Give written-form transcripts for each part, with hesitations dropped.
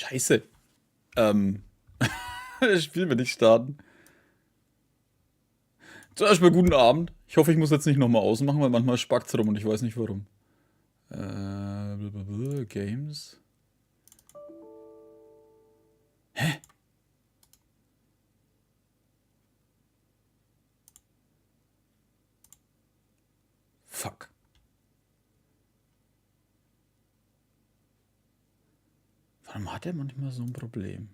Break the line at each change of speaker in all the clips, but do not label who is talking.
Scheiße. Das Spiel will ich starten. Zuerst mal guten Abend. Ich hoffe, ich muss jetzt nicht nochmal ausmachen, weil manchmal spackt's rum und ich weiß nicht warum. Games. Hä? Fuck. Warum hat er manchmal so ein Problem?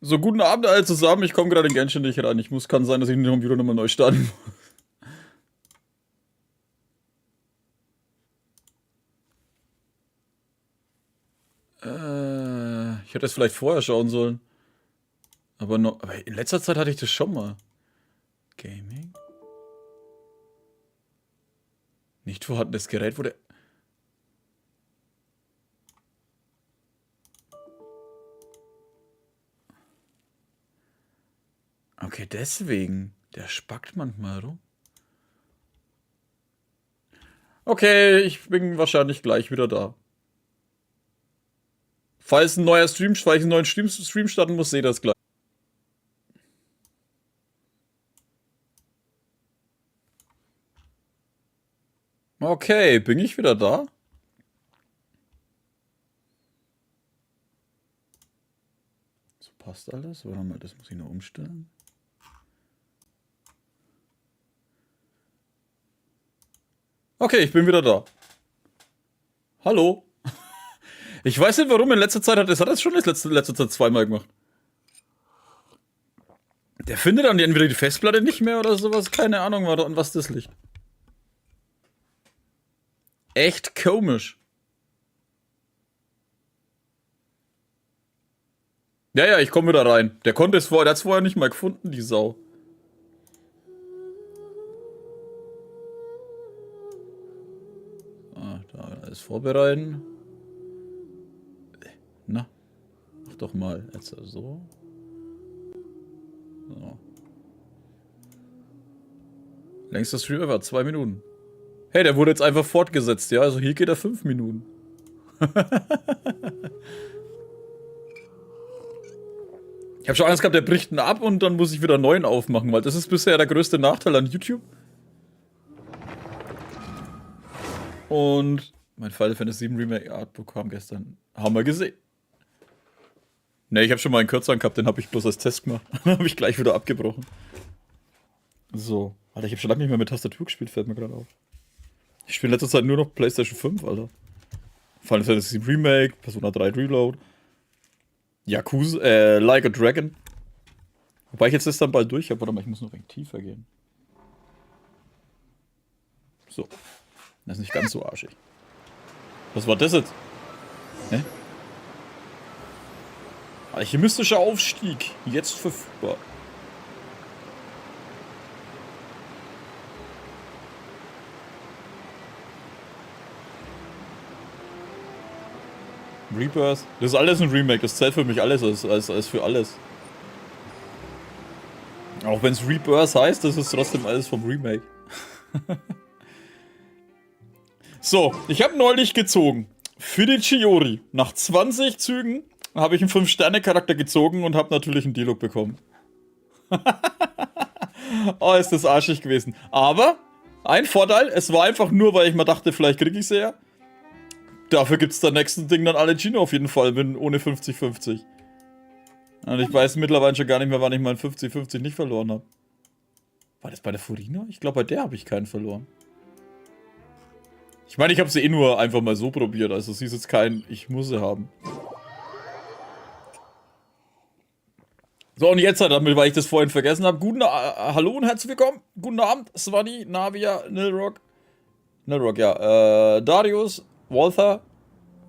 So, guten Abend alle zusammen. Ich komme gerade in Genshin nicht rein. Kann sein, dass ich den Computer nochmal neu starten muss. Ich hätte es vielleicht vorher schauen sollen. Aber in letzter Zeit hatte ich das schon mal. Gaming? Nicht vorhandenes Gerät wurde... Okay, deswegen. Der spackt manchmal rum. Okay, ich bin wahrscheinlich gleich wieder da. Falls ein neuer Stream, falls ich einen neuen Stream starten muss, seht ihr das gleich. Okay, bin ich wieder da? So passt alles. Warte mal, das muss ich noch umstellen. Okay, ich bin wieder da. Hallo. Ich weiß nicht warum, in letzter Zeit hat es schon in letzter Zeit zweimal gemacht. Der findet dann entweder die Festplatte nicht mehr oder sowas. Keine Ahnung, an was das liegt. Echt komisch. Ja, ich komme wieder rein. Der hat es vorher nicht mal gefunden, die Sau. Da alles vorbereiten. Na, mach doch mal jetzt so. So. Längster Stream ever, 2 Minuten. Hey, der wurde jetzt einfach fortgesetzt, ja? Also hier geht er 5 Minuten. Ich habe schon Angst gehabt, der bricht ihn ab und dann muss ich wieder einen neuen aufmachen, weil das ist bisher der größte Nachteil an YouTube. Und mein Final Fantasy VII Remake Artbook kam gestern. Haben wir gesehen. Ne, ich habe schon mal einen kürzeren gehabt, den habe ich bloß als Test gemacht. Dann habe ich gleich wieder abgebrochen. So. Alter, ich habe schon lange nicht mehr mit Tastatur gespielt, fällt mir gerade auf. Ich spiele in letzter Zeit nur noch PlayStation 5, Alter. Final Fantasy Remake, Persona 3 Reload. Yakuza, Like a Dragon. Wobei ich jetzt das dann bald durch habe. Warte mal, ich muss noch ein wenig tiefer gehen. So. Das ist nicht ganz so arschig. Was war das jetzt? Hä? Alchemistischer Aufstieg. Jetzt verfügbar. Rebirth. Das ist alles ein Remake. Das zählt für mich alles als für alles. Auch wenn es Rebirth heißt, das ist trotzdem alles vom Remake. So, ich habe neulich gezogen. Für die Chiori. Nach 20 Zügen habe ich einen 5-Sterne-Charakter gezogen und habe natürlich einen Dialog bekommen. Oh, ist das arschig gewesen. Aber, ein Vorteil, es war einfach nur, weil ich mir dachte, vielleicht kriege ich sie ja. Dafür gibt es beim nächsten Ding dann alle Gino auf jeden Fall, bin ohne 50-50. Und ich weiß mittlerweile schon gar nicht mehr, wann ich meinen 50-50 nicht verloren habe. War das bei der Furina? Ich glaube, bei der habe ich keinen verloren. Ich meine, ich habe sie eh nur einfach mal so probiert, also sie ist jetzt kein, ich muss sie haben. So, und jetzt halt damit, weil ich das vorhin vergessen habe. Hallo und herzlich willkommen. Guten Abend, Swadi, Navia, Nilrock. Nilrock, ja. Darius, Walther.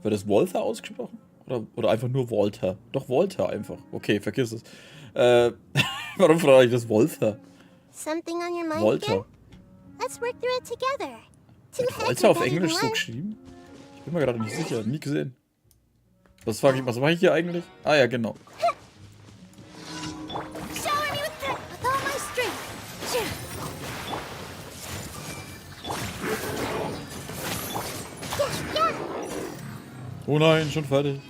Wird das Walther ausgesprochen? Oder einfach nur Walter? Doch, Walter einfach. Okay, vergiss es. Warum frage ich das Wolfer?
Something on your mind
Wolter.
again? Let's work through it together. Two heads
Wolter
are
auf
better than
Englisch so
one.
geschrieben? Ich bin mir gerade nicht sicher, nie gesehen. Was mache ich hier eigentlich? Ah ja, genau.
Shower me with all my strength. Yeah, yeah.
Oh nein, schon fertig.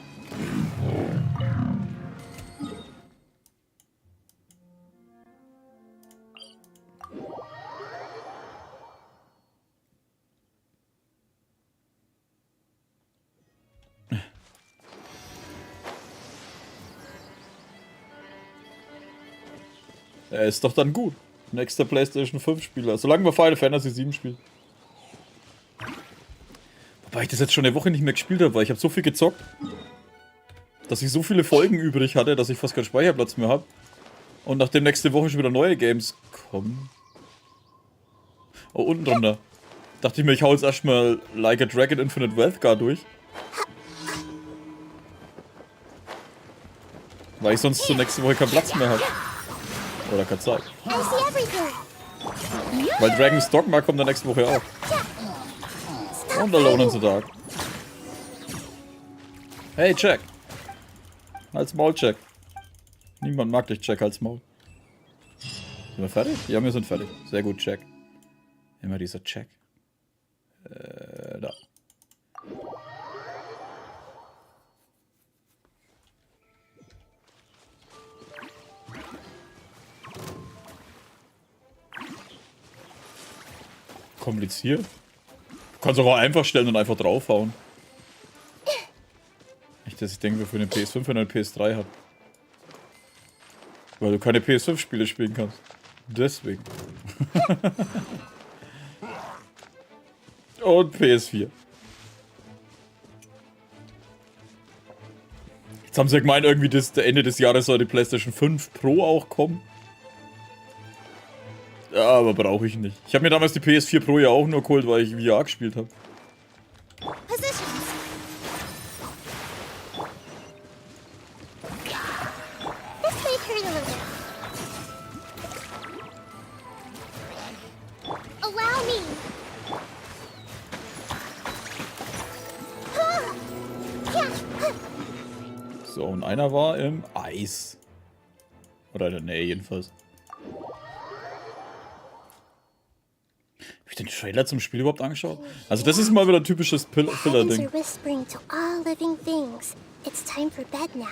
Er ist doch dann gut. Nächster PlayStation 5 Spieler. Solange wir Final Fantasy 7 spielen. Wobei ich das jetzt schon eine Woche nicht mehr gespielt habe, weil ich habe so viel gezockt, dass ich so viele Folgen übrig hatte, dass ich fast keinen Speicherplatz mehr habe. Und nachdem nächste Woche schon wieder neue Games kommen. Oh, unten drunter. Dachte ich mir, ich hau jetzt erstmal Like a Dragon Infinite Wealth durch. Weil ich sonst zur nächsten Woche keinen Platz mehr habe. Oder keine Zeit.
I see everything.
Weil Dragon's Dogma kommt dann nächste Woche auch. Und Alone in the Dark. Hey, Jack. Halt's Maul, Jack. Niemand mag dich, Jack, halt's Maul. Sind wir fertig? Ja, wir sind fertig. Sehr gut, Jack. Immer dieser Jack. Da. Kompliziert? Du kannst auch einfach stellen und einfach draufhauen. Nicht, dass ich denke, wir für eine PS5 und eine PS3 haben. Weil du keine PS5-Spiele spielen kannst. Deswegen. Und PS4. Jetzt haben sie ja gemeint, irgendwie Ende des Jahres soll die PlayStation 5 Pro auch kommen. Ja, aber brauche ich nicht. Ich habe mir damals die PS4 Pro ja auch nur geholt, weil ich VR gespielt habe.
Positions. This may hurt a little. Allow me.
So, und einer war im Eis. Oder in der Nähe jedenfalls. Hab ich den Trailer zum Spiel überhaupt angeschaut? Also das ist mal wieder ein typisches
Heavens
Filler-Ding.
are whispering to all living things. It's time for bed now.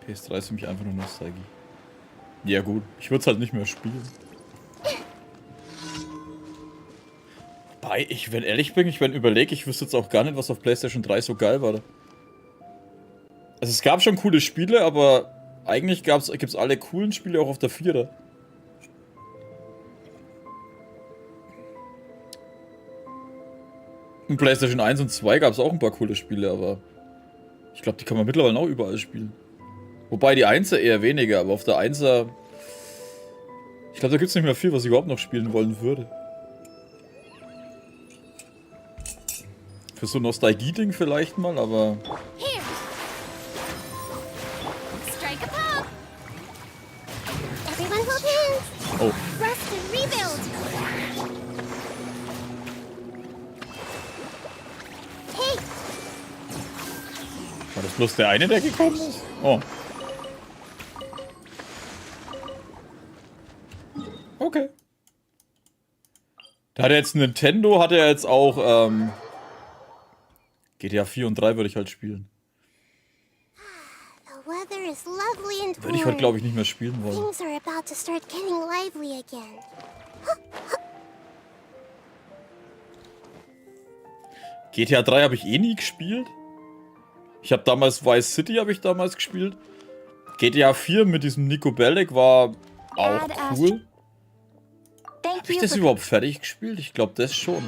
PS3 ist für mich einfach nur Nostalgie. Ja gut, ich würde es halt nicht mehr spielen. Wobei, wenn ehrlich bin, wenn überlege, ich wüsste jetzt auch gar nicht, was auf PlayStation 3 so geil war. Also es gab schon coole Spiele, aber eigentlich gibt es alle coolen Spiele auch auf der 4er. In PlayStation 1 und 2 gab es auch ein paar coole Spiele, aber ich glaube, die kann man mittlerweile auch überall spielen. Wobei die 1er eher weniger, aber auf der 1er... Ich glaube, da gibt es nicht mehr viel, was ich überhaupt noch spielen wollen würde. Für so ein Nostalgie-Ding vielleicht mal, aber...
Here. Strike a pop. Everyone hold hands.
Oh,
Rest and rebuild. Hey,
war das bloß der eine, der gekommen ist? Oh. Okay. Da hat er jetzt Nintendo, hat er jetzt auch, GTA 4 und 3 würde ich halt spielen.
the weather is lovely and
Würde ich heute, glaube ich, nicht mehr spielen wollen.
Things are about to start getting lively again.
GTA 3 habe ich eh nie gespielt. Ich habe damals Vice City gespielt. GTA 4 mit diesem Nico Bellic war auch cool. Habe ich das überhaupt fertig gespielt? Ich glaube, das schon.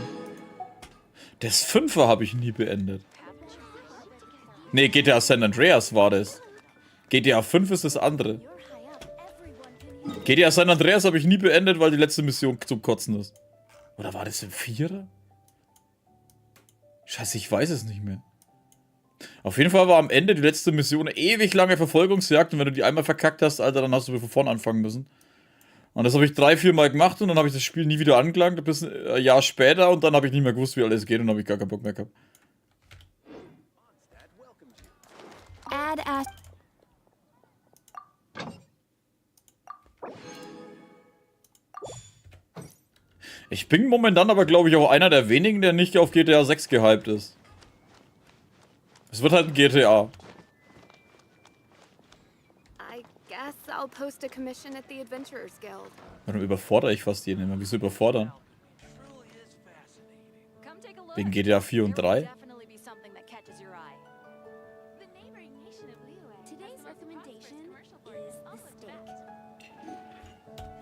Das 5er habe ich nie beendet. Ne, GTA San Andreas war das. GTA 5 ist das andere. GTA San Andreas habe ich nie beendet, weil die letzte Mission zum Kotzen ist. Oder war das im 4er? Scheiße, ich weiß es nicht mehr. Auf jeden Fall war am Ende die letzte Mission eine ewig lange Verfolgungsjagd und wenn du die einmal verkackt hast, Alter, dann hast du von vorne anfangen müssen. Und das habe ich 3-4 Mal gemacht und dann habe ich das Spiel nie wieder angelangt, bis ein Jahr später und dann habe ich nicht mehr gewusst, wie alles geht und habe ich gar keinen Bock mehr gehabt.
Add as.
Ich bin momentan aber, glaube ich, auch einer der wenigen, der nicht auf GTA 6 gehypt ist. Es wird halt ein GTA.
I guess I'll post a commission at the Adventurers Guild.
Warum überfordere ich fast jeden immer? Wieso überfordern? Wegen GTA 4 und 3?
Today's recommendation is the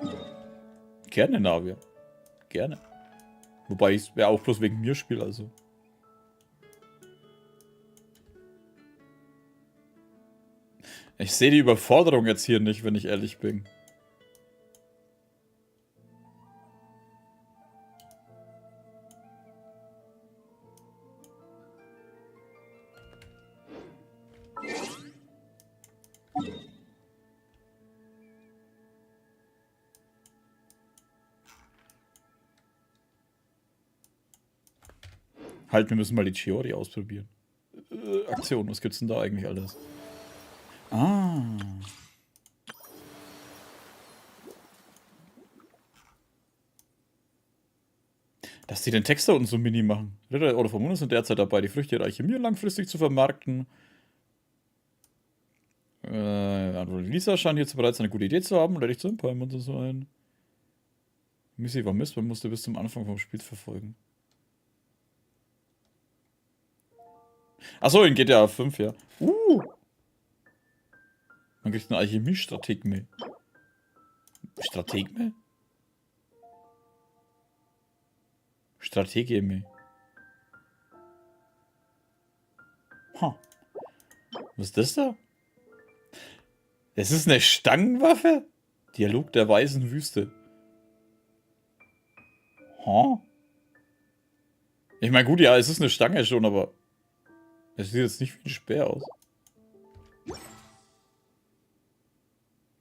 steak.
Gerne, Navia. Gerne. Wobei ich es ja auch bloß wegen mir spiele, also. Ich sehe die Überforderung jetzt hier nicht, wenn ich ehrlich bin. Halt, wir müssen mal die Chiori ausprobieren. Aktion, was gibt's denn da eigentlich alles? Ah. Dass die den Text da unten so mini machen. Ritter oder Vermutung sind derzeit dabei, die Früchte der Alchemie langfristig zu vermarkten. Lisa scheint jetzt bereits eine gute Idee zu haben oder dich zu empalmen und so ein. Missy war Mist, man musste bis zum Anfang vom Spiel verfolgen. Achso, in GTA 5, ja. Man kriegt eine Alchemie-Strateg-Mail. Strateg-Mail? Strategie-Mail. Huh. Was ist das da? Das ist eine Stangenwaffe? Dialog der weißen Wüste. Huh? Ich meine, gut, ja, es ist eine Stange schon, aber es sieht jetzt nicht wie ein Speer aus.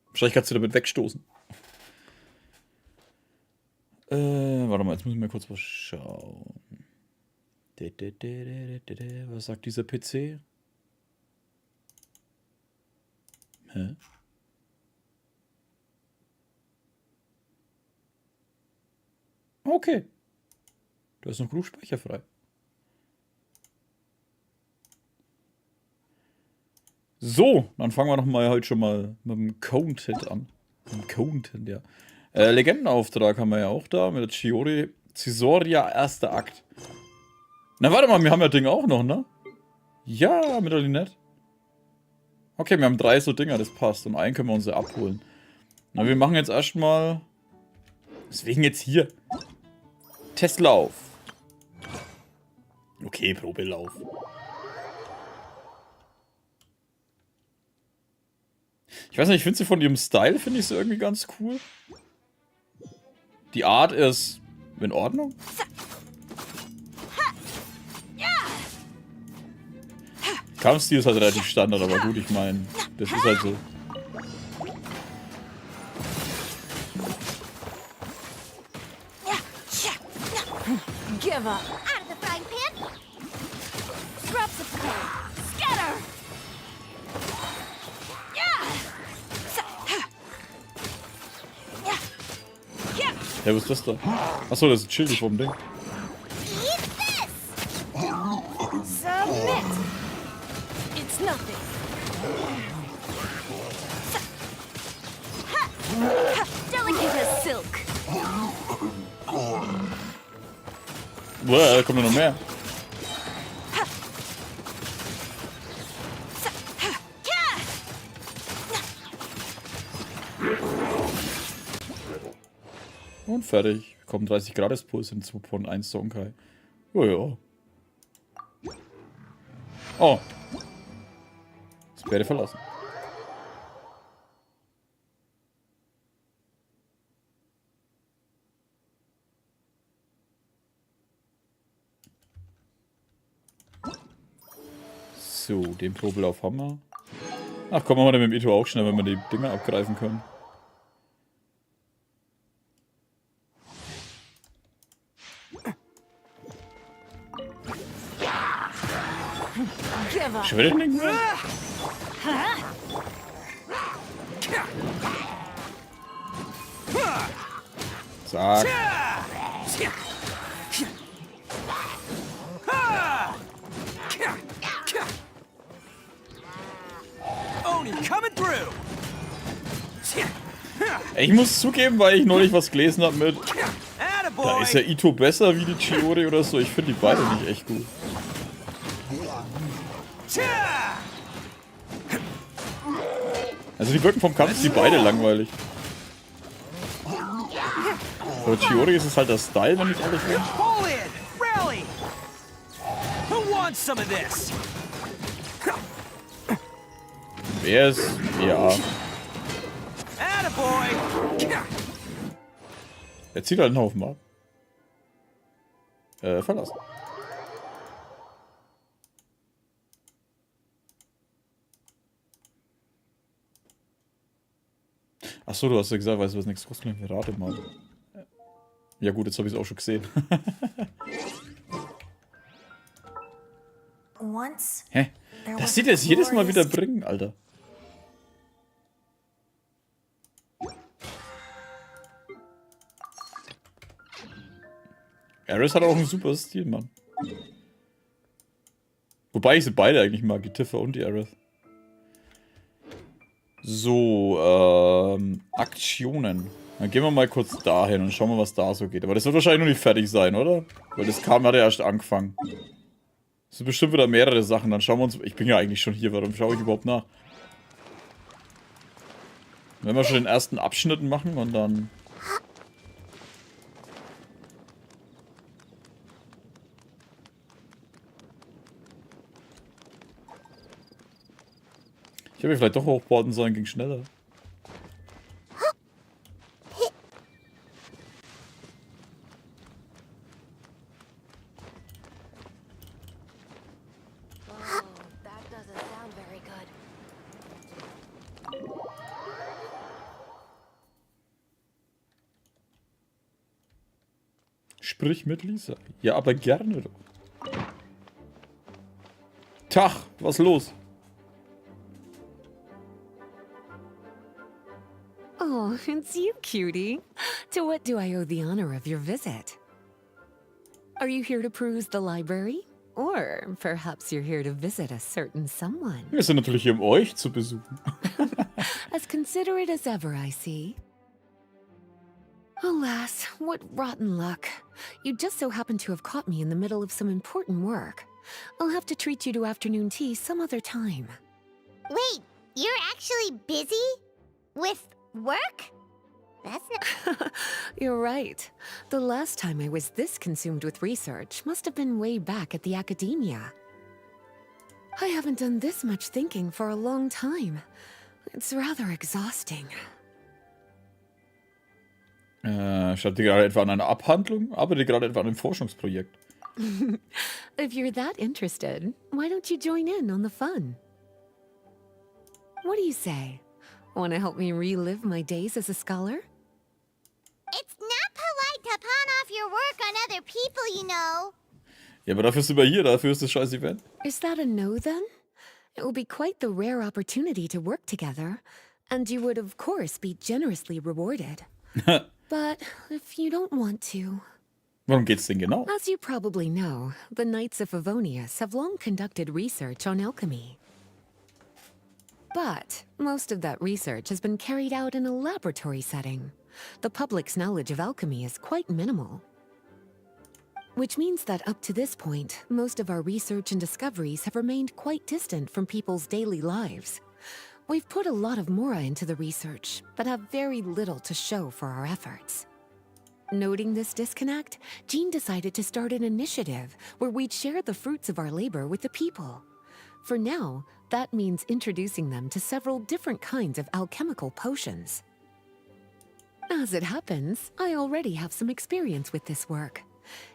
Wahrscheinlich kannst du damit wegstoßen. Warte mal, jetzt müssen wir kurz was schauen. Was sagt dieser PC? Hä? Okay. Da ist noch genug Speicher frei. So, dann fangen wir noch mal heute schon mal mit dem Content an. Mit dem Content, ja. Legendenauftrag haben wir ja auch da mit der Chiori. Cisoria, erster Akt. Na, warte mal, wir haben ja Dinge auch noch, ne? Ja, mit der Linette. Okay, wir haben 3 so Dinger, das passt. Und einen können wir uns ja abholen. Na, wir machen jetzt erstmal. Deswegen jetzt hier. Testlauf. Okay, Probelauf. Ich weiß nicht, ich finde sie von ihrem Style, finde ich sie irgendwie ganz cool. Die Art ist in Ordnung. Kampfstil ist halt relativ Standard, aber gut, ich meine, das ist halt so.
Give up. Out of the frying pan. Drops of coal. Scatter.
Ja, was ist das da? Achso, das ist ein Schild vom Ding.
Eat this. Submit. It's nothing. Delicate as silk.
Boah, da kommt noch mehr. Und fertig. Kommt 30 Grad Puls in 2.1 Sonkai. Oh ja. Oh. Das werde verlassen. So, den Probellauf haben wir. Ach komm, machen wir dann mit dem Ito auch schnell, wenn wir die Dinger abgreifen können.
Give up.
Schon wieder nicht mehr? Zack. Ich muss zugeben, weil ich neulich was gelesen habe mit... Da ist ja Ito besser wie die Chiori oder so. Ich finde die beide nicht echt gut. Also die wirken vom Kampf, die beide langweilig. Bei Chiori ist es halt der Style, wenn ich ehrlich bin. Wer ist... Ja. Er zieht halt einen Haufen ab. Verlassen. Achso, du hast ja gesagt, weißt du, was nichts kostet? Rate mal. Ja gut, jetzt habe ich es auch schon gesehen. Hä? Das sieht jetzt jedes Mal wieder bringen, Alter. Aris hat auch einen super Stil, Mann. Wobei ich sie beide eigentlich mag, die Tifa und die Aris. So, Aktionen. Dann gehen wir mal kurz dahin und schauen mal, was da so geht. Aber das wird wahrscheinlich noch nicht fertig sein, oder? Weil das hat ja erst angefangen. Das sind bestimmt wieder mehrere Sachen. Dann schauen wir uns... Ich bin ja eigentlich schon hier. Warum schaue ich überhaupt nach? Wenn wir schon den ersten Abschnitt machen und dann... Ich hätte vielleicht doch hochboarden sollen, ging schneller. Sprich mit Lisa. Ja, aber gerne doch. Tag, was los?
Oh, it's you, cutie. To what do I owe the honor of your visit? Are you here to peruse the library? Or perhaps you're here to visit a certain someone?
Wir sind natürlich hier, um euch zu besuchen.
As considerate as ever, I see. Alas, what rotten luck. You just so happen to have caught me in the middle of some important work. I'll have to treat you to afternoon tea some other time.
Wait, you're actually busy? With work? That's not...
You're right. The last time I was this consumed with research must have been way back at the academia. I haven't done this much thinking for a long time. It's rather exhausting.
Schreibt ihr gerade etwa an einer Abhandlung? Arbeitet ihr gerade etwa an einem Forschungsprojekt?
If you're that interested, why don't you join in on the fun? What do you say? Want to help me relive my days as a scholar?
It's not polite to pawn off your work on other people, you know.
Ja, aber dafür sind wir hier, dafür ist das scheiß Event.
Is that a no then? It will be quite the rare opportunity to work together, and you would of course be generously rewarded. But if you don't want to...
Worum geht's denn genau?
As you probably know, the Knights of Favonius have long conducted research on alchemy. But most of that research has been carried out in a laboratory setting. The public's knowledge of alchemy is quite minimal. Which means that up to this point, most of our research and discoveries have remained quite distant from people's daily lives. We've put a lot of mora into the research, but have very little to show for our efforts. Noting this disconnect, Jean decided to start an initiative where we'd share the fruits of our labor with the people. For now, that means introducing them to several different kinds of alchemical potions. As it happens, I already have some experience with this work.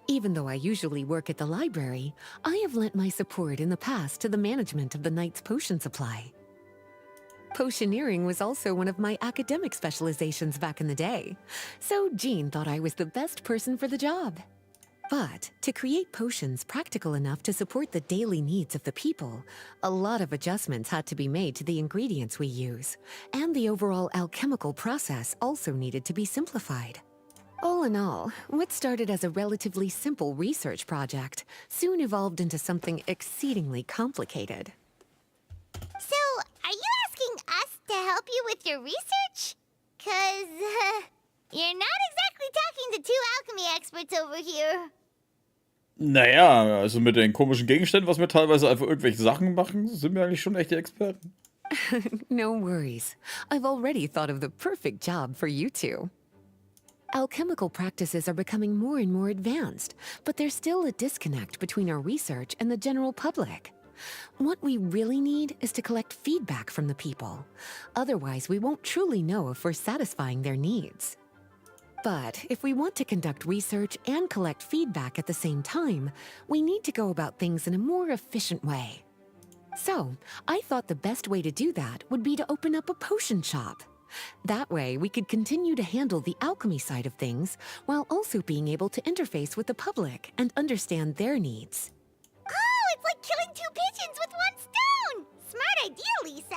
Even though I usually work at the library, I have lent my support in the past to the management of the Knight's potion supply. Potioneering was also one of my academic specializations back in the day, so Jean thought I was the best person for the job. But to create potions practical enough to support the daily needs of the people, a lot of adjustments had to be made to the ingredients we use, and the overall alchemical process also needed to be simplified. All in all, what started as a relatively simple research project soon evolved into something exceedingly complicated.
So, are you asking us to help you with your research? 'Cause, you're not exactly talking to two alchemy experts over here.
Naja, also mit den komischen Gegenständen, was wir teilweise einfach irgendwelche Sachen machen, sind wir eigentlich schon echte Experten.
No worries. I've already thought of the perfect job for you two. Alchemical practices are becoming more and more advanced, but there's still a disconnect between our research and the general public. What we really need is to collect feedback from the people. Otherwise, we won't truly know if we're satisfying their needs. But if we want to conduct research and collect feedback at the same time, we need to go about things in a more efficient way. So, I thought the best way to do that would be to open up a potion shop. That way, we could continue to handle the alchemy side of things while also being able to interface with the public and understand their needs.
Oh, it's like killing two pigeons with one stone! Smart idea, Lisa!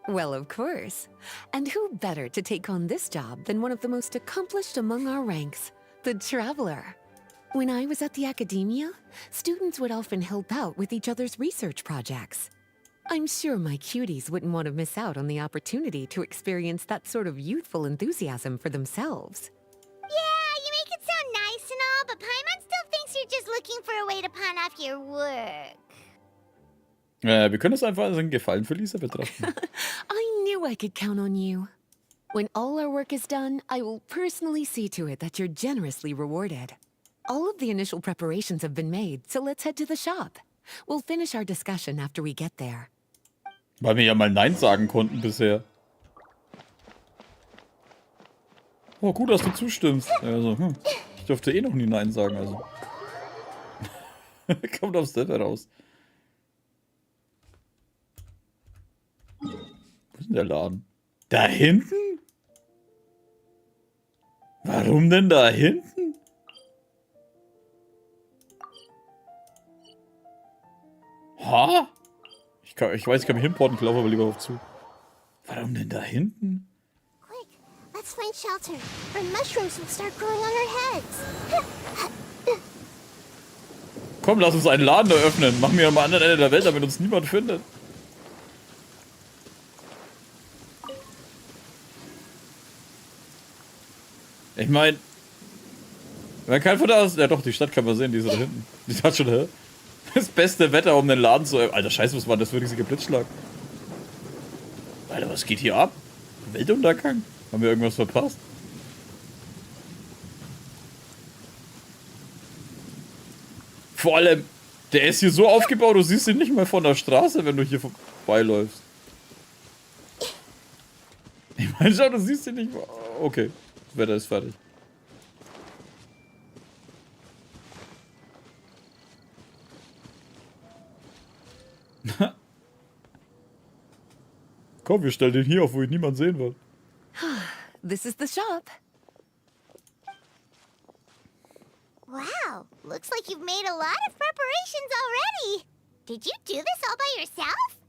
Well, of course. And who better to take on this job than one of the most accomplished among our ranks, the Traveler? When I was at the academia, students would often help out with each other's research projects. I'm sure my cuties wouldn't want to miss out on the opportunity to experience that sort of youthful enthusiasm for themselves.
Yeah, you make it sound nice and all, but Paimon still thinks you're just looking for a way to pawn off your work.
Wir können es einfach als einen Gefallen für Lisa betrachten.
I knew I could count on you. When all our work is done, I will personally see to it that you're generously rewarded. All of the initial preparations have been made, so let's head to the shop. We'll finish our discussion after we get there.
Weil wir ja mal Nein sagen konnten bisher. Oh, gut, dass du zustimmst. Also, ich durfte eh noch nie Nein sagen, also. Kommt aufs Step heraus. Wo ist denn der Laden? Da hinten? Warum denn da hinten? Ha? Ich weiß, ich kann mich hinporten, ich laufe aber lieber auf zu. Warum denn da hinten?
Quick, let's find shelter, or mushrooms will start growing on our heads.
Komm, lass uns einen Laden eröffnen. Machen wir am anderen Ende der Welt, damit uns niemand findet. Ich meine, man kann von da aus... Ja doch, die Stadt kann man sehen, die ist da hinten. Die hat schon, hä? Das beste Wetter, um den Laden zu... Alter, scheiße, was war das für ein riesiger Blitzschlag? Alter, was geht hier ab? Weltuntergang? Haben wir irgendwas verpasst? Vor allem, der ist hier so aufgebaut, du siehst ihn nicht mal von der Straße, wenn du hier vorbeiläufst. Ich meine, schau, du siehst ihn nicht mal... Okay, das Wetter ist fertig. Komm, wir stellen den hier auf, wo ihn niemand sehen wird.
This is the shop.
Wow, looks like you've made a lot of preparations already. Did you do this all by yourself?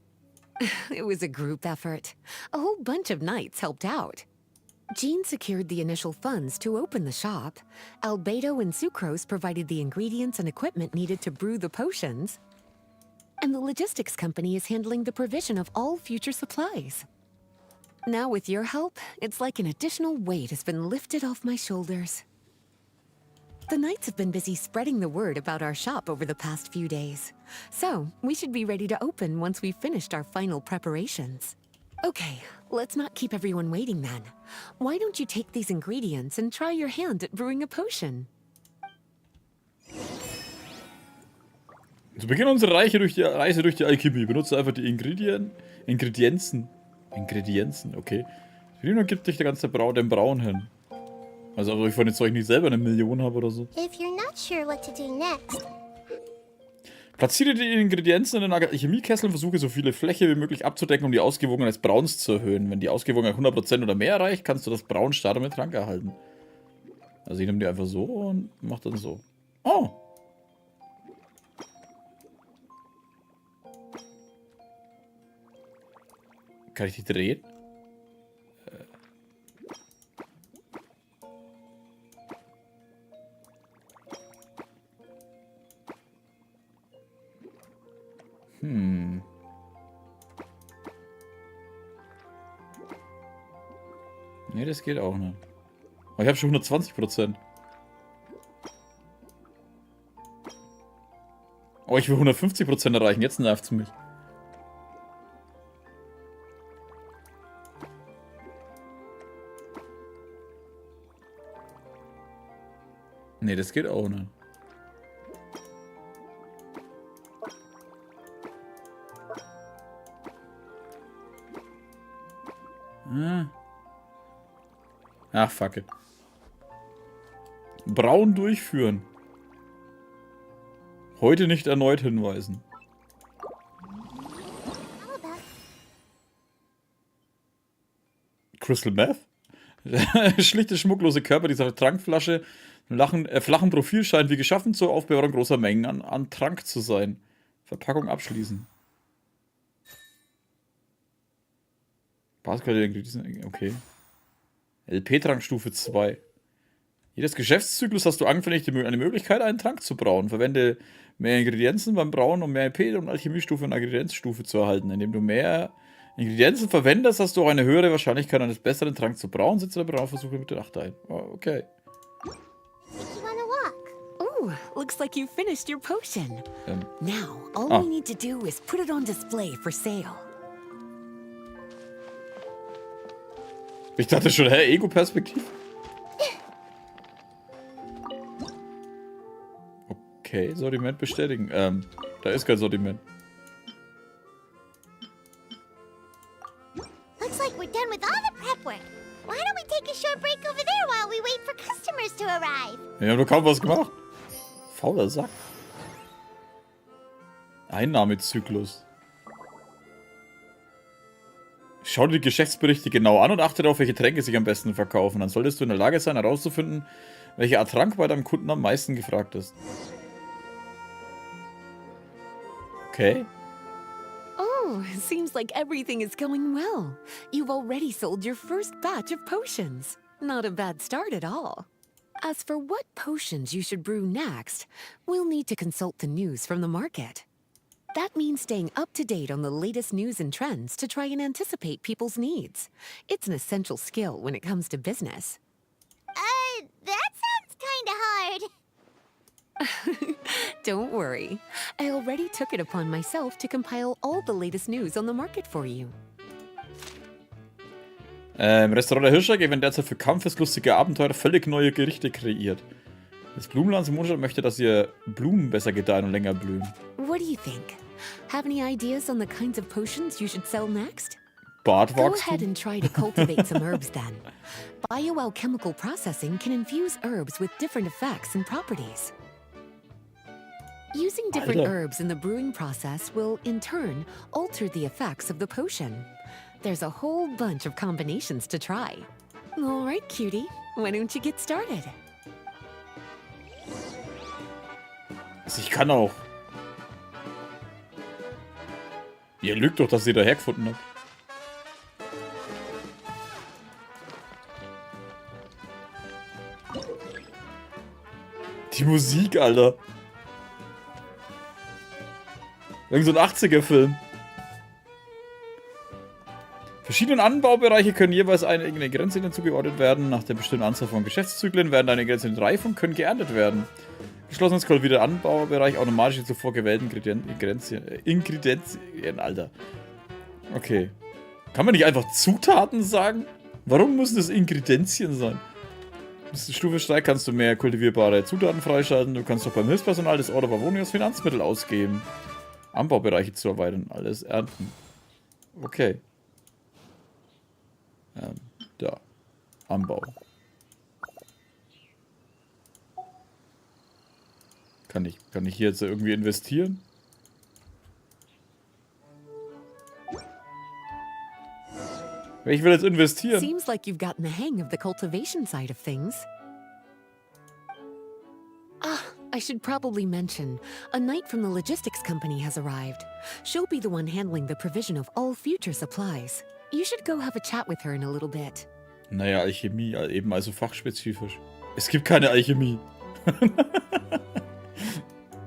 It was a group effort. A whole bunch of knights helped out. Jean secured the initial funds to open the shop. Albedo and Sucrose provided the ingredients and equipment needed to brew the potions. And the logistics company is handling the provision of all future supplies. Now with your help, it's like an additional weight has been lifted off my shoulders. The knights have been busy spreading the word about our shop over the past few days. So, we should be ready to open once we've finished our final preparations. Okay, let's not keep everyone waiting then. Why don't you take these ingredients and try your hand at brewing a potion?
Zu Beginn unserer Reise durch die Alchemie benutze einfach die Ingredienzen, okay. Wie gibt dich der ganze den Braun hin? Also, ob ich von dem Zeug nicht selber eine Million habe oder so.
If you're not not sure what to do next.
Platziere die Ingredienzen in den Alchemiekessel und versuche so viele Fläche wie möglich abzudecken, um die Ausgewogenheit des Brauns zu erhöhen. Wenn die Ausgewogenheit 100% oder mehr erreicht, kannst du das Braun starten mit Trank erhalten. Also ich nehme die einfach so und mach dann so. Oh! Kann ich die drehen? Nee, das geht auch nicht. Aber ich habe schon 120%. Oh, ich will 150% erreichen. Jetzt nervt's mich. Nee, das geht auch nicht. Ach, fuck it. Braun durchführen. Heute nicht erneut hinweisen. Crystal Meth? Schlichte, schmucklose Körper dieser Trankflasche flachen Profil scheint wie geschaffen zur Aufbewahrung großer Mengen an Trank zu sein. Verpackung abschließen. Basisqualität, okay. LP-Trank Stufe 2. Jedes Geschäftszyklus hast du anfänglich eine Möglichkeit, einen Trank zu brauen. Verwende mehr Ingredienzen beim Brauen, um mehr LP und Alchemiestufe und Ingredienzstufe zu erhalten. Indem du mehr Ingredienzen verwendest, hast du auch eine höhere Wahrscheinlichkeit, einen besseren Trank zu brauen. Setze der Brauversuche mit der 8 ein. Oh, okay.
Ooh, looks like you finished your potion. Now, all we need to do is put it on display for sale.
Ich dachte schon, hä, Ego-Perspektiv? Okay, Sortiment bestätigen. Da ist kein Sortiment.
Looks like we're done with all the prep work. Why don't we take a short break over there while we wait for customers to arrive?
Wir haben doch kaum was gemacht. Fauler Sack. Einnahmezyklus. Schau dir die Geschäftsberichte genau an und achte darauf, welche Tränke sich am besten verkaufen. Dann solltest du in der Lage sein, herauszufinden, welche Art Trank bei deinem Kunden am meisten gefragt ist. Okay.
Oh, seems like everything is going well. You've already sold your first batch of potions. Not a bad start at all. As for what potions you should brew next, we'll need to consult the news from the market. That means staying up to date on the latest news and trends to try and anticipate people's needs. It's an essential skill when it comes to business.
That sounds kinda hard.
Don't worry. I already took it upon myself to compile all the latest news on the market for you.
Restaurant der Hirscher geben derzeit für kampfeslustige Abenteuer völlig neue Gerichte kreiert. Das Blumenland im Mondstadt möchte, dass ihr Blumen besser gedeihen und länger blühen.
What do you think? Have any ideas on the kinds of potions you should sell next? Go ahead
Bartwachstum?
and try to cultivate some herbs then. Bioalchemical processing can infuse herbs with different effects and properties. Using different
Alter.
herbs in the brewing process will, in turn, alter the effects of the potion. There's a whole bunch of combinations to try. All right, cutie, why don't you get started?
Also ich kann auch. Ihr lügt doch, dass ihr da hergefunden habt. Die Musik, Alter. Irgend so ein 80er-Film. Verschiedene Anbaubereiche können jeweils eine eigene Grenze zugeordnet werden. Nach der bestimmten Anzahl von Geschäftszyklen werden deine Grenzen reif und können geerntet werden. Geschlossen ist wieder der Anbaubereich automatisch die zuvor gewählten Ingredienzien, Alter. Okay. Kann man nicht einfach Zutaten sagen? Warum müssen das Ingredienzien sein? Bis zur Stufe steigt, kannst du mehr kultivierbare Zutaten freischalten. Du kannst doch beim Hilfspersonal des Order Wohnungs Finanzmittel ausgeben. Anbaubereiche zu erweitern, alles ernten. Okay. Da. Anbau. Kann ich hier jetzt irgendwie investieren? Ich will jetzt investieren.
Seems like you've gotten the hang of the cultivation side of things. Ah, I should probably mention, a knight from the logistics company has arrived. She'll be the one handling the provision of all future supplies. You should go have a chat with her in a little bit.
Naja, Alchemie, eben also fachspezifisch. Es gibt keine Alchemie.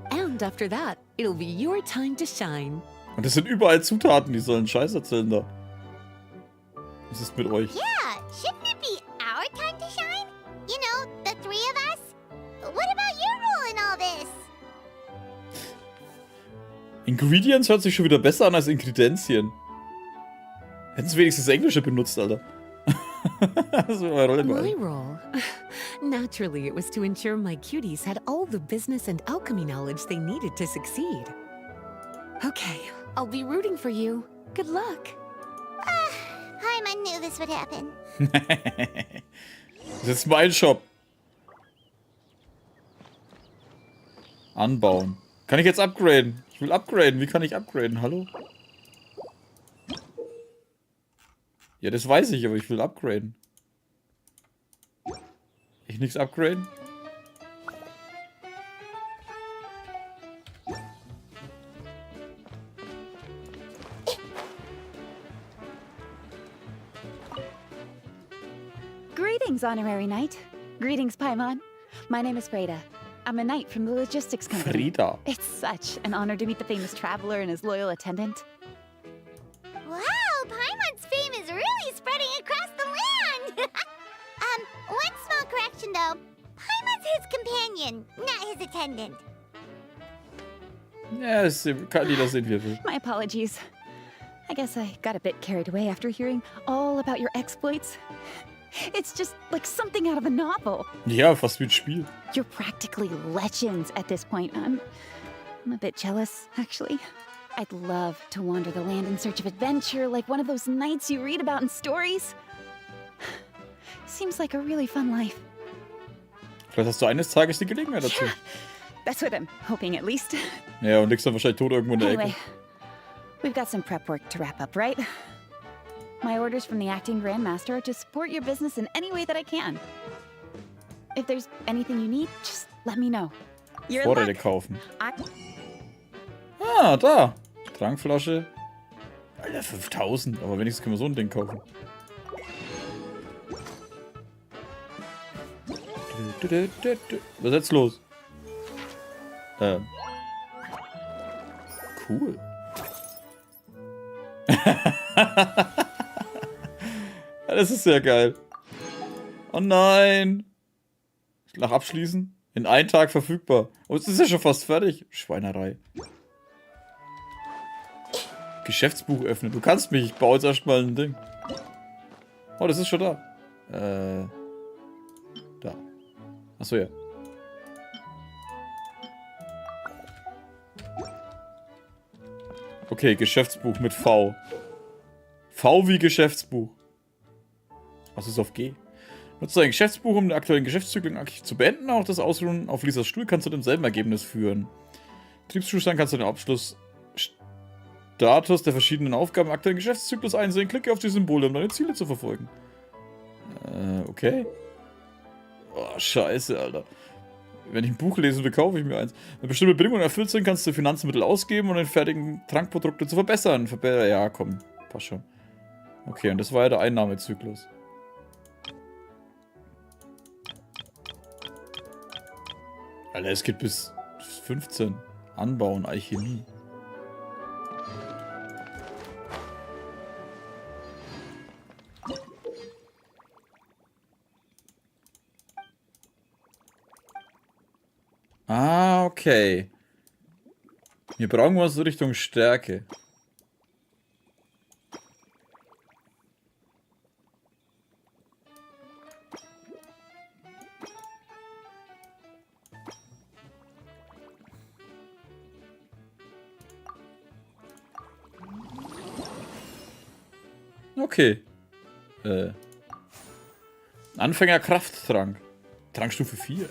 And after that, it'll be your time to shine.
Und das sind überall Zutaten, die sollen Scheiß erzählen da. Was ist mit euch?
Yeah, shouldn't it be our time to shine? You know, the three of us? What about your role in all this?
Ingredients hört sich schon wieder besser an als Inkredenzien. Hätten sie wenigstens das Englische benutzt, Alter. Das war meine Rolle
My
bei.
role? Naturally, it was to ensure my cuties had all the business and alchemy knowledge they needed to succeed. Okay, I'll be rooting for you. Good luck.
I knew this would happen.
Das ist jetzt mein Shop. Anbauen. Kann ich jetzt upgraden? Ich will upgraden. Wie kann ich upgraden? Hallo? Ja, das weiß ich, aber ich will upgraden. Ich nichts upgraden?
Greetings, Honorary Knight. Greetings, Paimon. My name is Freda. I'm a knight from the logistics company.
Frida.
It's such an honor to meet the famous traveler and his loyal attendant.
Wow, Paimon's fame is really spreading across the land! One small correction though. Paimon's his companion, not his attendant.
Ja, das kann jeder sehen, wie er will.
My apologies. I guess I got a bit carried away after hearing all about your exploits. It's just like something out of a novel.
Ja, fast wie ein Spiel.
You're practically legends at this point. I'm a bit jealous, actually. I'd love to wander the land in search of adventure, like one of those knights you read about in stories. Seems like a really fun life.
Vielleicht hast du eines Tages die Gelegenheit dazu.
Yeah, that's what I'm hoping, at least.
Ja, und liegst dann wahrscheinlich tot irgendwo in der
Anyway,
Ecke.
we've got some prep work to wrap up, right? My orders from the acting Grandmaster are to support your business in any way that I can. If there's anything you need, just let me know. You're in
Vorräte
luck.
kaufen.
I
Ah, da. Trankflasche. Alter, 5000. Aber wenigstens können wir so ein Ding kaufen. Was ist jetzt los? Cool. Das ist sehr geil. Oh nein. Nach abschließen. In einem Tag verfügbar. Oh, es ist ja schon fast fertig. Schweinerei. Geschäftsbuch öffnen. Du kannst mich. Ich baue jetzt erstmal ein Ding. Oh, das ist schon da. Da. Achso, ja. Okay, Geschäftsbuch mit V. V wie Geschäftsbuch. Was ist auf G? Nutze dein Geschäftsbuch, um den aktuellen Geschäftszyklen aktiv zu beenden. Auch das Ausruhen auf Lisas Stuhl kann zu demselben Ergebnis führen. Betriebszustand kannst du den Abschlussstatus der verschiedenen Aufgaben im aktuellen Geschäftszyklus einsehen. Klicke auf die Symbole, um deine Ziele zu verfolgen. Okay. Oh, scheiße, Alter. Wenn ich ein Buch lese, will, kaufe ich mir eins. Wenn bestimmte Bedingungen erfüllt sind, kannst du Finanzmittel ausgeben, um den fertigen Trankprodukte zu verbessern. Ja, komm. Passt schon. Okay, und das war ja der Einnahmezyklus. Alter, es geht bis 15. Anbauen, Alchemie. Ah, okay. Wir brauchen was so Richtung Stärke. Okay. Anfänger-Krafttrank. Trankstufe 4.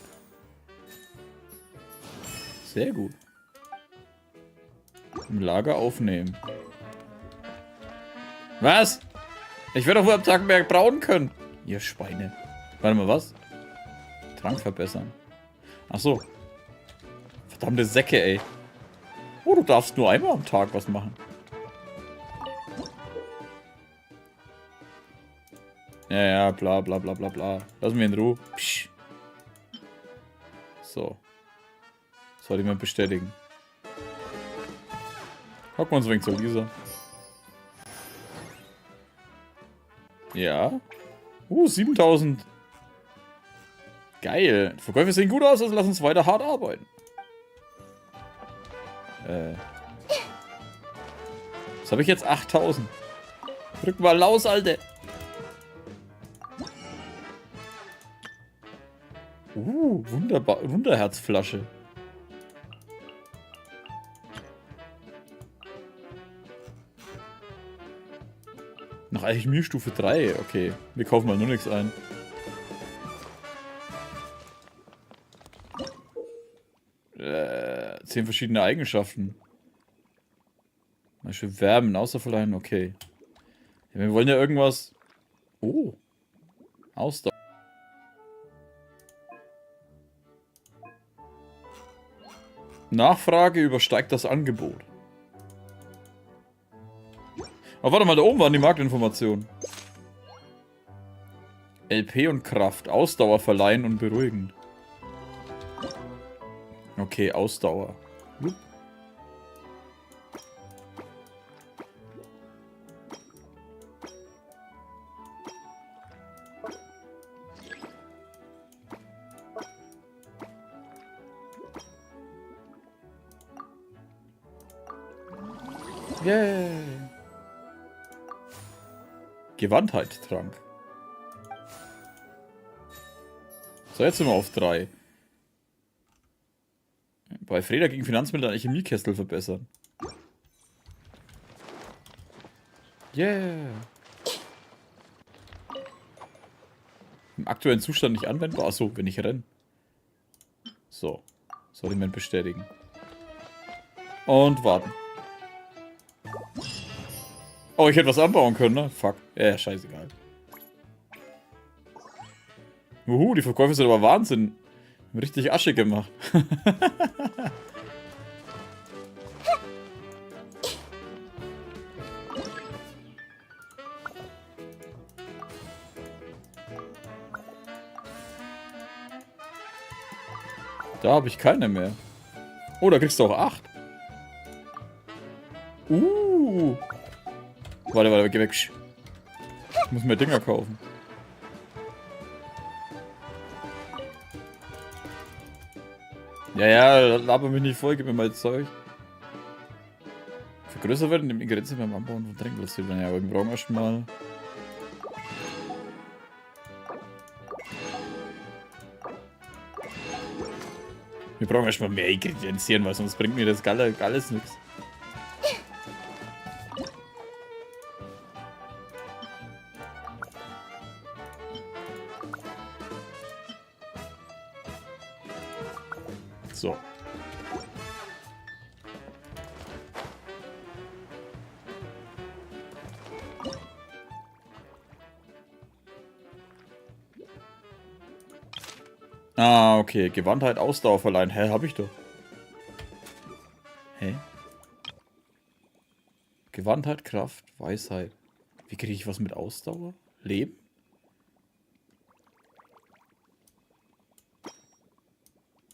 Sehr gut. Im Lager aufnehmen. Was? Ich werde doch wohl am Tag mehr brauen können. Ihr Schweine. Warte mal, was? Trank verbessern. Ach so. Verdammte Säcke, ey. Oh, du darfst nur einmal am Tag was machen. Ja, ja, bla bla bla bla bla. Lassen wir in Ruhe. Psch. So. Soll jemand bestätigen. Hocken wir uns wegen zur Lisa. Ja. 7000. Geil. Die Verkäufe sehen gut aus, also lass uns weiter hart arbeiten. Was habe ich jetzt? 8000. Drück mal raus, Alter. Wunderbar. Wunderherzflasche. Nach Alchemie-Stufe 3. Okay. Wir kaufen mal nur nichts ein. Äh, 10 verschiedene Eigenschaften. Zum Beispiel Verben, Außerverleihen, okay. Ja, wir wollen ja irgendwas... Oh. Ausdauer. Nachfrage übersteigt das Angebot. Oh, warte mal, da oben waren die Marktinformationen. LP und Kraft. Ausdauer verleihen und beruhigen. Okay, Ausdauer. Wupp. Yay. Gewandtheit Trank. So, jetzt sind wir auf 3. Bei Freda gegen Finanzmittel einen Chemiekessel verbessern. Yeah. Im aktuellen Zustand nicht anwendbar. Achso, wenn ich renne. So. Sortiment bestätigen. Und warten. Oh, ich hätte was anbauen können, ne? Fuck. Ja, scheißegal. Die Verkäufe sind aber Wahnsinn. Haben richtig Asche gemacht. Da habe ich keine mehr. Oh, da kriegst du auch 8. Warte, geh weg. Ich muss mir Dinger kaufen. Ja, laber mich nicht voll, gib mir mal Zeug. Vergrößert werden im Ingredienzien beim Anbauen von Trinkwasser. Ja, aber wir brauchen erstmal. Wir brauchen erstmal mehr Ingredienzien, weil sonst bringt mir das alles nichts. So. Ah, okay. Gewandtheit, Ausdauer verleihen. Hä, hab ich doch. Hä? Gewandtheit, Kraft, Weisheit. Wie kriege ich was mit Ausdauer? Leben?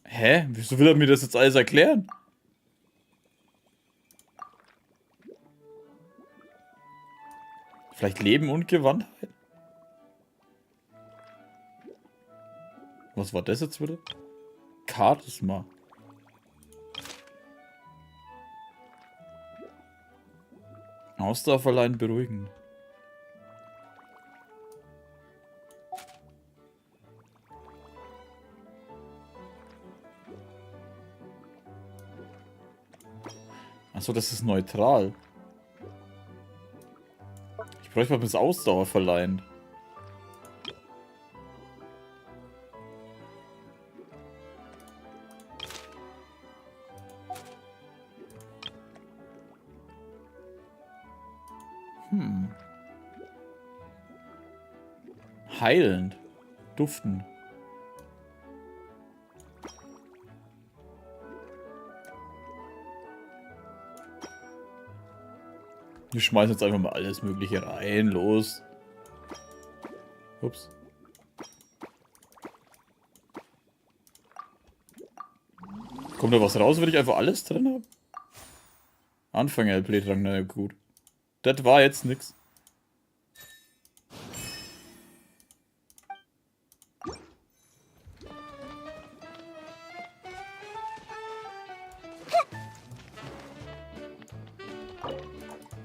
Hä? Wieso will er mir das jetzt alles erklären? Vielleicht Leben und Gewandtheit? Was war das jetzt wieder? Charisma. Ausdauer verleihen, beruhigen. Achso, das ist neutral. Ich bräuchte mal bis Ausdauer verleihen. Heilend. Duften. Wir schmeißen jetzt einfach mal alles Mögliche rein. Los. Ups. Kommt da was raus, wenn ich einfach alles drin habe? Anfänger-LP-Trank, naja gut. Das war jetzt nix.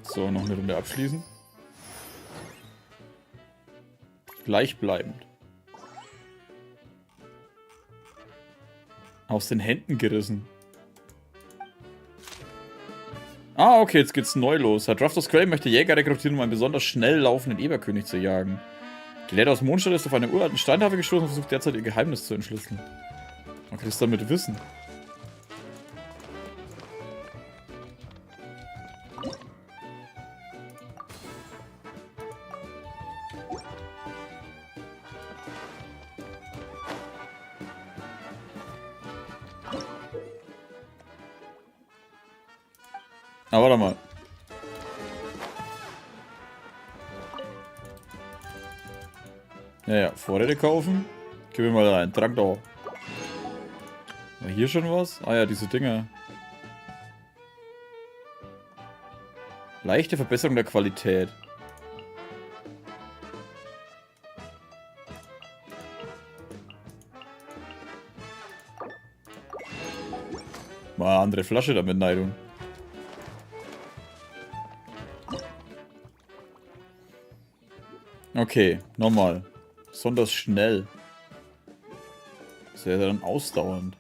So, noch eine Runde abschließen. Gleichbleibend. Aus den Händen gerissen. Ah, okay, jetzt geht's neu los. Herr Draftos Quell möchte Jäger rekrutieren, um einen besonders schnell laufenden Eberkönig zu jagen. Die Lehre aus Mondstadt ist auf eine uralten Steintafel gestoßen und versucht derzeit ihr Geheimnis zu entschlüsseln. Man kann es damit wissen. Aber warte mal. Ja, Vorräte kaufen. Gib mir mal rein. Trank doch. War hier schon was? Ah ja, diese Dinger. Leichte Verbesserung der Qualität. Mal andere Flasche damit Neidung. Okay, nochmal. Besonders schnell. Das wäre dann ausdauernd.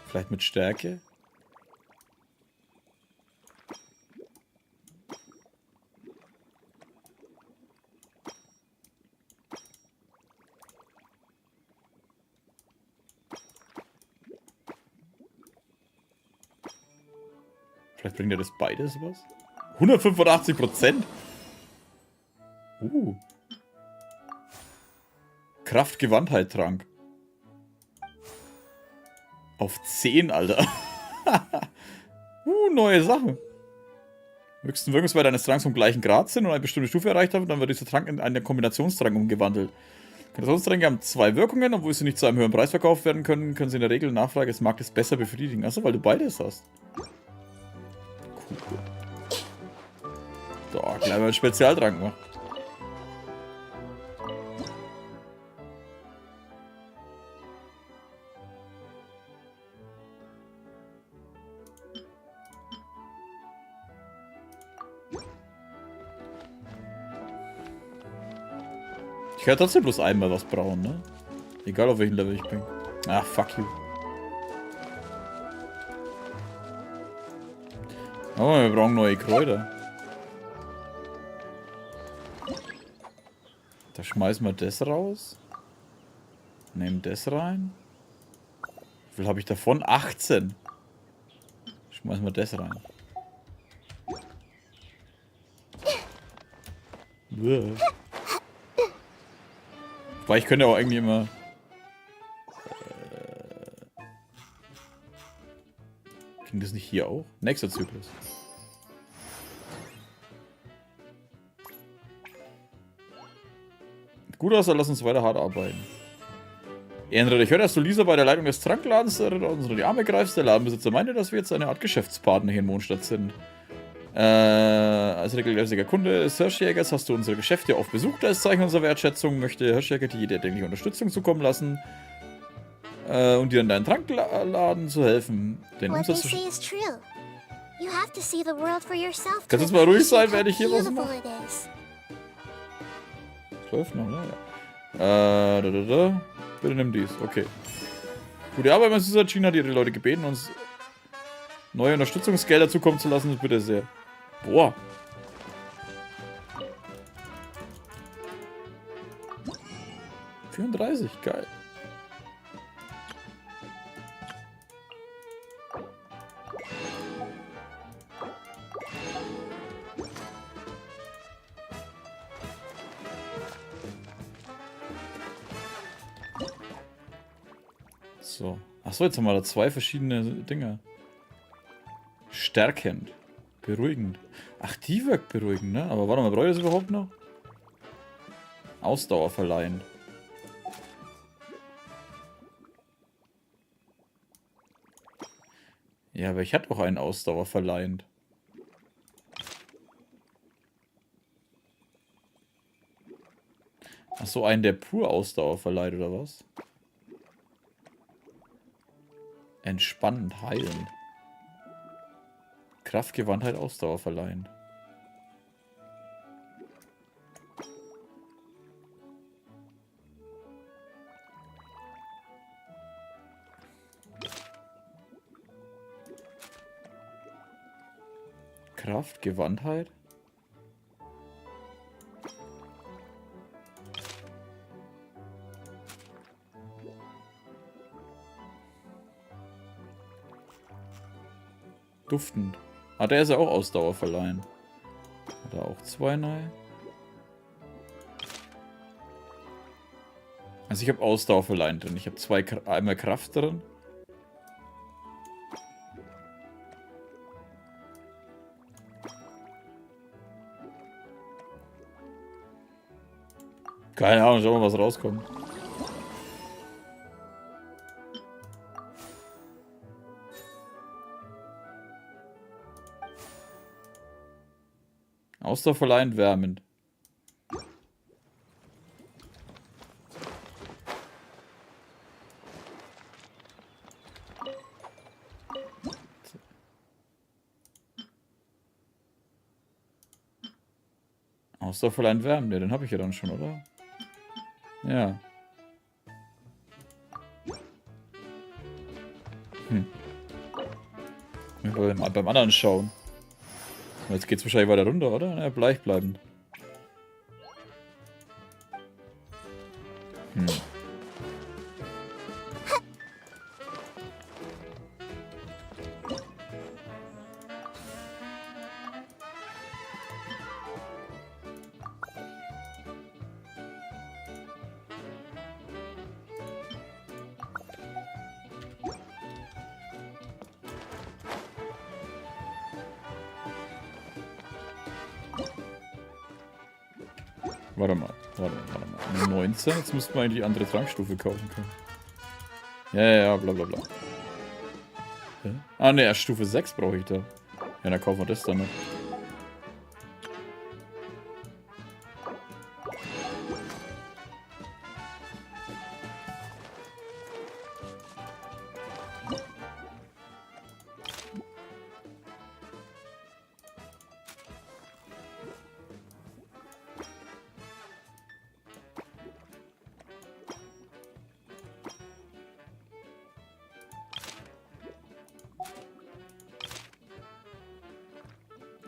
Vielleicht mit Stärke? Vielleicht bringt ja das beides was? 185%? Kraft-Gewandheit-Trank. Auf 10, Alter. Neue Sachen. Höchsten Wirkungswert eines Tranks vom gleichen Grad sind und eine bestimmte Stufe erreicht haben, dann wird dieser Trank in einen Kombinationstrank umgewandelt. Kombinationstränke haben 2 Wirkungen, obwohl sie nicht zu einem höheren Preis verkauft werden können, können sie in der Regel Nachfrage des Marktes besser befriedigen. Achso, weil du beides hast. Cool. So, gleich mal einen Spezialtrank machen. Ich kann trotzdem bloß einmal was brauen, ne? Egal auf welchem Level ich bin. Ach, fuck you. Oh, wir brauchen neue Kräuter. Da schmeißen wir das raus. Nehmen das rein. Wie viel habe ich davon? 18. Schmeißen wir das rein. Weil ich könnte auch irgendwie immer... Ging das nicht hier auch? Nächster Zyklus. Gut aus, dann lass uns weiter hart arbeiten. Ehrenritter, ich höre, dass du Lisa bei der Leitung des Trankladens uns unter die Arme greifst. Der Ladenbesitzer meinte, dass wir jetzt eine Art Geschäftspartner hier in Mondstadt sind. Als regelmäßiger Kunde des Hirschjägers hast du unsere Geschäfte oft besucht. Als Zeichen unserer Wertschätzung möchte der Hirschjäger dir jede erdenkliche Unterstützung zukommen lassen, und dir in deinen Trankladen zu helfen. Den Umsatz zu... Kannst du jetzt mal ruhig sein, während ich hier was mache? 12 noch, ne? Ja. Bitte nimm dies. Okay. Gute Arbeit, mein Süßer. China hat ihre Leute gebeten, uns neue Unterstützungsgelder zukommen zu lassen. Bitte sehr. Boah. $34, geil. So. Achso, jetzt haben wir da 2 verschiedene Dinger. Stärkend. Beruhigend. Ach, die wirkt beruhigend, ne? Aber warte mal, brauche ich das überhaupt noch? Ausdauer verleihen. Ja, aber ich hatte auch einen Ausdauer verleihend. Ach so, einen, der pur Ausdauer verleiht, oder was? Entspannend, heilen. Kraft, Gewandtheit, Ausdauer verleihen. Kraft, Gewandtheit. Duftend. Ah, der ist ja auch Ausdauer verleihen. Hat er auch 2 neue? Also ich habe Ausdauer verleihen drin. Ich habe einmal Kraft drin. Keine Ahnung, schauen wir mal, was rauskommt. Ausdauer verleihen, wärmend. Ausdauer verleihen, wärmend. Ja, den habe ich ja dann schon, oder? Ja. Ich will beim anderen schauen. Jetzt geht's wahrscheinlich weiter runter, oder? Ja, gleichbleibend. Warte mal. Eine 19, jetzt müssten wir eigentlich die andere Trankstufe kaufen können. Ja, bla bla bla. Hä? Ah ne, erst Stufe 6 brauche ich da. Ja, dann kaufen wir das dann noch.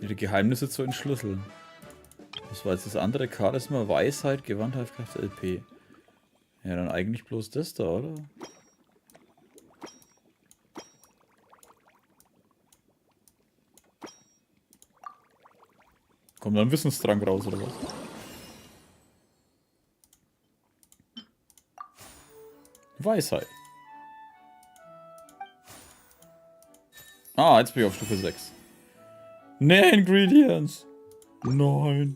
Ihre Geheimnisse zu entschlüsseln. Was war jetzt das andere? Charisma, Weisheit, Gewandtheit, Kraft, LP. Ja, dann eigentlich bloß das da, oder? Kommt dann Wissenstrank raus, oder was? Weisheit. Ah, jetzt bin ich auf Stufe 6. Ne, Ingredients. Nein.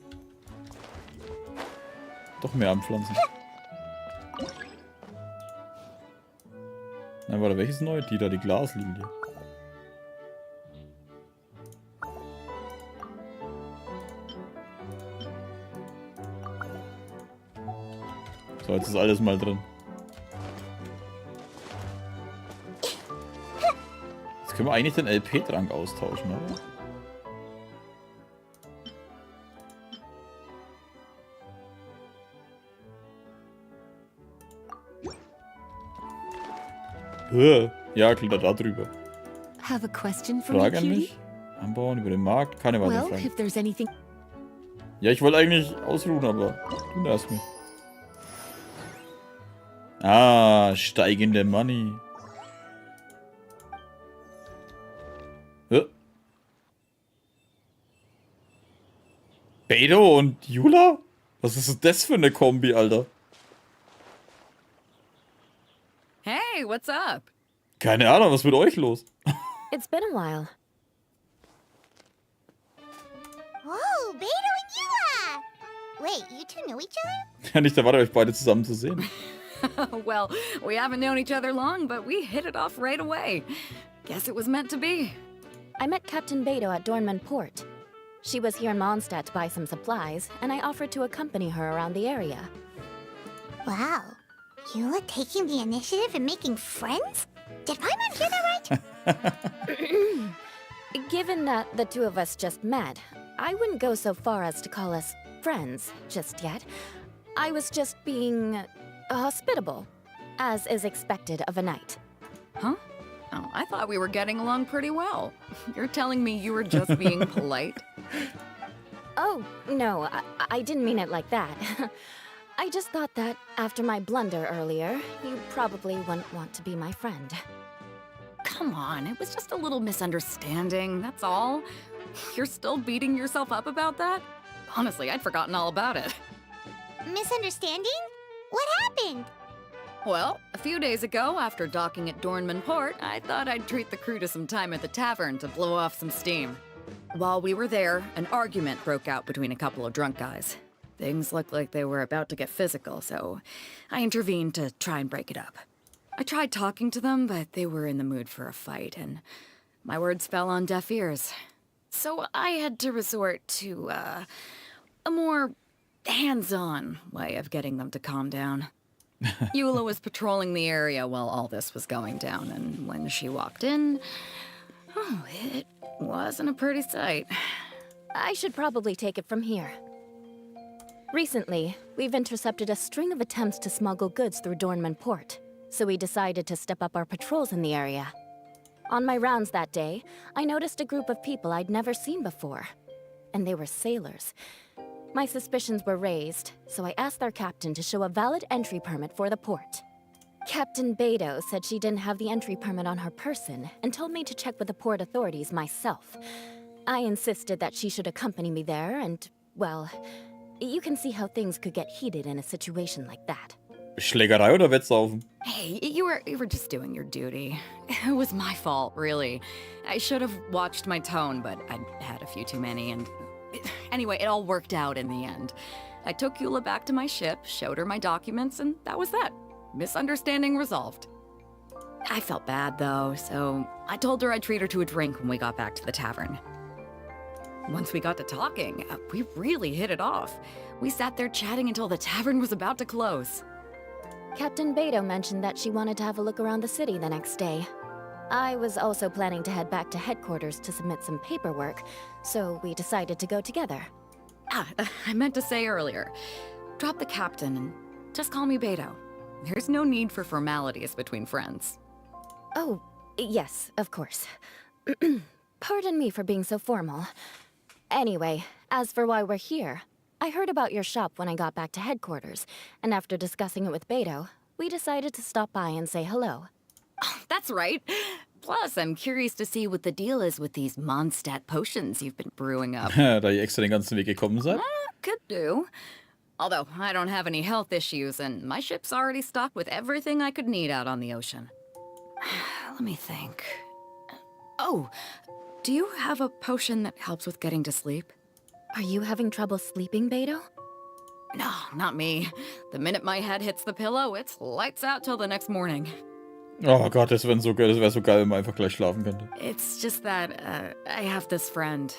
Doch mehr anpflanzen. Na, warte, welches neue? Die da, die Glaslilie. So, jetzt ist alles mal drin. Jetzt können wir eigentlich den LP-Trank austauschen, oder? Ja, kletter da drüber.
Have a question for me,
Frage an
cutie?
mich. Anbauen über den Markt. Keine weitere
Well,
Frage.
if there's anything...
Ja, ich wollte eigentlich ausruhen, aber du nervst mich. Ah, steigende Money. Beto und Jula? Was ist das für eine Kombi, Alter?
Hey, Hey, what's up?
Keine Ahnung, was ist mit euch los?
It's been a while.
Whoa, Beto and Yua! Wait, you two know each other?
Ja, nicht erwartet, euch beide zusammen zu sehen.
Well, we haven't known each other long, but we hit it off right away. Guess it was meant to be.
I met Captain Beto at Dornman Port. She was here in Mondstadt to buy some supplies, and I offered to accompany her around the area.
Wow. Yua taking the initiative and making friends? Did Paimon hear that right?
Given that the two of us just met, I wouldn't go so far as to call us friends just yet. I was just being hospitable, as is expected of a knight.
Huh? Oh, I thought we were getting along pretty well. You're telling me you were just being polite?
Oh, no, I didn't mean it like that. I just thought that after my blunder earlier, you probably wouldn't want to be my friend.
Come on, it was just a little misunderstanding, that's all. You're still beating yourself up about that? Honestly, I'd forgotten all about it.
Misunderstanding? What happened?
Well, a few days ago, after docking at Dornman Port, I thought I'd treat the crew to some time at the tavern to blow off some steam. While we were there, an argument broke out between a couple of drunk guys. Things looked like they were about to get physical, so I intervened to try and break it up. I tried talking to them, but they were in the mood for a fight, and my words fell on deaf ears. So I had to resort to, a more hands-on way of getting them to calm down. Eula was patrolling the area while all this was going down, and when she walked in, oh, it wasn't a pretty sight.
I should probably take it from here. Recently, we've intercepted a string of attempts to smuggle goods through Dornman Port, so we decided to step up our patrols in the area. On my rounds that day, I noticed a group of people I'd never seen before, and they were sailors. My suspicions were raised, so I asked their captain to show a valid entry permit for the port. Captain Beto said she didn't have the entry permit on her person and told me to check with the port authorities myself. I insisted that she should accompany me there and, well, you can see how things could get heated in a situation like that.
Schlägerei oder Wettsaufen?
Hey, you were just doing your duty. It was my fault, really. I should have watched my tone, but I'd had a few too many, and anyway, it all worked out in the end. I took Eula back to my ship, showed her my documents, and that was that. Misunderstanding resolved. I felt bad, though, so I told her I'd treat her to a drink when we got back to the tavern. Once we got to talking, we really hit it off. We sat there chatting until the tavern was about to close.
Captain Beto mentioned that she wanted to have a look around the city the next day. I was also planning to head back to headquarters to submit some paperwork, so we decided to go together.
I meant to say earlier, drop the captain and just call me Beto. There's no need for formalities between friends.
Oh, yes, of course. Pardon me for being so formal. Anyway, as for why we're here, I heard about your shop when I got back to headquarters, and after discussing it with Beto, we decided to stop by and say hello.
Oh, that's right. Plus, I'm curious to see what the deal is with these Mondstadt potions you've been brewing up.
Da ihr extra den ganzen Weg gekommen seid?
Could do. Although, I don't have any health issues, and my ship's already stocked with everything I could need out on the ocean. Let me think. Oh, do you have a potion that helps with getting to sleep?
Are you having trouble sleeping, Beto?
No, not me. The minute my head hits the pillow, it's lights out till the next morning.
Oh Gott, das wäre so geil, wenn man einfach gleich schlafen könnte.
It's just that, I have this friend.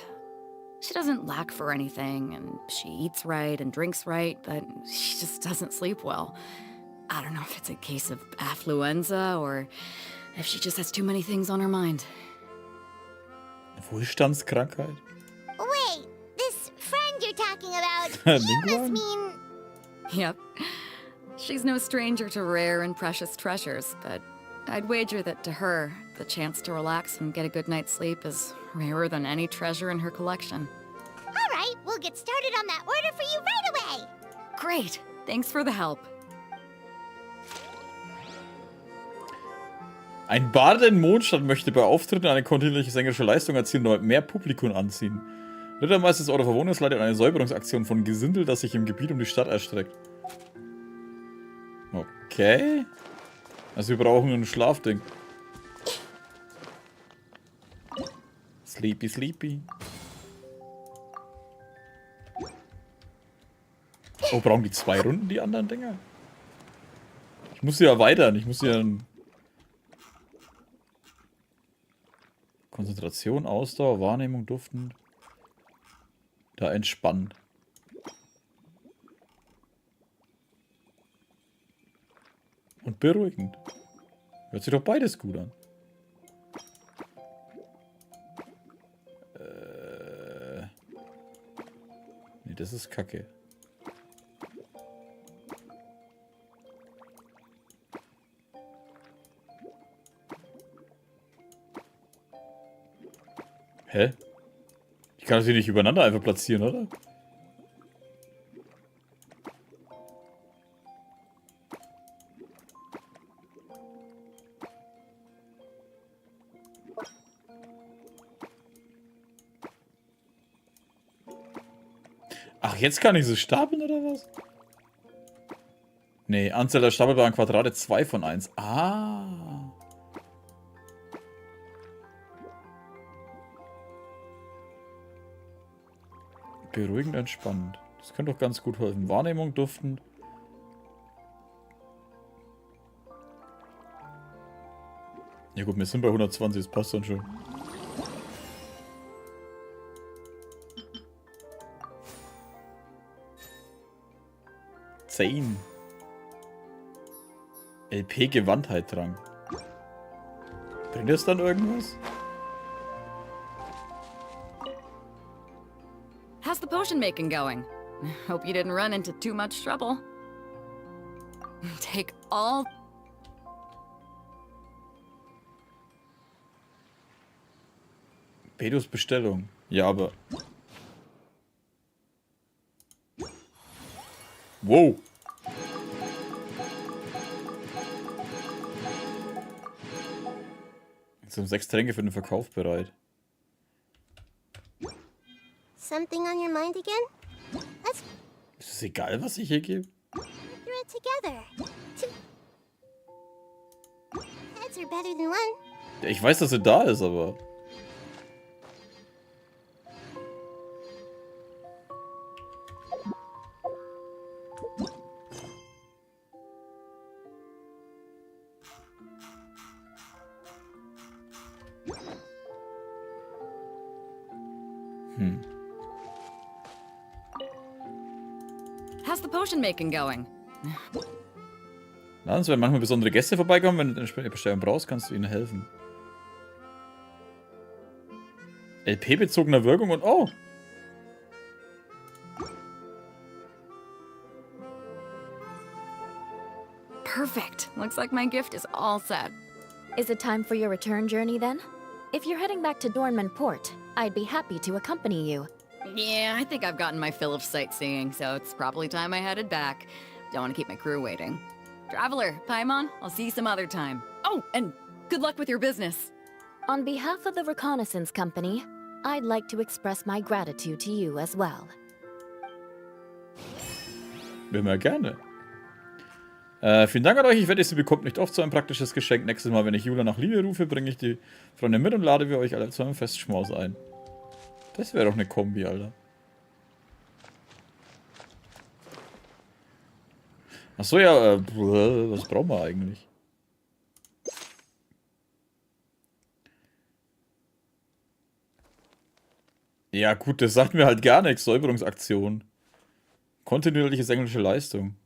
She doesn't lack for anything, and she eats right and drinks right, but she just doesn't sleep well. I don't know if it's a case of affluenza, or if she just has too many things on her mind.
Wohlstandskrankheit?
Wait, this friend you're talking about, you must mean...
Yep. She's no stranger to rare and precious treasures, but I'd wager that to her, the chance to relax and get a good night's sleep is rarer than any treasure in her collection.
All right, we'll get started on that order for you right away.
Great! Thanks for the help.
Ein Barde in Mondstadt möchte bei Auftritten eine kontinuierliche sängerische Leistung erzielen und mehr Publikum anziehen. Rittermeister ist eure Verwohnungsleiter in eine Säuberungsaktion von Gesindel, das sich im Gebiet um die Stadt erstreckt. Okay. Also wir brauchen ein Schlafding. Sleepy, sleepy. Oh, brauchen die 2 Runden, die anderen Dinger? Ich muss sie erweitern. Ich muss sie dann... Konzentration, Ausdauer, Wahrnehmung, Duften. Da entspannen. Und beruhigend. Hört sich doch beides gut an. Nee, das ist Kacke. Hä? Ich kann das hier nicht übereinander einfach platzieren, oder? Ach, jetzt kann ich sie stapeln, oder was? Nee, Anzahl der stapelbaren Quadrate 2 von 1. Ah. Beruhigend, entspannend. Das könnte doch ganz gut helfen. Wahrnehmung, Duften. Ja gut, wir sind bei 120, das passt dann schon. Zehn. LP Gewandtheit Drang. Bringt das dann irgendwas?
How's the potion making going? Hope you didn't run into too much trouble. Take all...
Pedos Bestellung. Ja, aber... Wow. Jetzt sind 6 Tränke für den Verkauf bereit.
Something on your mind again? Let's
Ist es egal, was ich hier gebe?
figure it together. Two heads are better than one.
Ja, ich weiß, dass er da ist, aber...
How's the potion making going?
Na, wenn manchmal besondere Gäste vorbeikommen, wenn du eine entsprechende Bestellung brauchst, kannst du ihnen helfen. LP-bezogener Wirkung und... Oh!
Perfect. Looks like my gift is all set.
Is it time for your return journey then? If you're heading back to Dornman Port, I'd be happy to accompany you.
Yeah, I think I've gotten my fill of sightseeing, so it's probably time I headed back. Don't want to keep my crew waiting. Traveler, Paimon, I'll see you some other time. Oh, and good luck with your business.
On behalf of the Reconnaissance Company, I'd like to express my gratitude to you as well.
Immer gerne. Vielen Dank an euch. Ich wette, sie bekommt nicht oft so ein praktisches Geschenk. Nächstes Mal, wenn ich Julia nach Liebe rufe, bringe ich die Freunde mit und lade wir euch alle zu einem Festschmaus ein. Das wäre doch eine Kombi, Alter. Achso, ja, was brauchen wir eigentlich? Ja gut, das sagt mir halt gar nichts. Säuberungsaktion. Kontinuierliches englische Leistung.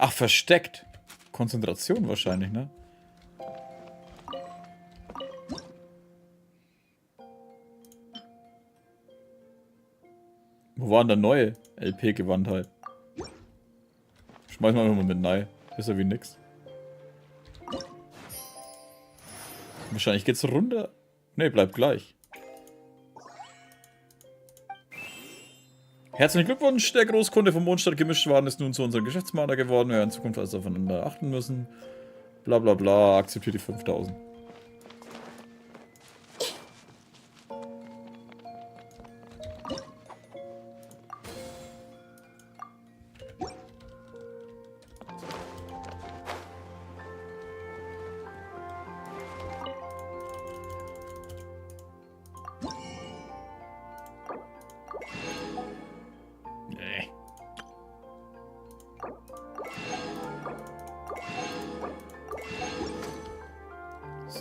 Ach, versteckt. Konzentration wahrscheinlich, ne? Wo war denn der neue LP-Gewandtheit? Schmeißen wir einfach mal mit rein. Ist ja wie nix. Wahrscheinlich geht's runter. Ne, bleibt gleich. Herzlichen Glückwunsch, der Großkunde vom Mondstadt Gemischtwaren ist nun zu unserem Geschäftspartner geworden. Wir werden in Zukunft also aufeinander achten müssen. Bla bla bla, akzeptiert die 5000.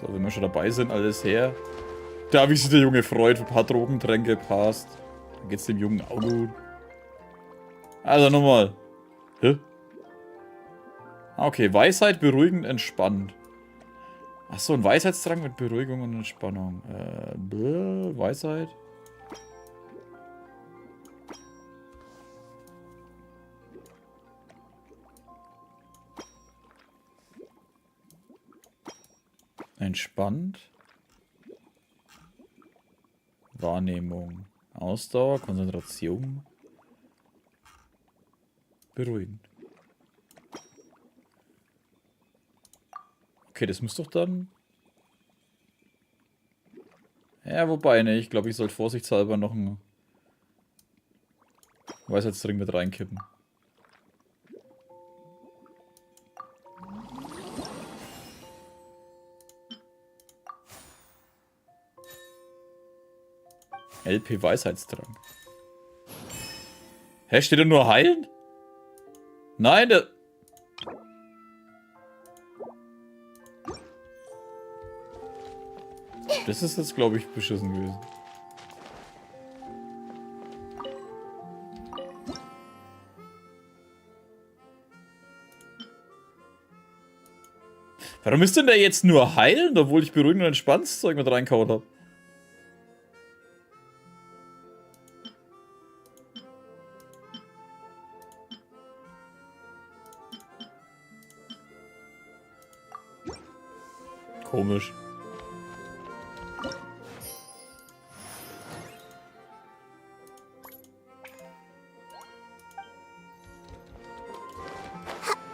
So, wenn wir schon dabei sind, alles her. Da, wie sich der Junge freut, ein paar Drogentränke passt. Dann geht's dem Jungen auch gut. Also nochmal. Hä? Ah, okay, Weisheit, beruhigend, entspannt. Achso, ein Weisheitstrank mit Beruhigung und Entspannung. Weisheit. Entspannt. Wahrnehmung. Ausdauer, Konzentration. Beruhigend. Okay, das muss doch dann... Ja, wobei, ne, ich glaube, ich sollte vorsichtshalber noch einen Weisheitsring mit reinkippen. LP Weisheitstrank. Hä, steht da nur heilen? Nein, der... Das ist jetzt, glaube ich, beschissen gewesen. Warum ist denn der jetzt nur heilen, obwohl ich beruhigend und Entspannungszeug mit reingehauen habe? Komisch.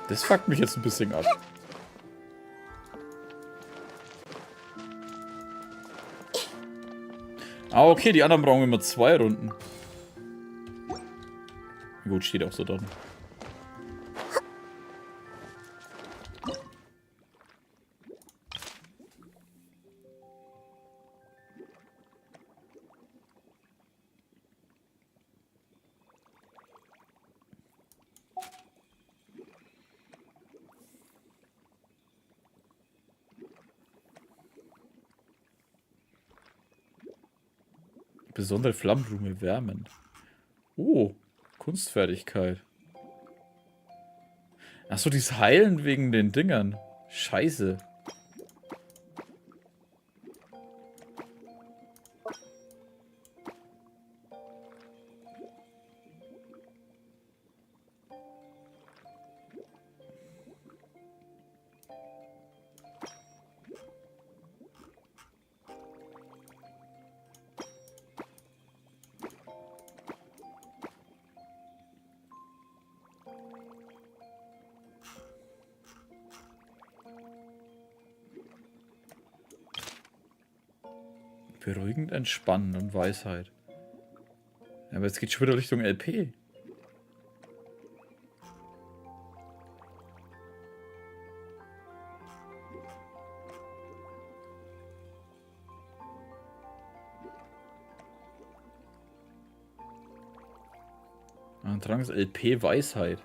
Das fuckt mich jetzt ein bisschen ab. Ah, okay, die anderen brauchen immer 2 Runden. Gut, steht auch so drin. Besondere Flammenblume wärmen. Oh, Kunstfertigkeit. Achso, dieses Heilen wegen den Dingern. Scheiße. Beruhigend, entspannen und Weisheit. Ja, aber jetzt geht schon wieder Richtung LP. Ein Drang ist LP Weisheit.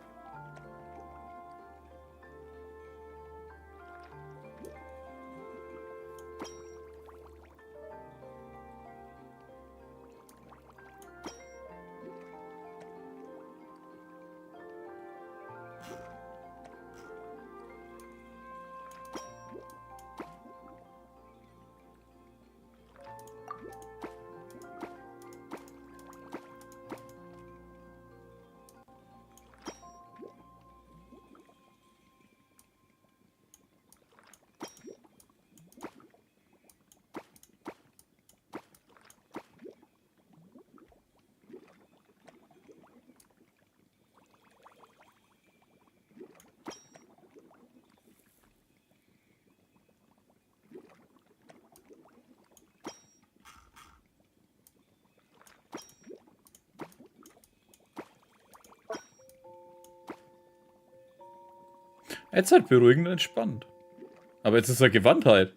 Jetzt halt beruhigend und entspannt. Aber jetzt ist er Gewandtheit.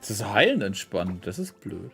Das Heilen entspannt, das ist blöd.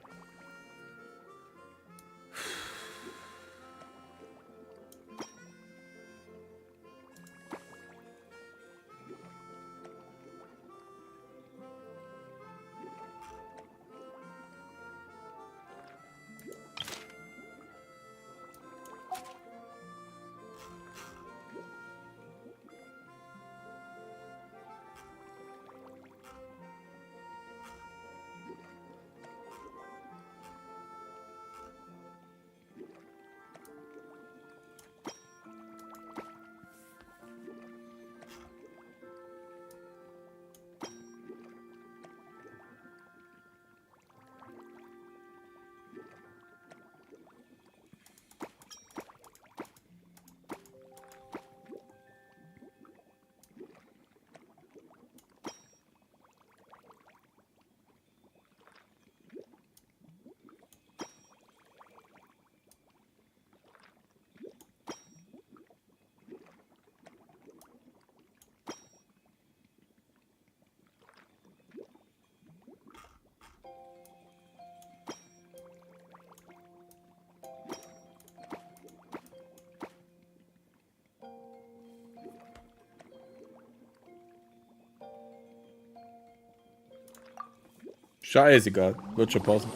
Scheißegal, wird schon passen.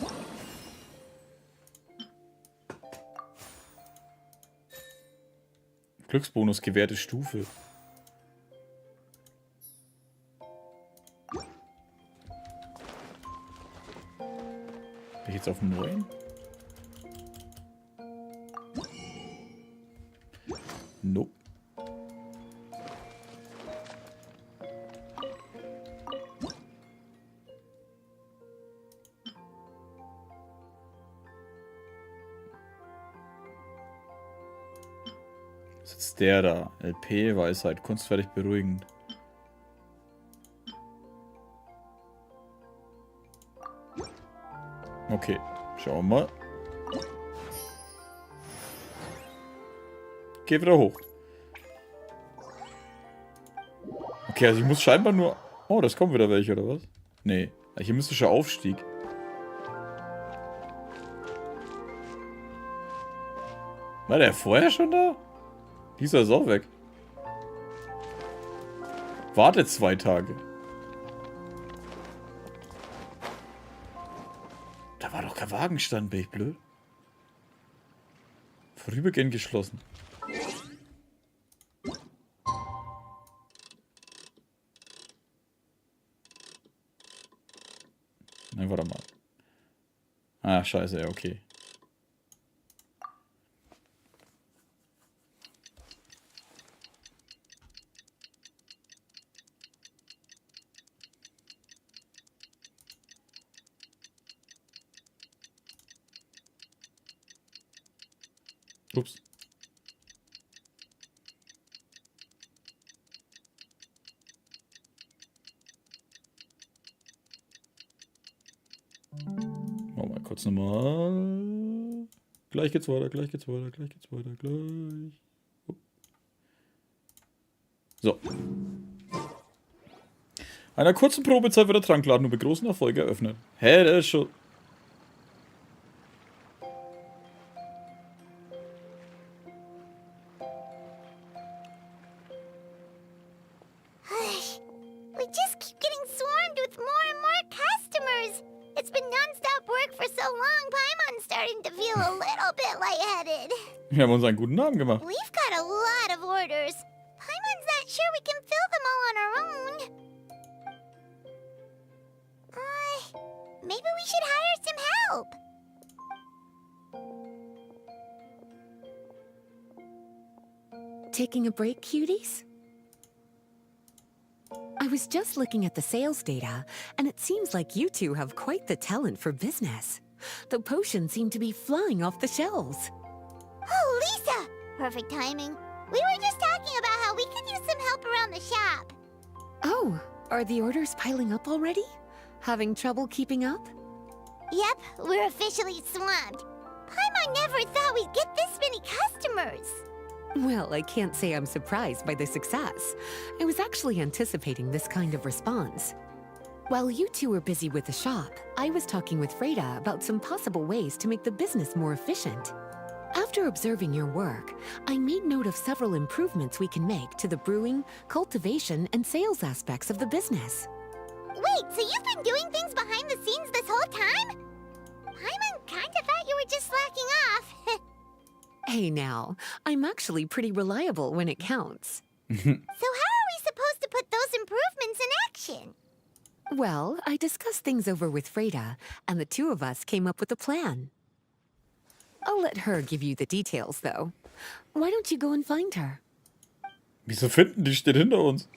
Glücksbonus gewährte Stufe. Bin ich jetzt auf 9? Nope. Der da. LP, Weisheit, kunstfertig beruhigend. Okay, schauen wir mal. Geh wieder hoch. Okay, also ich muss scheinbar nur... Oh, das kommen wieder welche, oder was? Nee, hier müsste schon Aufstieg. War der vorher schon da? Dieser ist auch weg. Wartet 2 Tage. Da war doch kein Wagenstand, bin ich blöd. Vorübergehend geschlossen. Nein, warte mal. Ah, scheiße, ja, okay. Ups. Machen wir kurz nochmal. Gleich geht's weiter, gleich geht's weiter, gleich geht's weiter, gleich. So. Einer kurzen Probezeit wird der Trankladen nur mit großen Erfolg eröffnet. Hä, der ist schon...
We just keep getting swarmed with more and more customers. It's been non-stop work for so long, Paimon's starting to feel a little bit lightheaded.
Wir haben uns einen guten Namen gemacht.
We've got a lot of orders. Paimon's not sure we can fill them all on our own. Maybe we should hire some help.
Taking a break, cuties? I was just looking at the sales data, and it seems like you two have quite the talent for business. The potions seem to be flying off the shelves.
Oh, Lisa! Perfect timing. We were just talking about how we could use some help around the shop.
Oh, are the orders piling up already? Having trouble keeping up?
Yep, we're officially swamped. Paimon never thought we'd get this many customers.
Well, I can't say I'm surprised by the success. I was actually anticipating this kind of response. While you two were busy with the shop, I was talking with Freda about some possible ways to make the business more efficient. After observing your work, I made note of several improvements we can make to the brewing, cultivation, and sales aspects of the business.
Wait, so you've been doing things behind the scenes this whole time? Paimon kinda thought you were just slacking off.
Hey now, I'm actually pretty reliable when it counts.
So how are we supposed to put those improvements in action?
Well, I discussed things over with Freda, and the two of us came up with a plan. I'll let her give you the details, though. Why don't you go and find her?
Wieso finden? Die steht hinter uns.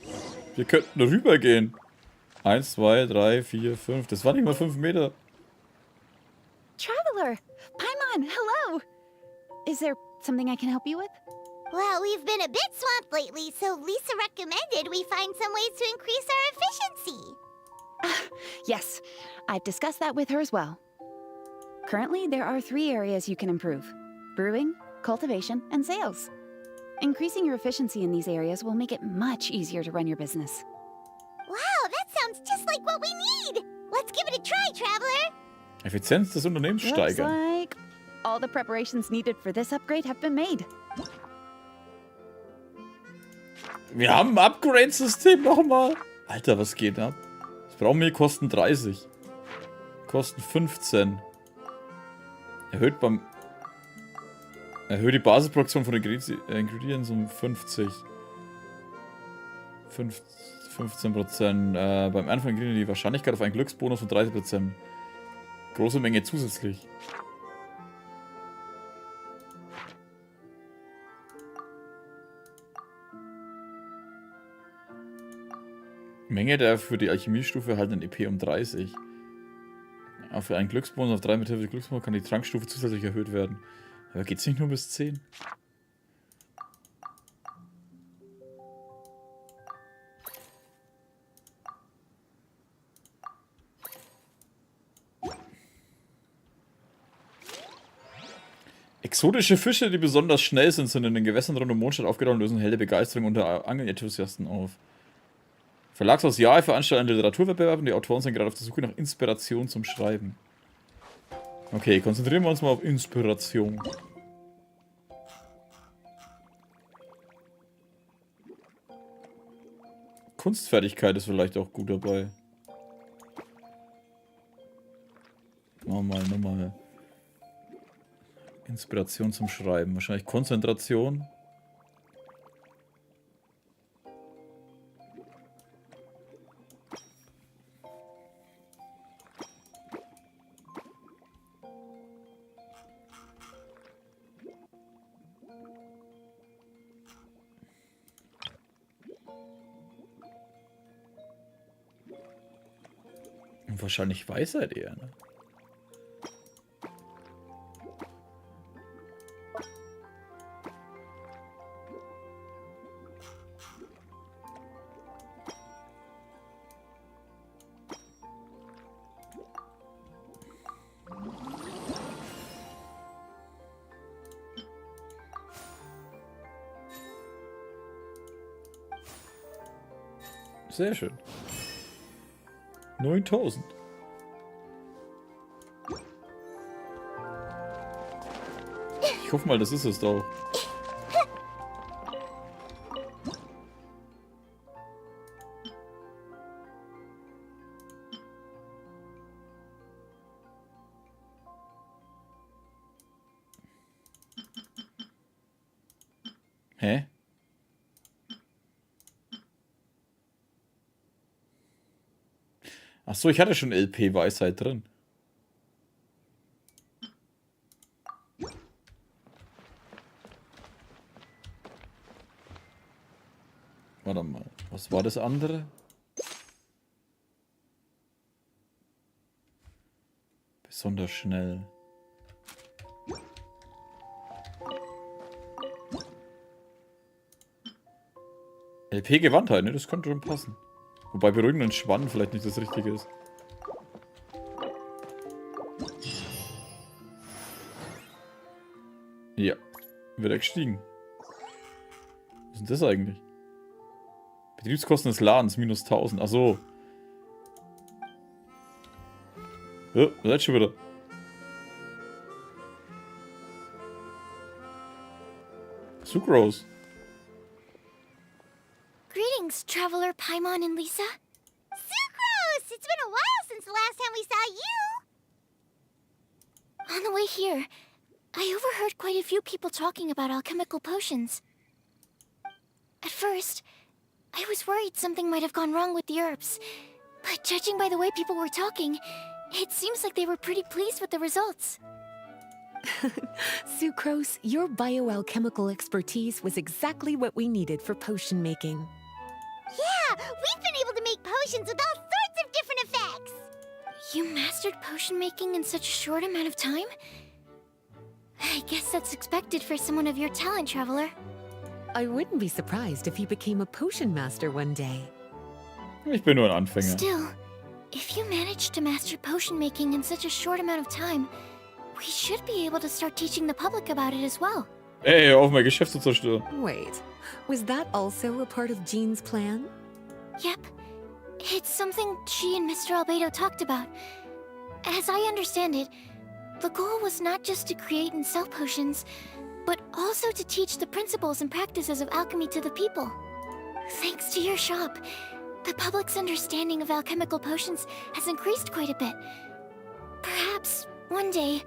Wir könnten rübergehen. 1, 2, 3, 4, 5. Das waren nicht mal 5 Meter.
Traveler! Paimon, hello! Is there something I can help you with?
Well, we've been a bit swamped lately, so Lisa recommended we find some ways to increase our efficiency.
Yes, I've discussed that with her as well. Currently, there are 3 areas you can improve: brewing, cultivation, and sales. Increasing your efficiency in these areas will make it much easier to run your business.
Wow, that sounds just like what we need! Let's give it a try, Traveler!
Effizienz des Unternehmens
Looks
steigern.
like all the preparations needed for this upgrade have been made.
Wir haben ein Upgrade-System nochmal. Alter, was geht ab? Das brauchen wir, kosten 30. Kosten 15. Erhöht die Basisproduktion von Ingredients um 50. 15%. Beim Anfang die Wahrscheinlichkeit auf einen Glücksbonus von 30%. Große Menge zusätzlich. Menge der für die Alchemiestufe erhaltenen EP um 30. Auch für einen Glücksbonus auf 3 mit Hilfe des Glücksbonus kann die Trankstufe zusätzlich erhöht werden. Aber geht's nicht nur bis 10? Exotische Fische, die besonders schnell sind, sind in den Gewässern rund um Mondstadt aufgetaucht und lösen helle Begeisterung unter Angelenthusiasten auf. Verlagshaus Ja veranstaltet einen Literaturwettbewerb und die Autoren sind gerade auf der Suche nach Inspiration zum Schreiben. Okay, konzentrieren wir uns mal auf Inspiration. Kunstfertigkeit ist vielleicht auch gut dabei. Nochmal. Inspiration zum Schreiben. Wahrscheinlich Konzentration. Und wahrscheinlich Weisheit eher, ne? Sehr schön. 9000. Ich hoffe mal, das ist es doch. Hä? Ach so, ich hatte schon LP Weisheit drin. Warte mal, was war das andere? Besonders schnell. LP Gewandtheit, ne? Das könnte schon passen. Wobei beruhigend und Schwannen vielleicht nicht das Richtige ist. Ja, wird er gestiegen. Was ist denn das eigentlich? Betriebskosten des Ladens minus 1000. Ach so. Oh, seid schon wieder. Sucrose.
Greetings, traveler Paimon and Lisa. Sucrose! It's been a while since the last time we saw you! On the way here, I overheard quite a few people talking about alchemical potions. At first, I was worried something might have gone wrong with the herbs, but judging by the way people were talking, it seems like they were pretty pleased with the results.
Sucrose, your bioalchemical expertise was exactly what we needed for potion making.
Yeah, we've been able to make potions with all sorts of different effects! You mastered potion making in such a short amount of time? I guess that's expected for someone of your talent, Traveler.
I wouldn't be surprised if you became a potion master one day.
Ich bin nur ein Anfänger.
Still, if you managed to master potion making in such a short amount of time, we should be able to start teaching the public about it as well.
Ey, hör auf mein Geschäft zu zerstören.
Wait, was that also a part of Jean's plan?
Yep. It's something she and Mr. Albedo talked about. As I understand it, the goal was not just to create and sell potions, but also to teach the principles and practices of alchemy to the people. Thanks to your shop, the public's understanding of alchemical potions has increased quite a bit. Perhaps, one day,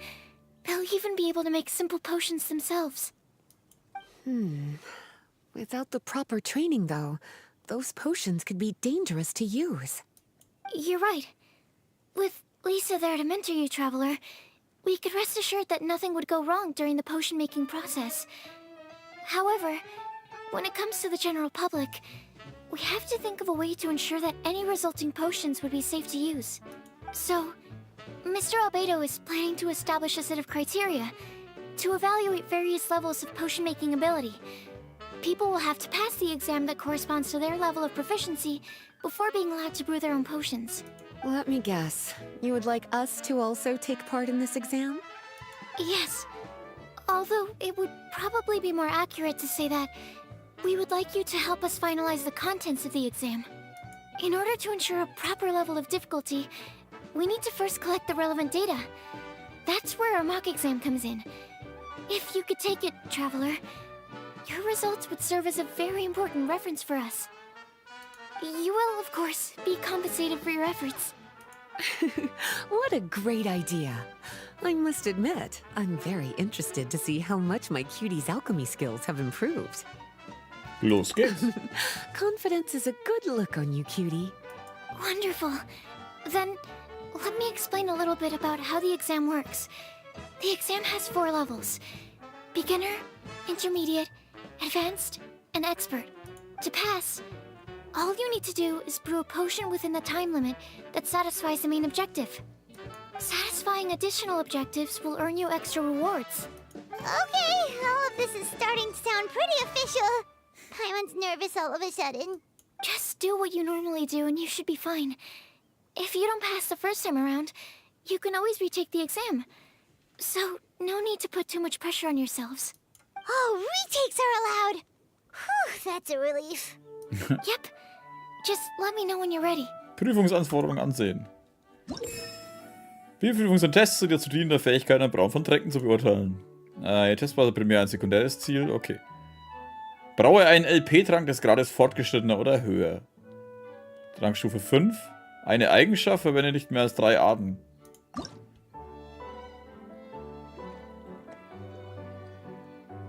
they'll even be able to make simple potions themselves.
Without the proper training, though, those potions could be dangerous to use.
You're right. With Lisa there to mentor you, Traveler, we could rest assured that nothing would go wrong during the potion-making process. However, when it comes to the general public, we have to think of a way to ensure that any resulting potions would be safe to use. So, Mr. Albedo is planning to establish a set of criteria to evaluate various levels of potion-making ability. People will have to pass the exam that corresponds to their level of proficiency before being allowed to brew their own potions.
Let me guess. You would like us to also take part in this exam?
Yes. Although it would probably be more accurate to say that we would like you to help us finalize the contents of the exam. In order to ensure a proper level of difficulty, we need to first collect the relevant data. That's where our mock exam comes in. If you could take it, Traveler, your results would serve as a very important reference for us. You will, of course, be compensated for your efforts.
What a great idea. I must admit, I'm very interested to see how much my cutie's alchemy skills have improved.
Los geht's.
Confidence is a good look on you, cutie.
Wonderful. Then, let me explain a little bit about how the exam works. The exam has 4 levels: beginner, intermediate, advanced, and expert. To pass, all you need to do is brew a potion within the time limit that satisfies the main objective. Satisfying additional objectives will earn you extra rewards. Okay, all of this is starting to sound pretty official. Paimon's nervous all of a sudden. Just do what you normally do and you should be fine. If you don't pass the first time around, you can always retake the exam. So, no need to put too much pressure on yourselves. Oh, retakes are allowed! Whew, that's a relief. Yep. Just let me know when you're ready.
Prüfungsanforderungen ansehen. Bioprüfungen sind Tests, die dazu dienen, der Fähigkeiten am Brauen von Tränken zu beurteilen. Ihr Test war primär ein sekundäres Ziel, okay. Braue einen LP-Trank des Grades fortgeschrittener oder höher. Trankstufe 5. Eine Eigenschaft, verwende nicht mehr als 3 Arten.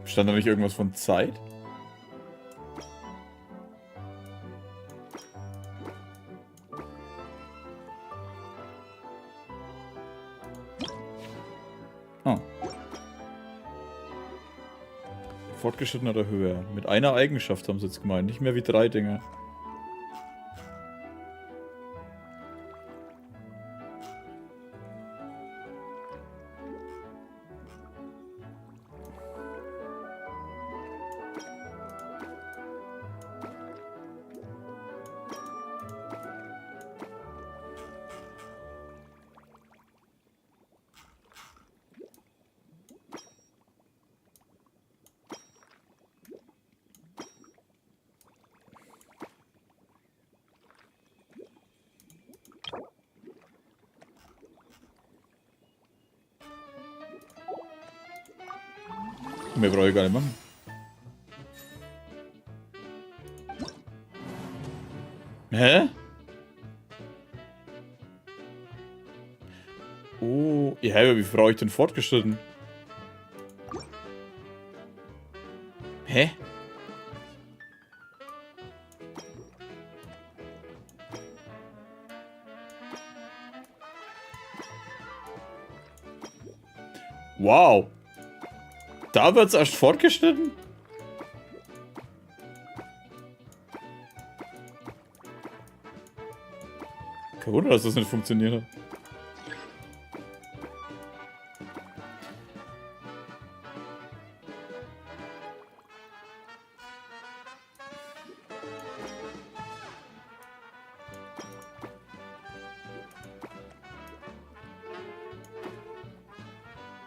Stand da nicht irgendwas von Zeit? Oh. Fortgeschritten oder höher. Mit einer Eigenschaft haben sie jetzt gemeint. Nicht mehr wie 3 Dinge. Mehr brauche ich gar nicht machen. Hä? Oh, ja, aber wie brauche ich denn fortgeschritten? Hä? Wow. Da wird's erst fortgeschnitten? Kein Wunder, dass das nicht funktioniert hat.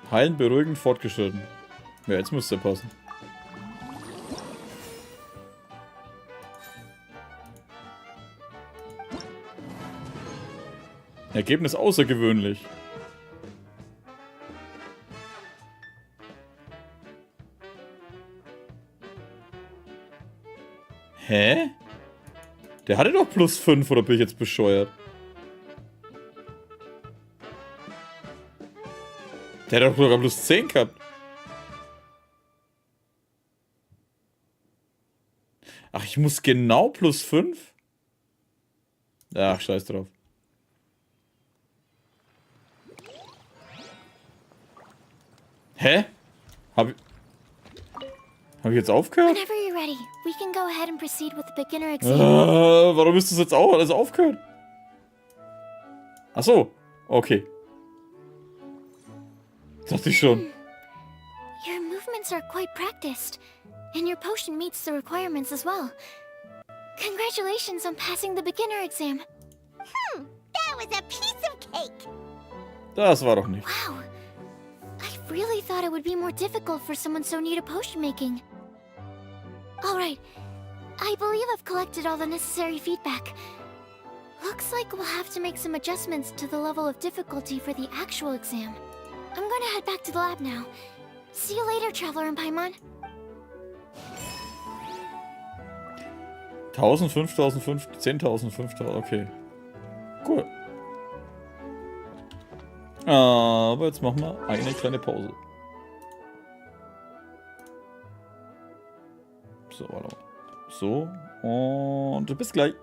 Heilen, beruhigend, fortgeschritten. Ja, jetzt müsste er passen. Ergebnis außergewöhnlich. Hä? Der hatte doch plus 5, oder bin ich jetzt bescheuert? Der hat doch sogar plus 10 gehabt. Ach, ich muss genau plus 5? Ach, scheiß drauf. Hä? Hab ich jetzt aufgehört?
Whenever you're ready, we can go ahead and proceed with the beginner exam.
Warum ist das jetzt auch alles aufgehört? Ach so, okay. Dachte ich schon.
Your movements are quite practiced, and your potion meets the requirements as well. Congratulations on passing the beginner exam.
That was a piece of cake.
Das war doch nicht.
Wow. I really thought it would be more difficult for someone so new to potion making. Alright. I believe I've collected all the necessary feedback. Looks like we'll have to make some adjustments to the level of difficulty for the actual exam. I'm gonna head back to the lab now. See you later, Traveler and Paimon.
1000, 5000, 10.000, 5000, okay. Cool. Aber jetzt machen wir eine kleine Pause. So, warte mal. So, und bis gleich.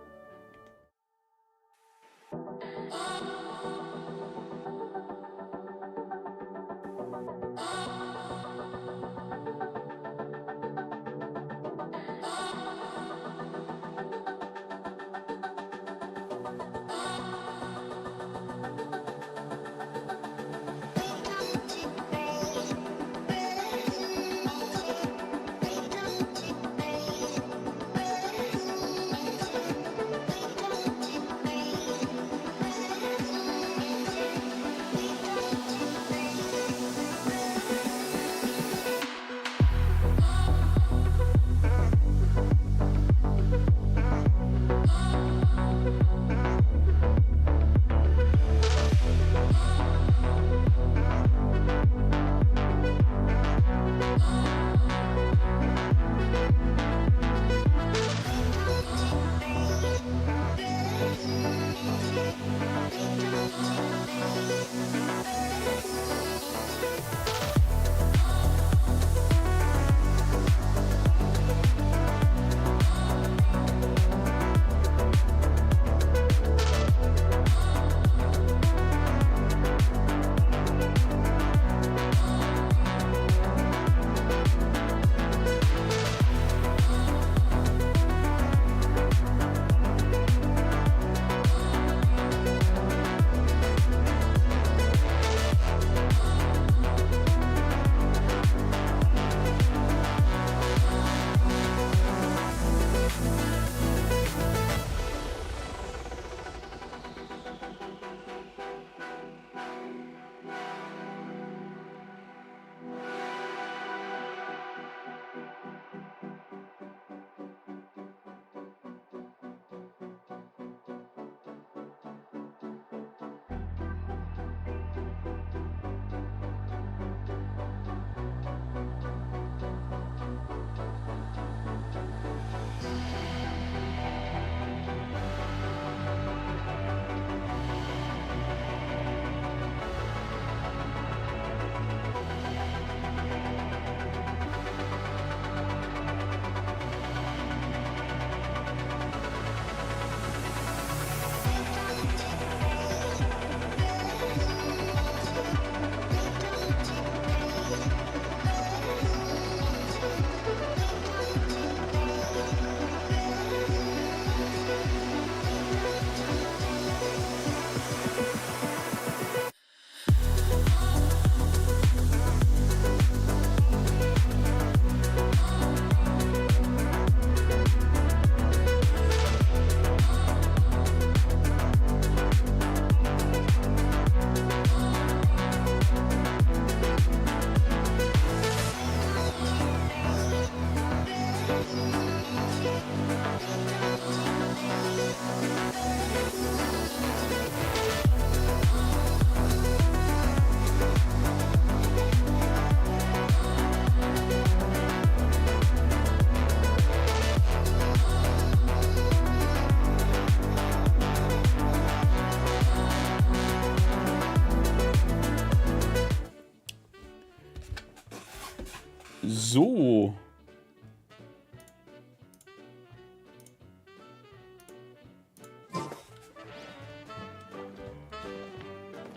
So.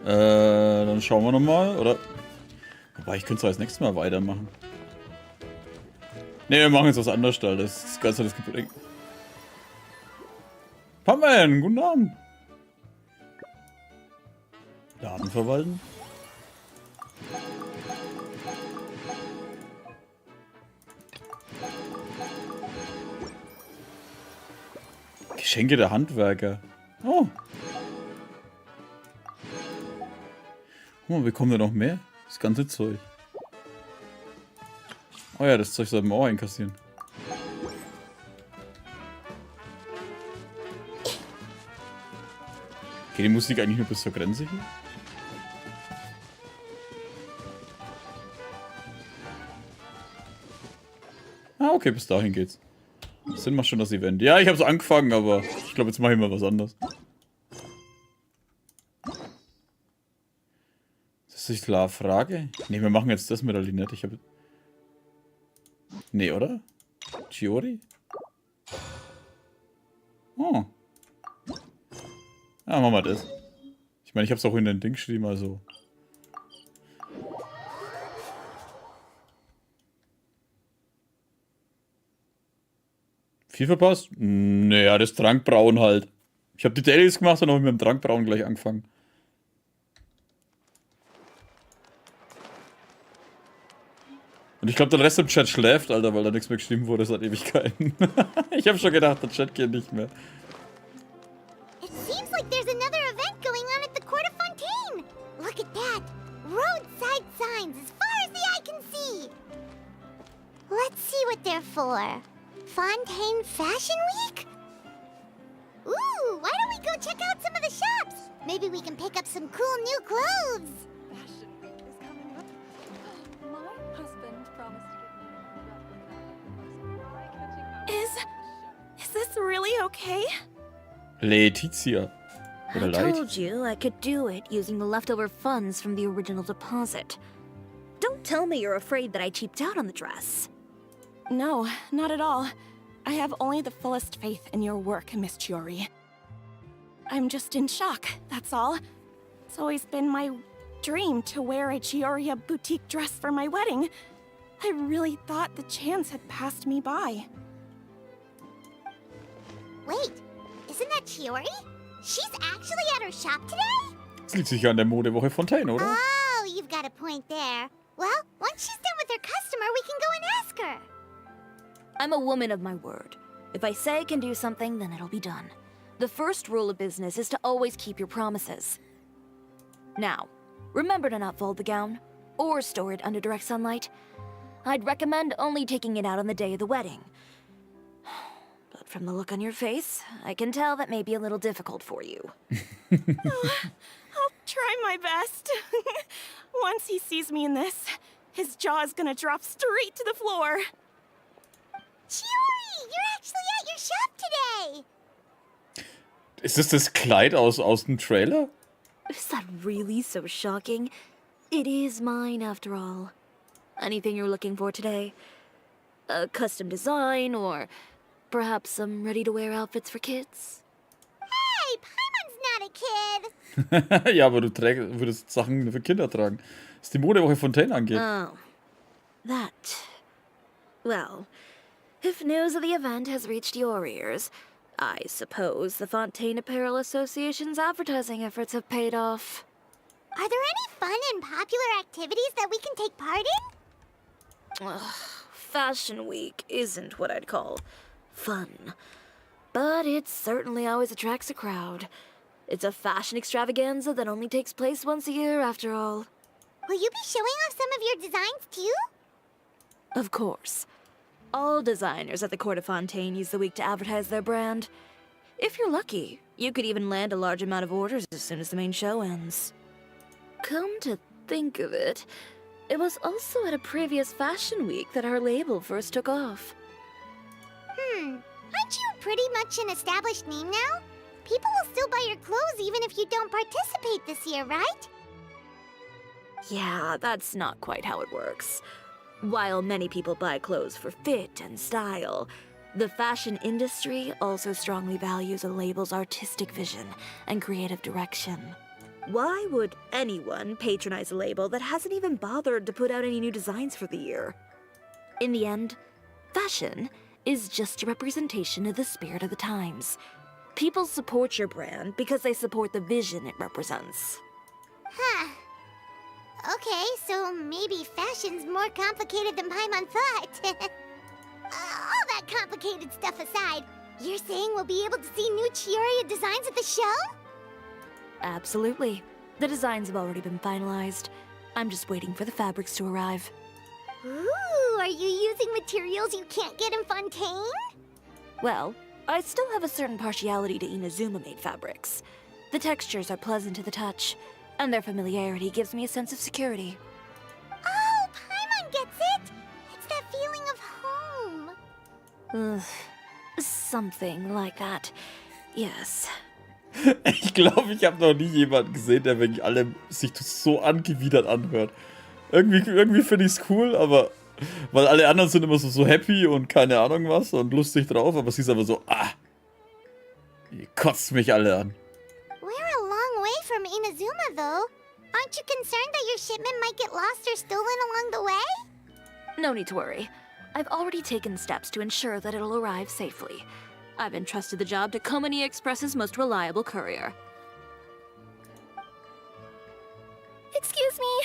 Dann schauen wir nochmal, oder? Wobei, ich könnte es als nächstes Mal weitermachen. Ne, wir machen jetzt was anderes, da. Das ist ganz das Gepäck. Pammen, guten Abend. Daten verwalten. Geschenke der Handwerker. Oh. Oh, wir bekommen da noch mehr. Das ganze Zeug. Oh ja, das Zeug sollten wir auch einkassieren. Geht die Musik eigentlich nur bis zur Grenze hier? Ah, okay, bis dahin geht's. Sinn macht schon das Event. Ja, ich habe so angefangen, aber ich glaube, jetzt mache ich mal was anderes. Das ist klar Frage. Ne, wir machen jetzt das mit der Linette. Ich habe... Ne, oder? Chiori? Oh. Ja, machen wir das. Ich meine, ich habe es auch in den Ding geschrieben, also... Viel verpasst? Naja, das Trankbrauen halt. Ich habe die Dailies gemacht und habe mit dem Trankbrauen gleich angefangen. Und ich glaube, der Rest im Chat schläft, Alter, weil da nichts mehr geschrieben wurde seit Ewigkeiten. Ich habe schon gedacht, der Chat geht nicht mehr.
It seems like there's another event going on at the Court of Fontaine. Look at that. Roadside signs as far as the eye can see. Let's see what they're for. Fontaine Fashion Week? Ooh, why don't we go check out some of the shops? Maybe we can pick up some cool new clothes.
Fashion Week is coming up. My husband promised to get me a replica.
Is this really okay?
Laetitia. Oder
I
Leid.
told you I could do it using the leftover funds from the original deposit. Don't tell me you're afraid that I cheaped out on the dress.
No, not at all. I have only the fullest faith in your work, Miss Chiori. I'm just in shock, that's all. It's always been my dream to wear a Chiori boutique dress for my wedding. I really thought the chance had passed me by.
Wait, isn't that Chiori? She's actually at her shop today?
Das liegt sicher an der Modewoche Fontaine, oder?
Oh, you've got a point there. Well, once she's done with her customer, we can go and ask her.
I'm a woman of my word. If I say I can do something, then it'll be done. The first rule of business is to always keep your promises. Now, remember to not fold the gown, or store it under direct sunlight. I'd recommend only taking it out on the day of the wedding. But from the look on your face, I can tell that may be a little difficult for you.
I'll try my best. Once he sees me in this, his jaw is gonna drop straight to the floor.
Chiori, you're actually at your shop today.
Ist das Kleid aus dem Trailer?
Is that really so shocking? It is mine, after all. Anything you're looking for today? A custom design, or perhaps some ready-to-wear outfits for kids?
Hey, Paimon's not a kid.
Ja, aber du würdest Sachen für Kinder tragen. Was die Modewoche Fontaine angeht.
Oh. That. Well, if news of the event has reached your ears, I suppose the Fontaine Apparel Association's advertising efforts have paid off.
Are there any fun and popular activities that we can take part in?
Ugh, Fashion Week isn't what I'd call fun. But it certainly always attracts a crowd. It's a fashion extravaganza that only takes place once a year, after all.
Will you be showing off some of your designs too?
Of course. All designers at the Court of Fontaine use the week to advertise their brand. If you're lucky, you could even land a large amount of orders as soon as the main show ends. Come to think of it, it was also at a previous Fashion Week that our label first took off.
Aren't you pretty much an established name now? People will still buy your clothes even if you don't participate this year, right?
Yeah, that's not quite how it works. While many people buy clothes for fit and style, the fashion industry also strongly values a label's artistic vision and creative direction. Why would anyone patronize a label that hasn't even bothered to put out any new designs for the year? In the end, fashion is just a representation of the spirit of the times. People support your brand because they support the vision it represents.
Huh. Okay, so maybe fashion's more complicated than Paimon thought. All that complicated stuff aside, you're saying we'll be able to see new Chiori designs at the show?
Absolutely. The designs have already been finalized. I'm just waiting for the fabrics to arrive.
Ooh, are you using materials you can't get in Fontaine?
Well, I still have a certain partiality to Inazuma-made fabrics. The textures are pleasant to the touch, and their familiarity gives me a sense of security.
Oh, Paimon gets it! It's that feeling of home.
Ugh, something like that. Yes.
Ich glaube, ich habe noch nie jemanden gesehen, der wegen allem sich so angewidert anhört. Irgendwie finde ich es cool, aber weil alle anderen sind immer so happy und keine Ahnung was und lustig drauf, aber sie ist aber so, ihr kotzt mich alle an.
We're a long way from Inazuma, though. Aren't you concerned that your shipment might get lost or stolen along the way?
No need to worry. I've already taken steps to ensure that it'll arrive safely. I've entrusted the job to Komani Express's most reliable courier.
Excuse me.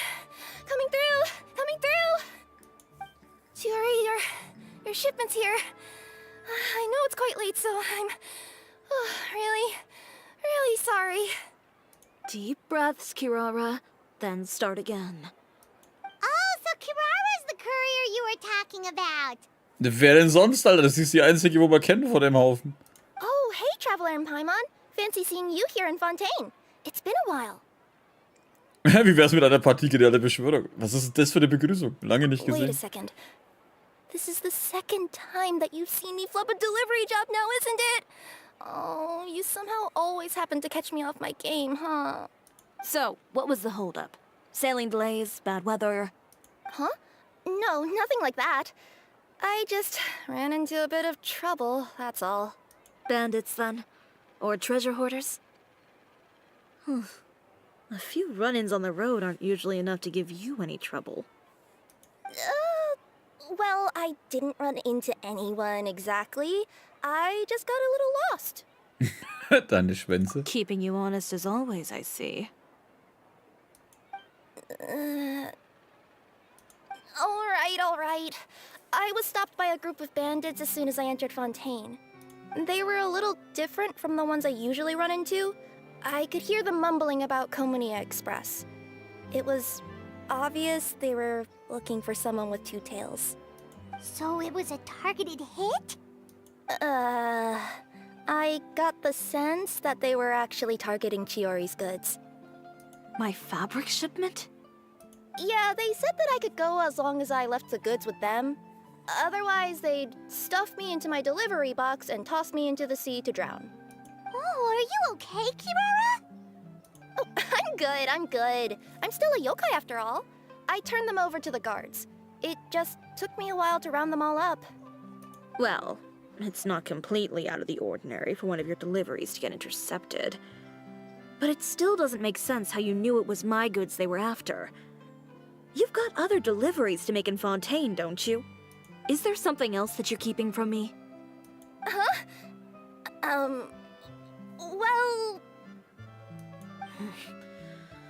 Coming through. Coming through. Chiori, your shipment's here. I know it's quite late, so I'm really sorry.
Deep breaths, Kirara, then start again.
Oh, so Kirara's the courier you were talking about.
Wer denn sonst, Alter? Das ist die einzige, wo wir kennen vor dem Haufen.
Oh, hey, Traveler in Paimon. Fancy seeing you here in Fontaine. It's been a while.
Wie wär's mit einer Partie der Beschwörung? Was ist das für eine Begrüßung? Lange nicht
Wait a
gesehen.
second. This is the second time that you've seen me flub a delivery job now, isn't it? Oh, you somehow always happen to catch me off my game, huh?
So, what was the holdup? Sailing delays, bad weather?
Huh? No, nothing like that. I just ran into a bit of trouble, that's all.
Bandits, then? Or treasure hoarders? A few run-ins on the road aren't usually enough to give you any trouble.
Well, I didn't run into anyone exactly. I just got a little lost.
Deine Schwänze.
Keeping you honest as always, I see.
All right. I was stopped by a group of bandits as soon as I entered Fontaine. They were a little different from the ones I usually run into. I could hear them mumbling about Komani Express. It was obvious they were looking for someone with two tails.
So it was a targeted hit?
I got the sense that they were actually targeting Chiori's goods.
My fabric shipment?
Yeah, they said that I could go as long as I left the goods with them. Otherwise, they'd stuff me into my delivery box and toss me into the sea to drown.
Oh, are you okay, Kirara?
Oh, I'm good. I'm still a yokai after all. I turned them over to the guards. It just took me a while to round them all up.
Well, it's not completely out of the ordinary for one of your deliveries to get intercepted. But it still doesn't make sense how you knew it was my goods they were after. You've got other deliveries to make in Fontaine, don't you? Is there something else that you're keeping from me?
Well...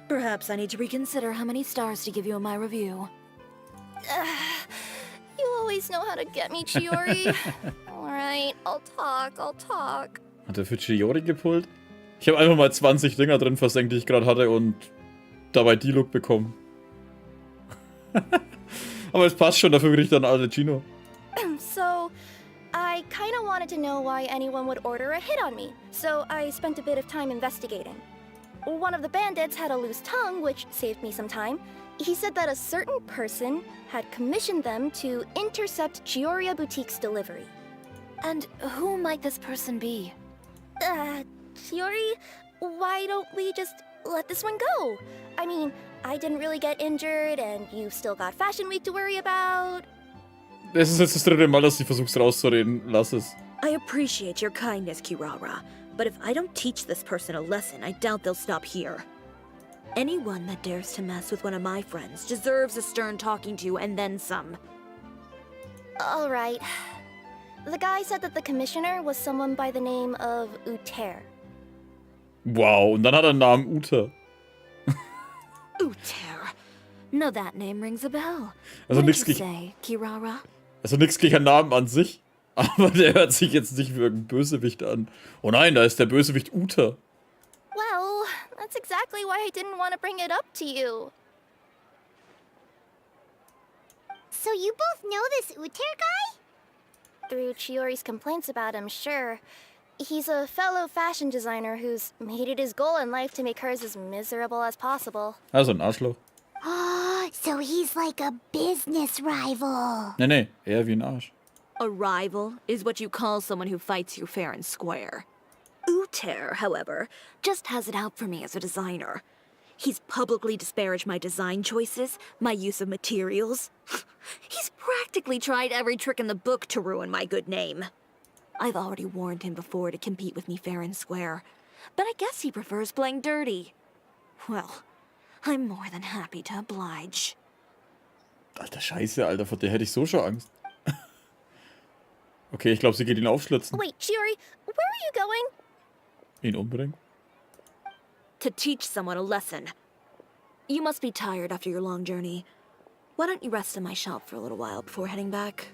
Perhaps I need to reconsider how many stars to give you in my review.
You always know how to get me, Chiori. Alright, I'll talk.
Hat er für Chiori gepult? Ich habe einfach mal 20 Dinger drin versenkt, die ich gerade hatte und dabei die Look bekommen. Aber es passt schon, dafür kriege ich dann alle Chino.
So, I kinda wanted to know why anyone would order a hit on me, so I spent a bit of time investigating. One of the bandits had a loose tongue, which saved me some time. He said that a certain person had commissioned them to intercept Chiori Boutique's delivery.
And who might this person be?
Chiori, why don't we just let this one go? I mean,
I didn't really get injured and you still got Fashion Week to worry about.
Das ist jetzt das dritte Mal, dass sie versucht rauszureden. Lass es.
I appreciate your kindness, Kirara, but if I don't teach this person a lesson, I doubt they'll stop here. Anyone that dares to mess with one of my friends deserves a stern talking to and then some.
All right. The guy said that the commissioner was someone by the name of Uter.
Wow, und dann hat er einen Namen Uta.
Uter. No, that name rings a bell.
Also
What
nichts
did you
gegen,
say, Kirara?
also nichts gegen einen Namen an sich, aber der hört sich jetzt nicht wie irgendein Bösewicht an. Oh nein, da ist der Bösewicht Uta.
Well, that's exactly why I didn't want to bring it up to you.
So you both know this Uter guy?
Through Chiori's complaints about him, sure. He's a fellow fashion designer who's made it his goal in life to make hers as miserable as possible.
Also ein Arschloch.
Oh, so he's like a business rival.
Nee, eher wie ein Arsch.
A rival is what you call someone who fights you fair and square. Uter, however, just has it out for me as a designer. He's publicly disparaged my design choices, my use of materials. He's practically tried every trick in the book to ruin my good name. I've already warned him before to compete with me fair and square, but I guess he prefers playing dirty. Well, I'm more than happy to oblige.
Alter Scheiße, Alter, vor der hätte ich so schon Angst. Okay, ich glaube, sie geht ihn aufschlitzen.
Wait, Chiori, where are you going?
Ihn umbringen?
To teach someone a lesson. You must be tired after your long journey. Why don't you rest in my shop for a little while before heading back?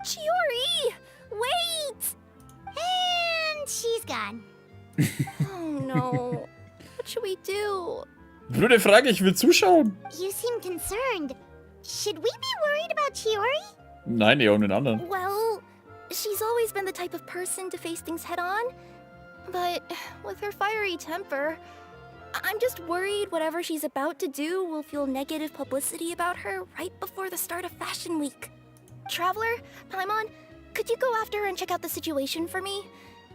Chiori! Wait!
And she's gone.
Oh no. What should we do?
Blöde Frage, ich will zuschauen.
You seem concerned. Should we be worried about Chiori?
Nein, eher um den anderen.
Well, she's always been the type of person to face things head on. But with her fiery temper, I'm just worried whatever she's about to do will feel negative publicity about her right before the start of Fashion Week. Traveler, Paimon, could you go after her and check out the situation for me?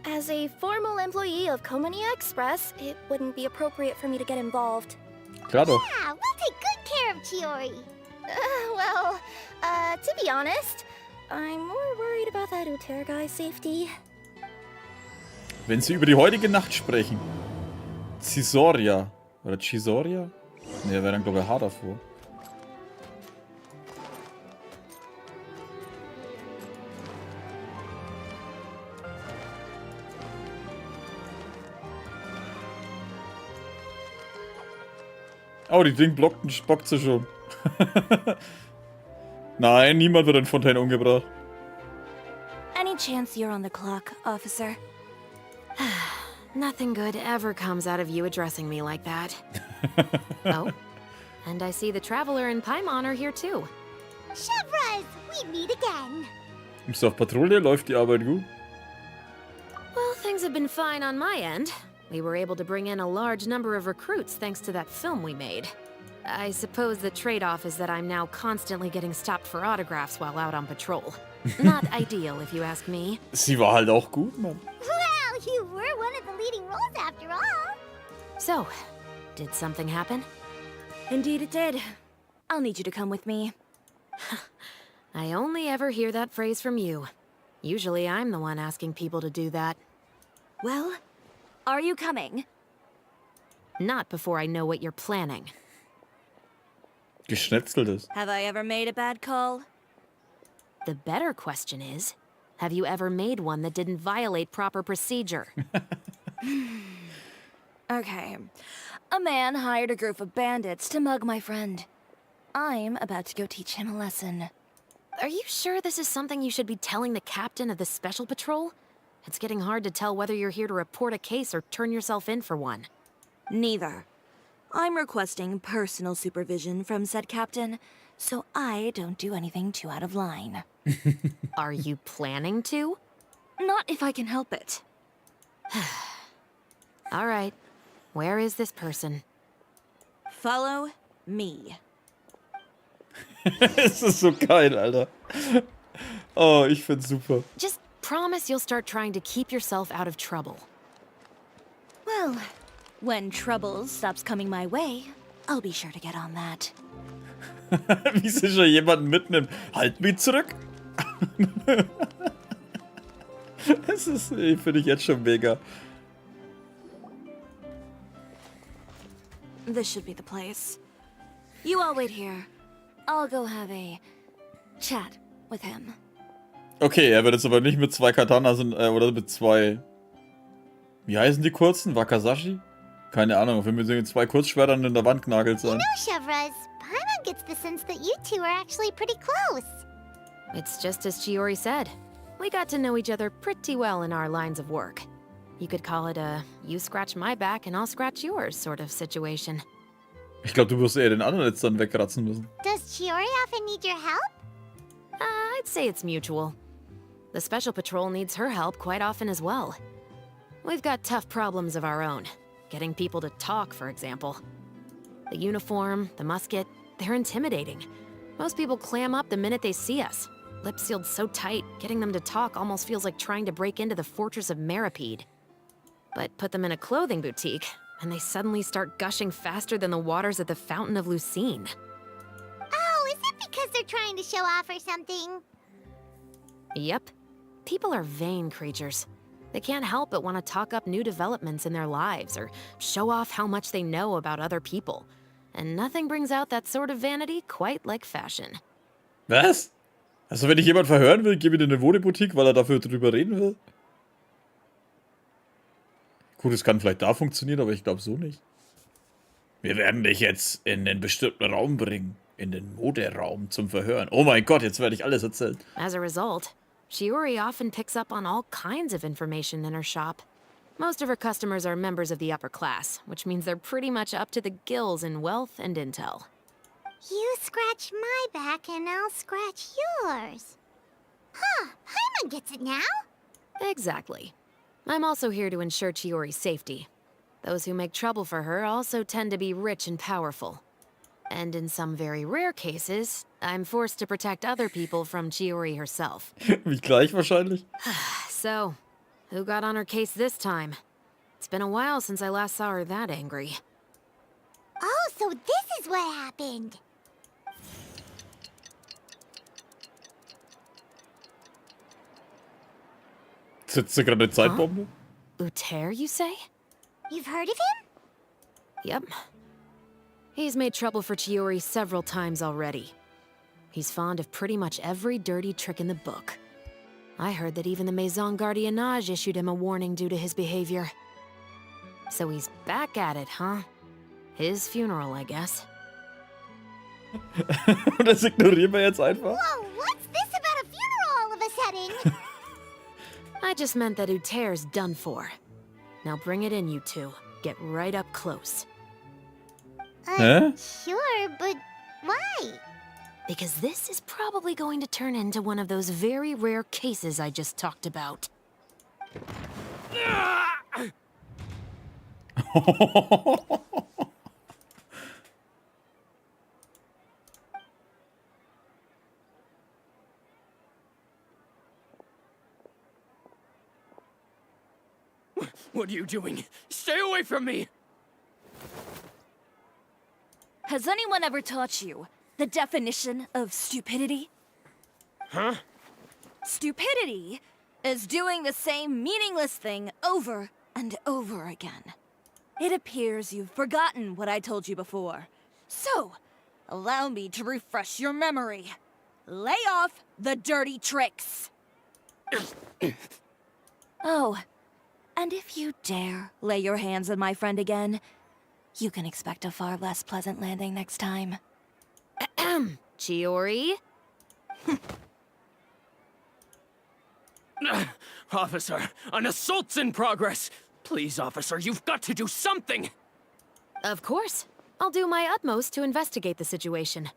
As a formal employee of Komonia Express, it wouldn't be appropriate for me to get involved.
Klar doch.
Yeah, we'll take good care of Chiori.
To be honest, I'm more worried about that Uter guy's safety.
Wenn sie über die heutige Nacht sprechen. Cisoria. Oder Chisoria? Ne, wäre dann glaube ich H davor. Oh, die Ding bockt sie schon. Nein, niemand wird in Fontaine umgebracht.
Any chance you're on the clock, officer?
Nothing good ever comes out of you addressing me like that. Oh, and I see the Traveler and Paimon are here too.
Chevras, we meet again.
Bist du auf Patrouille? Läuft die Arbeit gut?
Well, things have been fine on my end. We were able to bring in a large number of recruits thanks to that film we made. I suppose the trade-off is that I'm now constantly getting stopped for autographs while out on patrol. Not ideal, if you ask me.
Sie war halt auch gut, Mann.
Well, you were one of the leading roles after all.
So, did something happen?
Indeed it did. I'll need you to come with me.
I only ever hear that phrase from you. Usually I'm the one asking people to do that.
Well, are you coming?
Not before I know what you're planning.
Geschnetzeltes.
Have I ever made a bad call?
The better question is, have you ever made one that didn't violate proper procedure?
Okay. A man hired a group of bandits to mug my friend. I'm about to go teach him a lesson.
Are you sure this is something you should be telling the captain of the special patrol? It's getting hard to tell whether you're here to report a case or turn yourself in for one.
Neither. I'm requesting personal supervision from said captain, so I don't do anything too out of line.
Are you planning to?
Not if I can help it.
All right. Where is this person?
Follow me.
Es ist so geil, Alter. Oh, ich find's super.
Just promise you'll start trying to keep yourself out of trouble.
Well, when trouble stops coming my way, I'll be sure to get on that.
Wie sich schon jemanden mitnimmt. Halt mich zurück. Das ist, finde ich jetzt schon mega.
This should be the place. You all wait here. I'll go have a chat with him.
Okay, er wird jetzt aber nicht mit 2 Katanas oder mit 2. Wie heißen die kurzen? Wakasashi? Keine Ahnung, auf jeden Fall müssen 2 Kurzschwertern in der Wand genagelt sein.
Chevraz, Paimon gets the sense that you two are actually pretty close.
It's just as Chiori said. We got to know each other pretty well in our lines of work. You could call it a you scratch my back and I'll scratch yours sort of situation.
Ich glaube, du wirst eher den anderen jetzt dann wegratzen müssen.
Does Chiori often need your help?
I'd say it's mutual. The Special Patrol needs her help quite often as well. We've got tough problems of our own. Getting people to talk, for example. The uniform, the musket, they're intimidating. Most people clam up the minute they see us. Lips sealed so tight, getting them to talk almost feels like trying to break into the fortress of Meripede. But put them in a clothing boutique, and they suddenly start gushing faster than the waters at the Fountain of Lucine.
Oh, is it because they're trying to show off or something?
Yep. People are vain creatures. They can't help but want to talk up new developments in their lives or show off how much they know about other people. And nothing brings out that sort of vanity quite like fashion.
Was? Also wenn ich jemand verhören will, gebe ich in eine Modeboutique, weil er dafür drüber reden will? Gut, es kann vielleicht da funktionieren, aber ich glaube so nicht. Wir werden dich jetzt in den bestimmten Raum bringen. In den Moderaum zum Verhören. Oh mein Gott, jetzt werde ich alles erzählen.
As a result, Chiori often picks up on all kinds of information in her shop. Most of her customers are members of the upper class, which means they're pretty much up to the gills in wealth and intel.
You scratch my back and I'll scratch yours. Huh, Paimon gets it now?
Exactly. I'm also here to ensure Chiori's safety. Those who make trouble for her also tend to be rich and powerful. And in some very rare cases, I'm forced to protect other people from Chiori herself.
Wie gleich wahrscheinlich.
So, who got on her case this time? It's been a while since I last saw her that angry.
Oh, so this is what happened.
Sitzt du gerade eine Zeitbombe?
Uter, you say?
You've heard of him?
Yep. He's made trouble for Chiori several times already. He's fond of pretty much every dirty trick in the book. I heard that even the Maison Gardiennage issued him a warning due to his behavior. So he's back at it, huh? His funeral, I guess.
Das ignorieren wir jetzt einfach.
Whoa, what's this about a funeral all of a sudden?
I just meant that Uter's done for. Now bring it in, you two. Get right up close.
Huh?
Sure, but why?
Because this is probably going to turn into one of those very rare cases I just talked about.
What are you doing? Stay away from me!
Has anyone ever taught you the definition of stupidity?
Huh?
Stupidity is doing the same meaningless thing over and over again. It appears you've forgotten what I told you before. So, allow me to refresh your memory. Lay off the dirty tricks. Oh, and if you dare lay your hands on my friend again, you can expect a far less pleasant landing next time.
Ahem. Chiori?
Officer, an assault's in progress! Please, officer, you've got to do something!
Of course. I'll do my utmost to investigate the situation.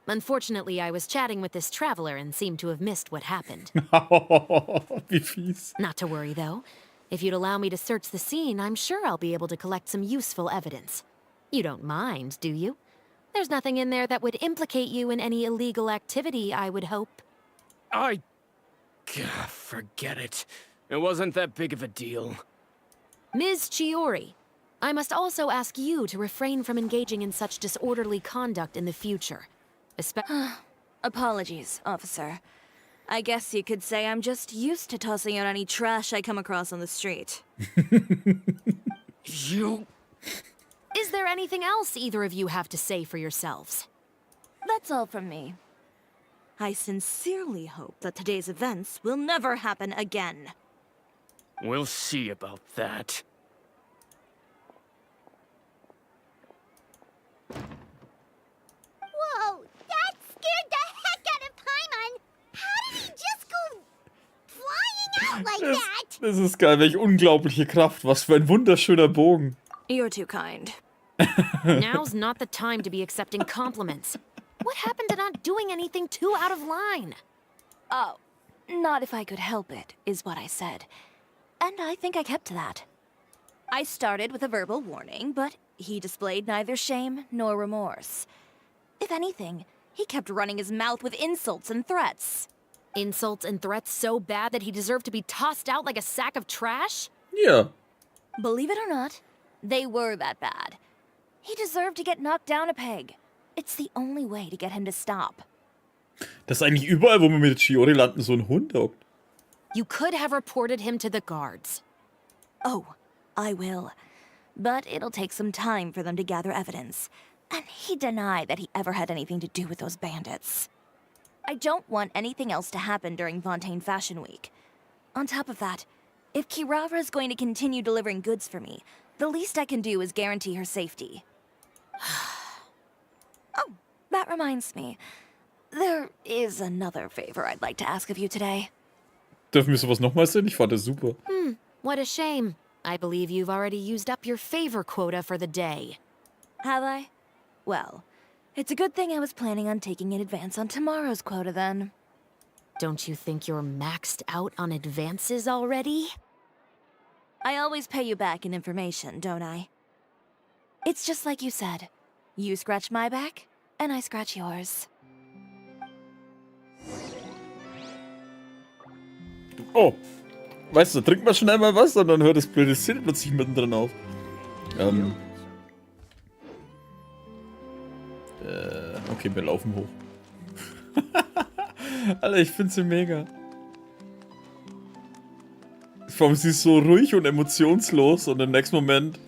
Unfortunately, I was chatting with this traveler and seemed to have missed what happened.
Wie fies.
Not to worry, though. If you'd allow me to search the scene, I'm sure I'll be able to collect some useful evidence. You don't mind, do you? There's nothing in there that would implicate you in any illegal activity, I would hope.
Forget it. It wasn't that big of a deal.
Ms. Chiori, I must also ask you to refrain from engaging in such disorderly conduct in the future.
Apologies, officer. I guess you could say I'm just used to tossing out any trash I come across on the street.
You...
Is there anything else either of you have to say for yourselves?
That's all from me. I sincerely hope that today's events will never happen again.
We'll see about that.
Whoa, that scared the heck out of Paimon! How did he just go flying out like that?
Das ist geil, welche unglaubliche Kraft. Was für ein wunderschöner Bogen.
You're too kind.
Now's not the time to be accepting compliments. What happened to not doing anything too out of line?
Oh, not if I could help it, is what I said. And I think I kept to that. I started with a verbal warning, but he displayed neither shame nor remorse. If anything, he kept running his mouth with insults and threats.
Insults and threats so bad that he deserved to be tossed out like a sack of trash?
Ja.
Believe it or not, they were that bad. He deserved to get knocked down a peg. It's the only way to get him to stop.
Das ist eigentlich überall, wo man mit Chiori landen, so ein Hund hockt.
You could have reported him to the guards.
Oh, I will. But it'll take some time for them to gather evidence. And he denied that he ever had anything to do with those bandits. I don't want anything else to happen during Fontaine Fashion Week. On top of that, if Kirara is going to continue delivering goods for me, the least I can do is guarantee her safety. Oh, that reminds me. There is another favor I'd like to ask of you today.
Dürfen wir sowas nochmal sehen? Ich fand das super.
What a shame. I believe you've already used up your favor quota for the day.
Have I? Well, it's a good thing I was planning on taking an advance on tomorrow's quota then.
Don't you think you're maxed out on advances already?
I always pay you back in information, don't I? It's just like you said. You scratch my back, and I scratch yours.
Oh, weißt du, trink mal schnell mal was und dann hört das blöde Szene plötzlich mittendrin auf. Okay, wir laufen hoch. Alter, ich finde sie mega. Vor allem, sie ist so ruhig und emotionslos und im nächsten Moment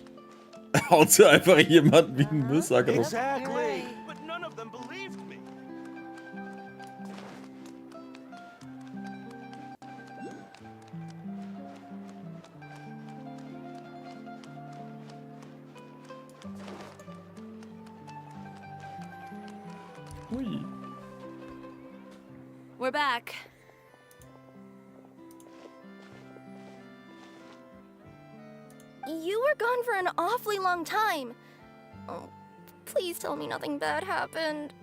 haut sie einfach jemanden wie einen Müllsack raus.
Exactly. But none of them believed me.
Ui.
We're back.
You were gone for an awfully long time. Oh, please tell me nothing bad happened.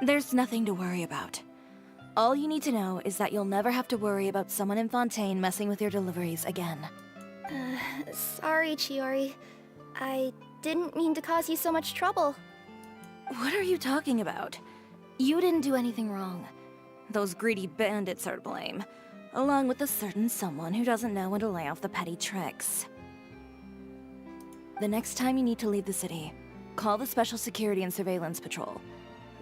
There's nothing to worry about. All you need to know is that you'll never have to worry about someone in Fontaine messing with your deliveries again.
Sorry, Chiori. I didn't mean to cause you so much trouble.
What are you talking about? You didn't do anything wrong. Those greedy bandits are to blame, along with a certain someone who doesn't know when to lay off the petty tricks. The next time you need to leave the city, call the Special Security and Surveillance Patrol.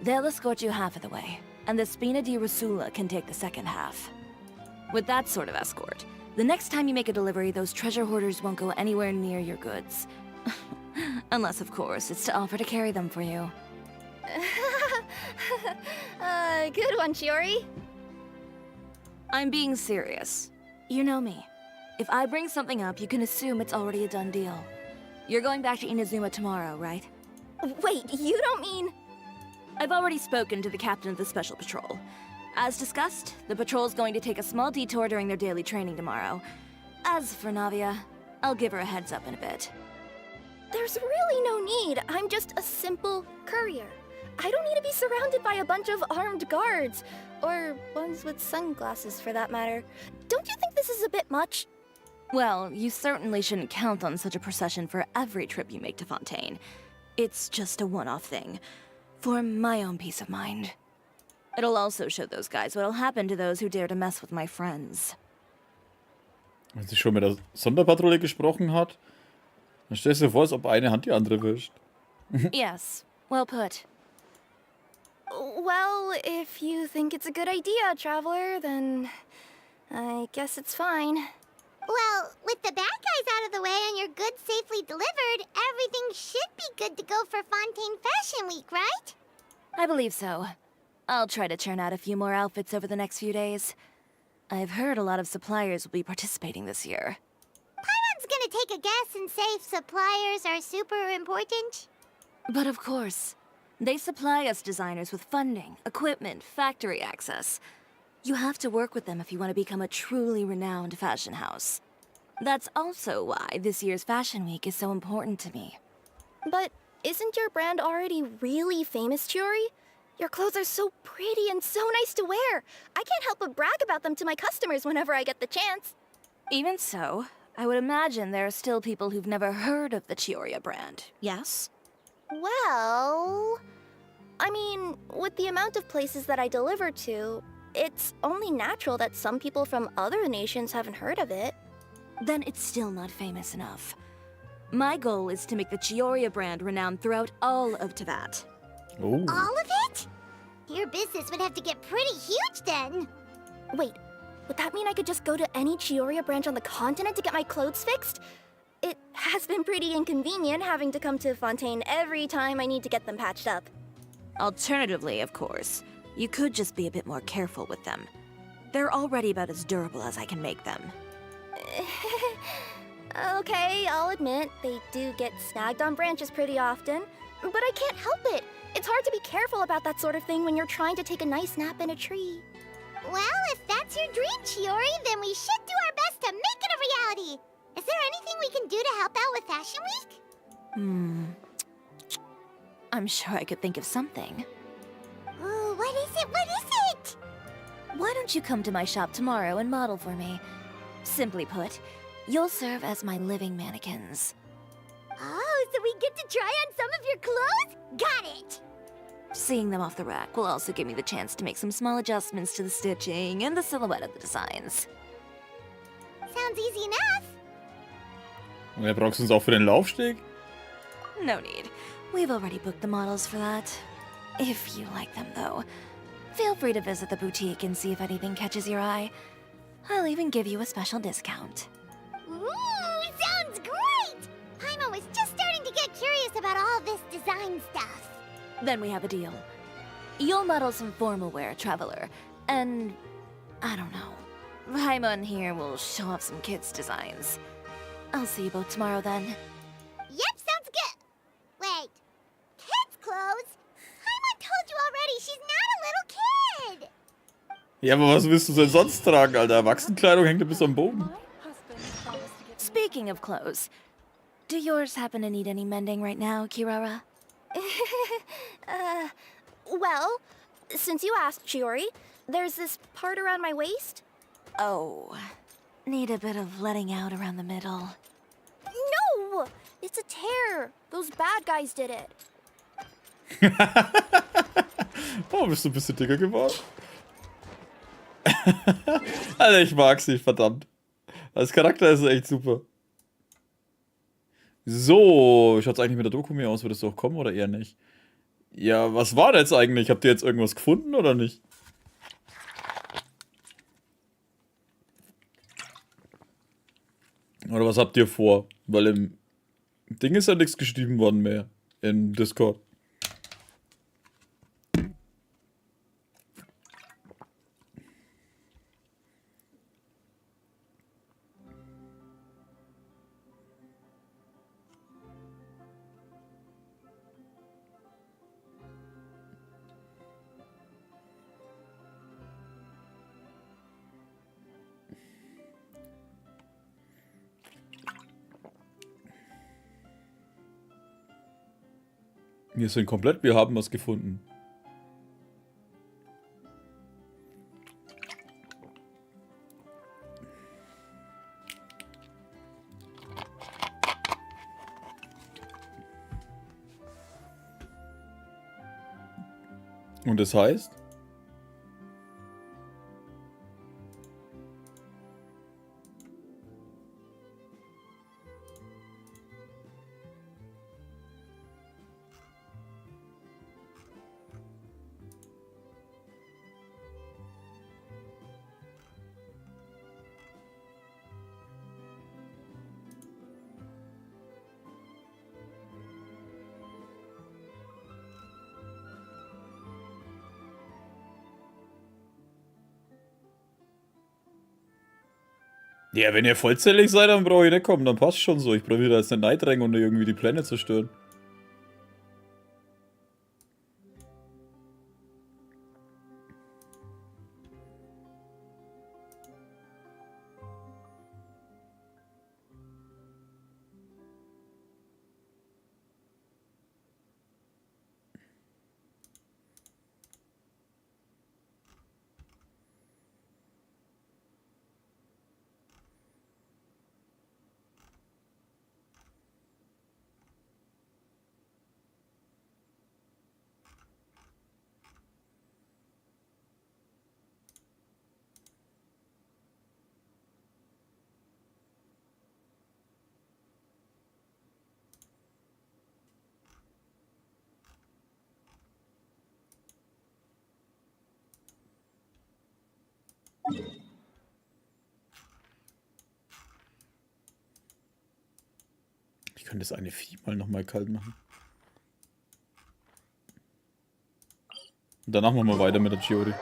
They'll escort you half of the way, and the Spina di Rusula can take the second half. With that sort of escort, the next time you make a delivery, those treasure hoarders won't go anywhere near your goods. Unless, of course, it's to offer to carry them for you.
Good one, Chiori.
I'm being serious. You know me. If I bring something up, you can assume it's already a done deal. You're going back to Inazuma tomorrow, right?
Wait, you don't mean...
I've already spoken to the captain of the Special Patrol. As discussed, the patrol's going to take a small detour during their daily training tomorrow. As for Navia, I'll give her a heads up in a bit.
There's really no need. I'm just a simple courier. I don't need to be surrounded by a bunch of armed guards. Or ones with sunglasses, for that matter. Don't you think this is a bit much?
Well, you certainly shouldn't count on such a procession for every trip you make to Fontaine. It's just a one-off thing. For my own peace of mind. It'll also show those guys what'll happen to those who dare to mess with my friends.
Als sie schon mit der Sonderpatrouille gesprochen hat, Dann stellst du dir vor, als ob eine Hand die andere wischt.
Yes, well put.
Well, if you think it's a good idea, Traveler, then I guess it's fine.
Well, with the bad guys out of the way and your goods safely delivered, everything should be good to go for Fontaine Fashion Week, right?
I believe so. I'll try to churn out a few more outfits over the next few days. I've heard a lot of suppliers will be participating this year.
Paimon's gonna take a guess and say if suppliers are super important.
But of course, they supply us designers with funding, equipment, factory access. You have to work with them if you want to become a truly renowned fashion house. That's also why this year's Fashion Week is so important to me.
But isn't your brand already really famous, Chiori? Your clothes are so pretty and so nice to wear. I can't help but brag about them to my customers whenever I get the chance.
Even so, I would imagine there are still people who've never heard of the Chiori brand, yes?
Well, I mean, with the amount of places that I deliver to, it's only natural that some people from other nations haven't heard of it.
Then it's still not famous enough. My goal is to make the Chiori brand renowned throughout all of Teyvat.
Oh.
All of it? Your business would have to get pretty huge then.
Wait, would that mean I could just go to any Chiori branch on the continent to get my clothes fixed? It has been pretty inconvenient having to come to Fontaine every time I need to get them patched up.
Alternatively, of course, you could just be a bit more careful with them. They're already about as durable as I can make them.
Okay, I'll admit, they do get snagged on branches pretty often, but I can't help it. It's hard to be careful about that sort of thing when you're trying to take a nice nap in a tree.
Well, if that's your dream, Chiori, then we should do our best to make it a reality. Is there anything we can do to help out with Fashion Week?
I'm sure I could think of something.
Ooh, what is it? What is it?
Why don't you come to my shop tomorrow and model for me? Simply put, you'll serve as my living mannequins.
Oh, so we get to try on some of your clothes? Got it!
Seeing them off the rack will also give me the chance to make some small adjustments to the stitching and the silhouette of the designs.
Sounds easy enough.
Und er brauchst du uns auch für den Laufsteg?
No need. We've already booked the models for that. If you like them, though, feel free to visit the boutique and see if anything catches your eye. I'll even give you a special discount.
Ooh, sounds great! Paimon was just starting to get curious about all this design stuff.
Then we have a deal. You'll model some formal wear, Traveler, and I don't know. Paimon here will show off some kids' designs. I'll see you both tomorrow then.
Yep, sounds good. Wait, kids' clothes? Paimon told you already she's not a little kid.
Ja, aber was willst du denn sonst tragen, Alter? Erwachsenenkleidung hängt ja bis am Boden.
Speaking of clothes, do yours happen to need any mending right now, Kirara?
Well, since you asked, Chiori, there's this part around my waist.
Oh, need a bit of letting out around the middle.
No! It's a tear. Those bad guys did it.
Oh, bist du ein bisschen dicker geworden? Alter, ich mag sie, verdammt. Als Charakter ist er echt super. So, schaut's eigentlich mit der Doku mir aus? Würdest du auch kommen oder eher nicht? Ja, was war das jetzt eigentlich? Habt ihr jetzt irgendwas gefunden oder nicht? Oder was habt ihr vor? Weil im Ding ist ja nichts geschrieben worden mehr. In Discord. Wir sind komplett, wir haben was gefunden. Und das heißt? Ja, wenn ihr vollzählig seid, dann brauche ich nicht kommen, dann passt schon so. Ich brauche wieder jetzt nicht neidrängen und irgendwie die Pläne zerstören. Ich könnte das eine Vieh mal nochmal kalt machen. Und danach machen wir weiter mit der Chiori.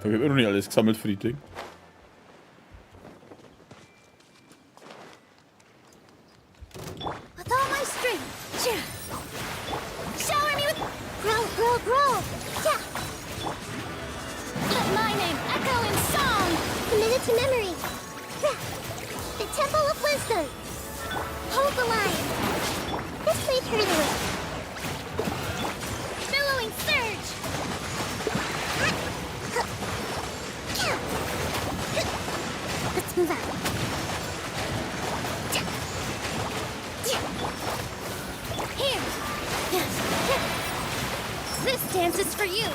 Ich habe immer noch nicht alles gesammelt für die Ding.
With all my strength. Yeah. Shower me with... Grow, grow, grow. Yeah.
Let my name echo in song!
Committed to memory. Yeah. The Temple of Wisdom. Hold the line. This may turn away.
Billowing surge!
Let's move out.
Here! This dance is for you!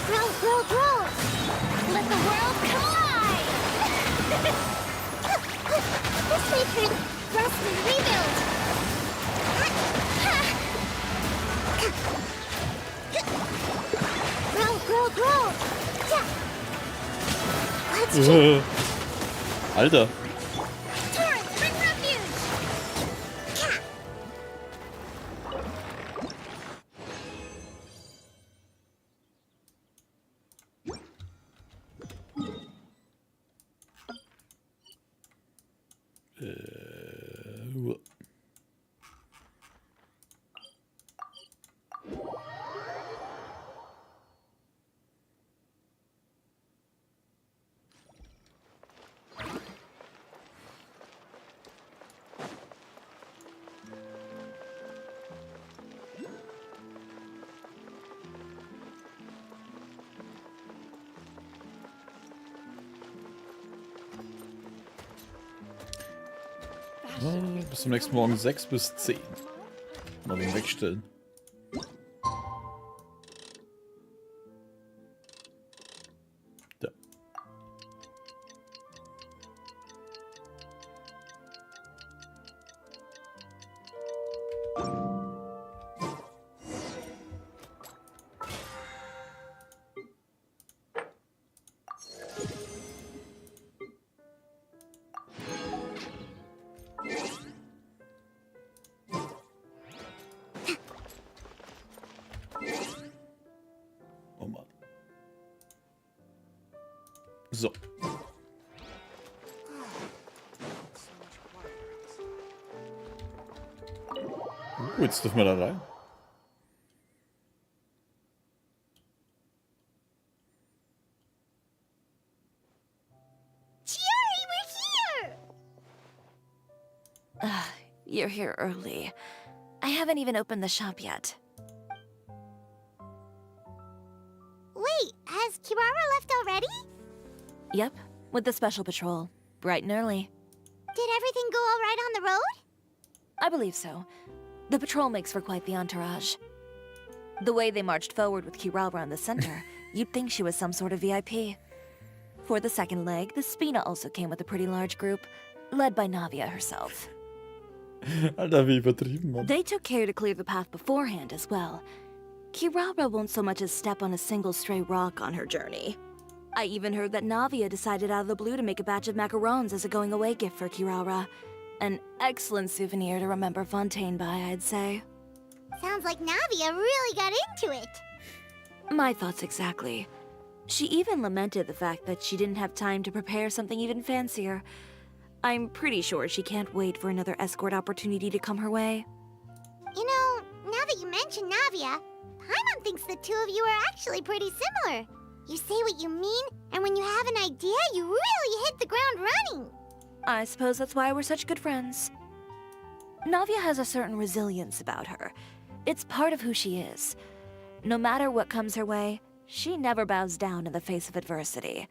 Grow, grow, grow.
Let the world collide!
This may turn
Rest and rebuild!
grow, grow, grow. Yeah. Let's check.
Alter.
Torrents, bring refuge!
Bis zum nächsten Morgen 6 bis 10. Mal den wegstellen. Da. Oh Mann. So. Jetzt dürfen wir da rein.
Chiori, we're here!
You're here early. I haven't even opened the shop yet.
Wait, has Kirara left already?
Yep, with the special patrol. Bright and early.
Did everything go all right on the road?
I believe so. The patrol makes for quite the entourage. The way they marched forward with Chiori in the center, you'd think she was some sort of VIP. For the second leg, the Spina also came with a pretty large group, led by Navia herself.
Alter, wie übertrieben, Mann.
They took care to clear the path beforehand as well. Chiori won't so much as step on a single stray rock on her journey. I even heard that Navia decided out of the blue to make a batch of macarons as a going-away gift for Chiori. An excellent souvenir to remember Fontaine by, I'd say.
Sounds like Navia really got into it.
My thoughts exactly. She even lamented the fact that she didn't have time to prepare something even fancier. I'm pretty sure she can't wait for another escort opportunity to come her way.
You know, now that you mention Navia, Paimon thinks the two of you are actually pretty similar. You say what you mean, and when you have an idea, you really hit the ground running.
I suppose that's why we're such good friends. Navia has a certain resilience about her. It's part of who she is. No matter what comes her way, she never bows down in the face of adversity.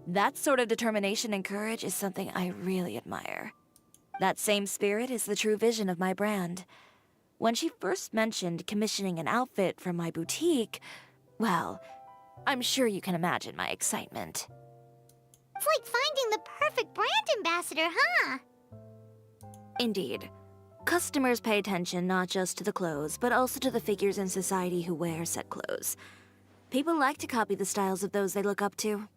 That sort of determination and courage is something I really admire. That same spirit is the true vision of my brand. When she first mentioned commissioning an outfit for my boutique, well, I'm sure you can imagine my excitement.
It's like finding the perfect brand ambassador, huh?
Indeed. Customers pay attention not just to the clothes, but also to the figures in society who wear said clothes. People like to copy the styles of those they look up to.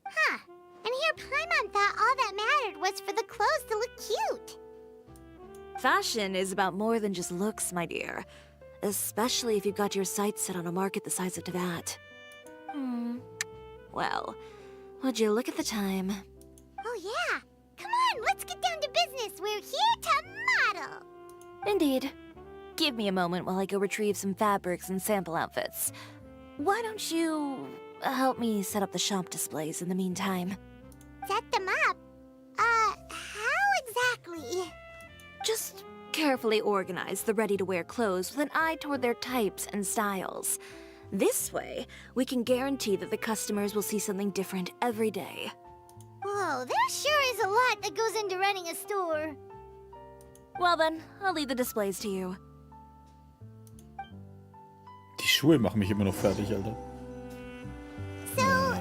Huh. And here Paimon thought all that mattered was for the clothes to look cute.
Fashion is about more than just looks, my dear. Especially if you've got your sights set on a market the size of Teyvat. Well, would you look at the time?
Oh yeah. Come on, let's get down to business. We're here to model.
Indeed. Give me a moment while I go retrieve some fabrics and sample outfits. Why don't you help me set up the shop displays in the meantime?
Set them up? How exactly?
Just carefully organize the ready-to-wear clothes with an eye toward their types and styles. This way, we can guarantee that the customers will see something different every day.
Whoa, there sure is a lot that goes into running a store.
Well then, I'll leave the displays to you.
Die Schuhe machen mich immer noch fertig, Alter.
So,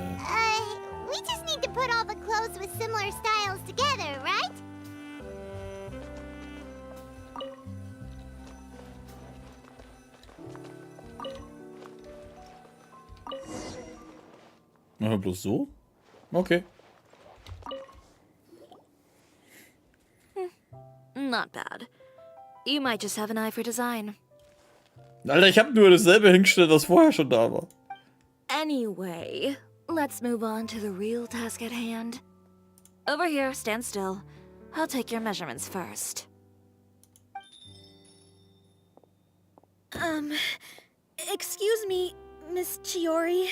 we just need to put all the clothes with similar styles together, right?
Machen wir bloß so? Okay.
Not bad. You might just have an eye for design.
Alter, ich hab nur dasselbe hingestellt, was vorher schon da war.
Anyway, let's move on to the real task at hand. Over here, stand still. I'll take your measurements first.
Excuse me, Miss Chiori.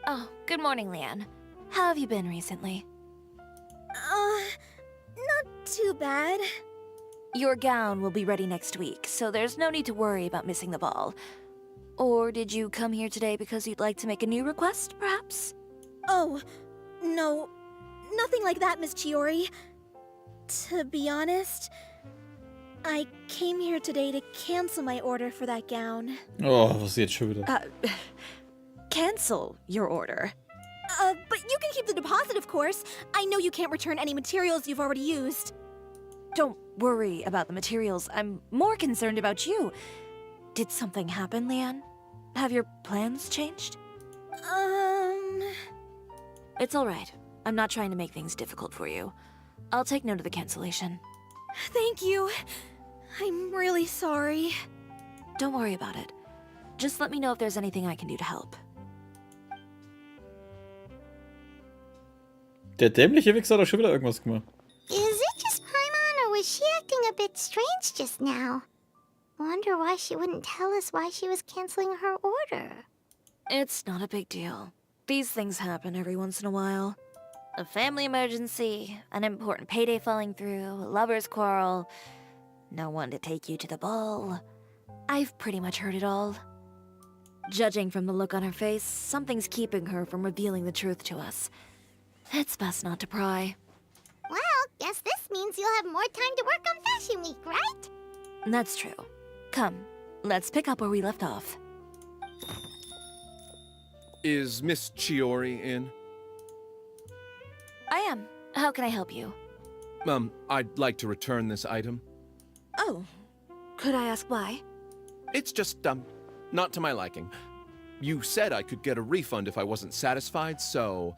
Oh, good morning, Leanne. How have you been recently?
Not too bad.
Your gown will be ready next week, so there's no need to worry about missing the ball. Or did you come here today because you'd like to make a new request, perhaps?
Oh, no. Nothing like that, Miss Chiori. To be honest, I came here today to cancel my order for that gown.
Oh, was ist jetzt schon wieder?
Cancel your order.
But you can keep the deposit, of course. I know you can't return any materials you've already used.
Don't worry about the materials. I'm more concerned about you. Did something happen, Leanne? Have your plans changed? It's all right. I'm not trying to make things difficult for you. I'll take note of the cancellation.
Thank you. I'm really sorry.
Don't worry about it. Just let me know if there's anything I can do to help.
Der dämliche Wichser hat doch schon wieder irgendwas gemacht.
Is it just Paimon, or was she acting a bit strange just now? Wonder why she wouldn't tell us why she was canceling her order.
It's not a big deal. These things happen every once in a while. A family emergency, an important payday falling through, a lover's quarrel, no one to take you to the ball. I've pretty much heard it all. Judging from the look on her face, something's keeping her from revealing the truth to us. It's best not to pry.
Well, Guess this means you'll have more time to work on Fashion Week, right?
That's true. Come, let's pick up where we left off.
Is Miss Chiori in?
I am. How can I help you?
I'd like to return this item.
Oh, could I ask why?
It's just, not to my liking. You said I could get a refund if I wasn't satisfied, so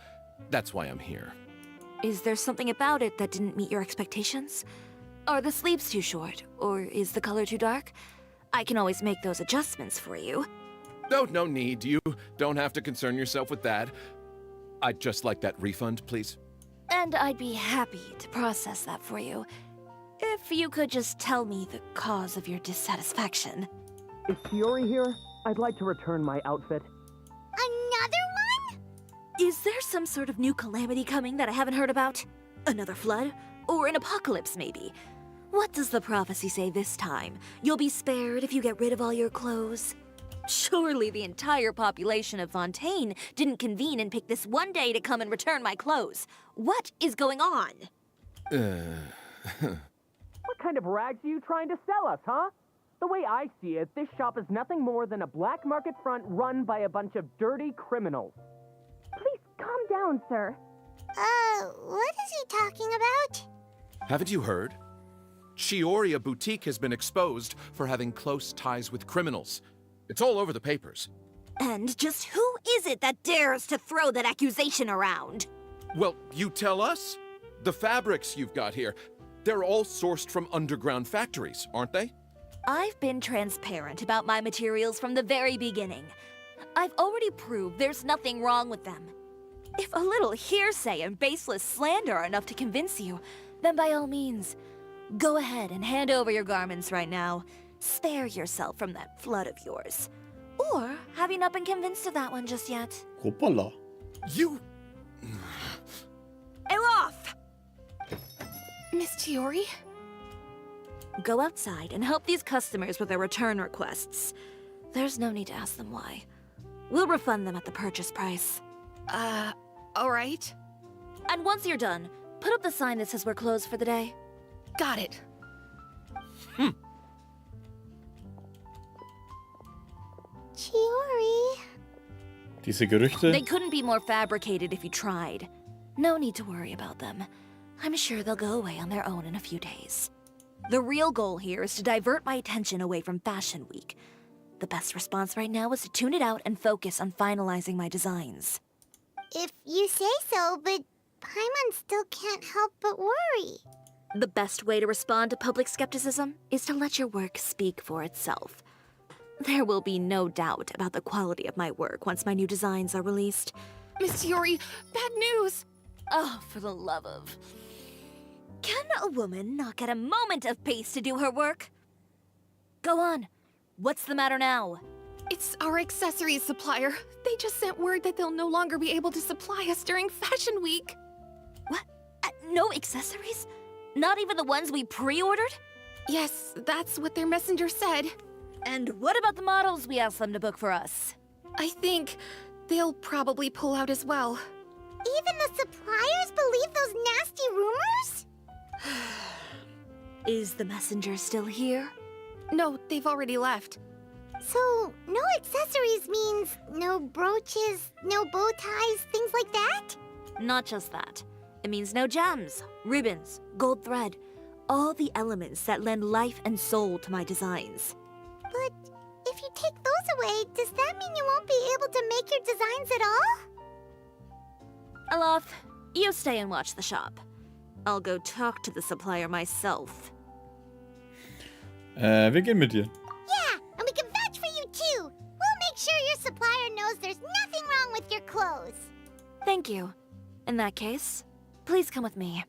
that's why I'm here.
Is there something about it that didn't meet your expectations? Are the sleeves too short, or is the color too dark? I can always make those adjustments for you.
No need. You don't have to concern yourself with that. I'd just like that refund, please.
And I'd be happy to process that for you. If you could just tell me the cause of your dissatisfaction.
Is Chiori here? I'd like to return my outfit.
Another one?
Is there some sort of new calamity coming that I haven't heard about? Another flood? Or an apocalypse, maybe? What does the prophecy say this time? You'll be spared if you get rid of all your clothes? Surely the entire population of Fontaine didn't convene and pick this one day to come and return my clothes. What is going on?
What kind of rags are you trying to sell us, huh? The way I see it, this shop is nothing more than a black market front run by a bunch of dirty criminals.
Please calm down, sir.
What is he talking about?
Haven't you heard? Chiori Boutique has been exposed for having close ties with criminals. It's all over the papers.
And just who is it that dares to throw that accusation around?
Well, you tell us. The fabrics you've got here, they're all sourced from underground factories, aren't they?
I've been transparent about my materials from the very beginning. I've already proved there's nothing wrong with them. If a little hearsay and baseless slander are enough to convince you, then by all means, go ahead and hand over your garments right now. Spare yourself from that flood of yours. Or have you not been convinced of that one just yet?
Hoppala.
You...
Elof!
Miss Chiori?
Go outside and help these customers with their return requests. There's no need to ask them why. We'll refund them at the purchase price.
Alright.
And once you're done, put up the sign that says we're closed for the day.
Got it.
Chiori.
Diese Gerüchte.
They couldn't be more fabricated if you tried. No need to worry about them. I'm sure they'll go away on their own in a few days. The real goal here is to divert my attention away from Fashion Week. The best response right now is to tune it out and focus on finalizing my designs.
If you say so, but Paimon still can't help but worry.
The best way to respond to public skepticism is to let your work speak for itself. There will be no doubt about the quality of my work once my new designs are released.
Miss Chiori, bad news!
Oh, for the love of... Can a woman not get a moment of peace to do her work? Go on. What's the matter now?
It's our accessories supplier. They just sent word that they'll no longer be able to supply us during Fashion Week.
What? No accessories? Not even the ones we pre-ordered?
Yes, that's what their messenger said.
And what about the models we asked them to book for us?
I think they'll probably pull out as well.
Even the suppliers believe those nasty rumors?
Is the messenger still here?
No, they've already left.
So, no accessories means no brooches, no bow ties, things like that?
Not just that. It means no gems, ribbons, gold thread, all the elements that lend life and soul to my designs.
But if you take those away, does that mean you won't be able to make your designs at all?
Alof, you stay and watch the shop. I'll go talk to the supplier myself.
Wir gehen mit dir.
Yeah, and we can vouch for you too. We'll make sure your supplier knows there's nothing wrong with your clothes.
Thank you. In that case, please come with me.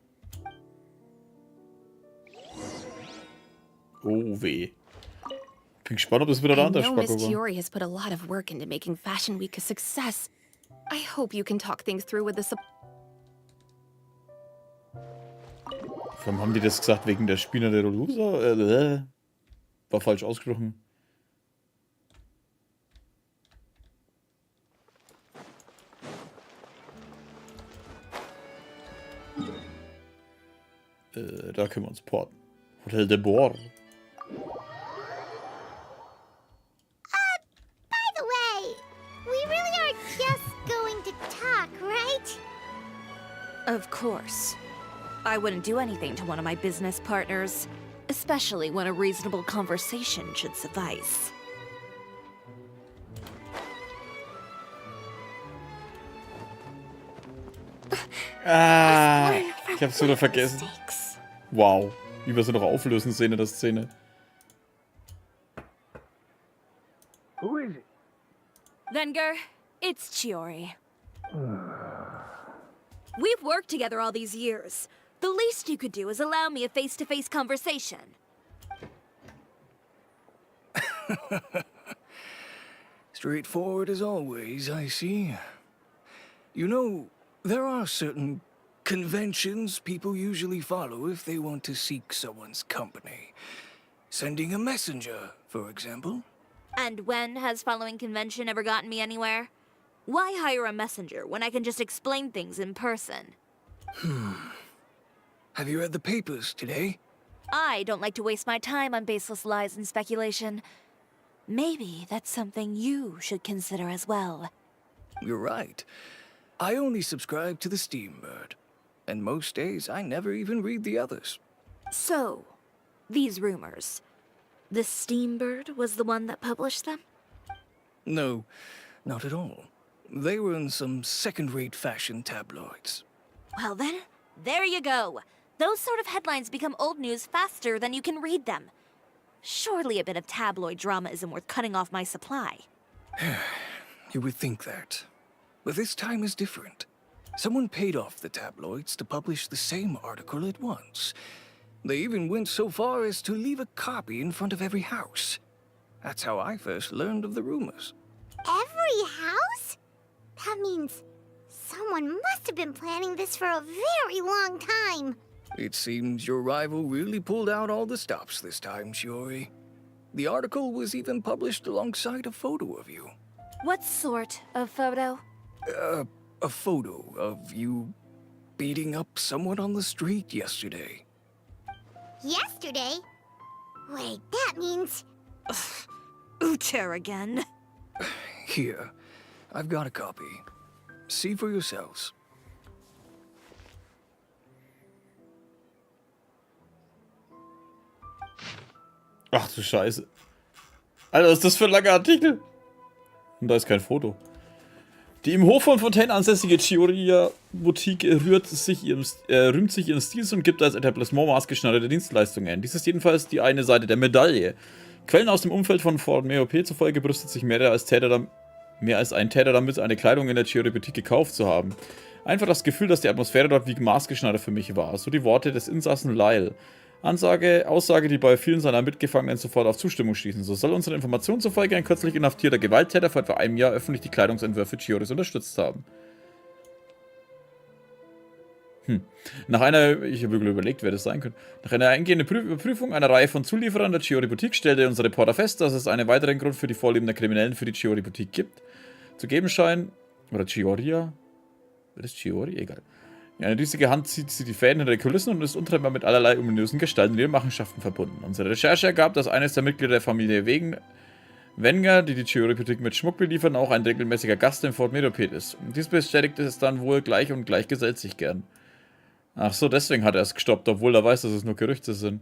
Oh weh. Bin gespannt, ob das wieder der
I know Miss
Antragsspacker war.
Chiori has put a lot of work into making Fashion Week a success. I hope you can talk things through with the
Warum haben die das gesagt? Wegen der Spina der Rosa? War falsch ausgesprochen. Da können wir uns porten. Hotel de Bord.
By the way, we really are just going to talk, right?
Of course. I wouldn't do anything to one of my business partners, especially when a reasonable conversation should suffice.
Ah, ich hab's wieder vergessen. Wow. Wie wir sie noch auflösen, Szene der Szene.
Who is it?
Venger, it's Chiori. We've worked together all these years. The least you could do is allow me a face-to-face conversation.
Straightforward as always, I see. You know, there are certain conventions people usually follow if they want to seek someone's company. Sending a messenger, for example.
And when has following convention ever gotten me anywhere? Why hire a messenger when I can just explain things in person?
Have you read the papers today?
I don't like to waste my time on baseless lies and speculation. Maybe that's something you should consider as well.
You're right. I only subscribe to the Steambird. And most days, I never even read the others.
So, these rumors. The Steambird was the one that published them?
No, not at all. They were in some second-rate fashion tabloids.
Well then, there you go. Those sort of headlines become old news faster than you can read them. Surely a bit of tabloid drama isn't worth cutting off my supply.
You would think that. But this time is different. Someone paid off the tabloids to publish the same article at once. They even went so far as to leave a copy in front of every house. That's how I first learned of the rumors.
Every house? That means someone must have been planning this for a very long time.
It seems your rival really pulled out all the stops this time, Chiori. The article was even published alongside a photo of you.
What sort of photo?
A photo of you beating up someone on the street yesterday.
Yesterday? Wait, that means...
Ucher again.
Here, I've got a copy. See for yourselves.
Ach du Scheiße. Alter, was ist das für ein langer Artikel? Und da ist kein Foto. Die im Hof von Fontaine ansässige Chiori-Boutique rühmt sich ihren Stils und gibt als Etablissement maßgeschneiderte Dienstleistungen. Dies ist jedenfalls die eine Seite der Medaille. Quellen aus dem Umfeld von Fort Meope zufolge brüstet sich mehr als ein Täter damit, eine Kleidung in der Chiori-Boutique gekauft zu haben. Einfach das Gefühl, dass die Atmosphäre dort wie maßgeschneidert für mich war. So die Worte des Insassen Lyle. Aussage, die bei vielen seiner Mitgefangenen sofort auf Zustimmung stießen. So soll unsere Information zufolge ein kürzlich inhaftierter Gewalttäter vor etwa einem Jahr öffentlich die Kleidungsentwürfe Chioris unterstützt haben. Nach einer, ich habe wirklich überlegt, wer das sein könnte. Nach einer eingehenden Überprüfung einer Reihe von Zulieferern der Chiori-Boutique stellte unser Reporter fest, dass es einen weiteren Grund für die Vorlieben der Kriminellen für die Chiori-Boutique gibt. Zu geben scheint, oder Chioria? Wer ist Chiori? Egal. In eine riesige Hand zieht sie die Fäden hinter den Kulissen und ist untrennbar mit allerlei ominösen Gestalten und ihren Machenschaften verbunden. Unsere Recherche ergab, dass eines der Mitglieder der Familie Wenger, die Chiori-Boutique mit Schmuck beliefern, auch ein regelmäßiger Gast im Fort Meope ist. Und dies bestätigte es dann wohl gleich und gleich gesellt sich gern. Ach so, deswegen hat er es gestoppt, obwohl er weiß, dass es nur Gerüchte sind.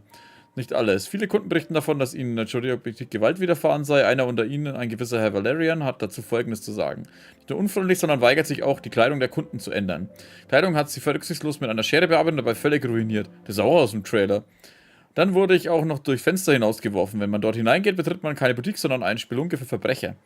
Nicht alles. Viele Kunden berichten davon, dass ihnen in der Chiori-Boutique Gewalt widerfahren sei. Einer unter ihnen, ein gewisser Herr Valerian, hat dazu Folgendes zu sagen. Nicht nur unfreundlich, sondern weigert sich auch, die Kleidung der Kunden zu ändern. Kleidung hat sie rücksichtslos mit einer Schere bearbeitet und dabei völlig ruiniert. Das ist auch aus dem Trailer. Dann wurde ich auch noch durch Fenster hinausgeworfen. Wenn man dort hineingeht, betritt man keine Boutique, sondern eine Spelunke für Verbrecher.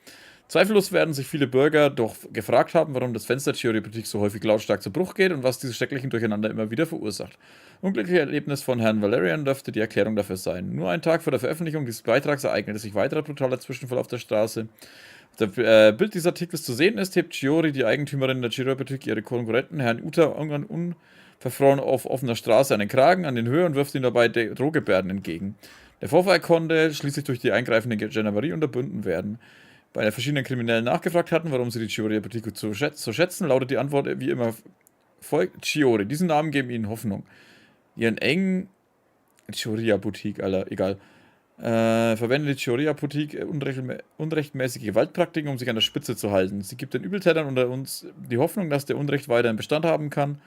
Zweifellos werden sich viele Bürger doch gefragt haben, warum das Fenster Chiori-Boutique so häufig lautstark zu Bruch geht und was diese schrecklichen Durcheinander immer wieder verursacht. Unglückliche Erlebnis von Herrn Valerian dürfte die Erklärung dafür sein. Nur einen Tag vor der Veröffentlichung dieses Beitrags ereignete sich weiterer brutaler Zwischenfall auf der Straße. Auf dem Bild dieses Artikels zu sehen ist, hebt Chiori, die Eigentümerin der Chiori-Boutique, ihre Konkurrenten Herrn Uta unverfroren auf offener Straße einen Kragen an den Höhe und wirft ihm dabei Drohgebärden entgegen. Der Vorfall konnte schließlich durch die eingreifende Gendarmerie unterbunden werden. Bei verschiedenen Kriminellen nachgefragt hatten, warum sie die Chiori-Boutique so schätzen, lautet die Antwort wie immer folgt: Chiori. Diesen Namen geben ihnen Hoffnung. Ihren engen Chiori-Boutique, Alter, egal. Verwendet die Chiori-Boutique unrechtmäßige Gewaltpraktiken, um sich an der Spitze zu halten. Sie gibt den Übeltätern unter uns die Hoffnung, dass der Unrecht weiterhin Bestand haben kann,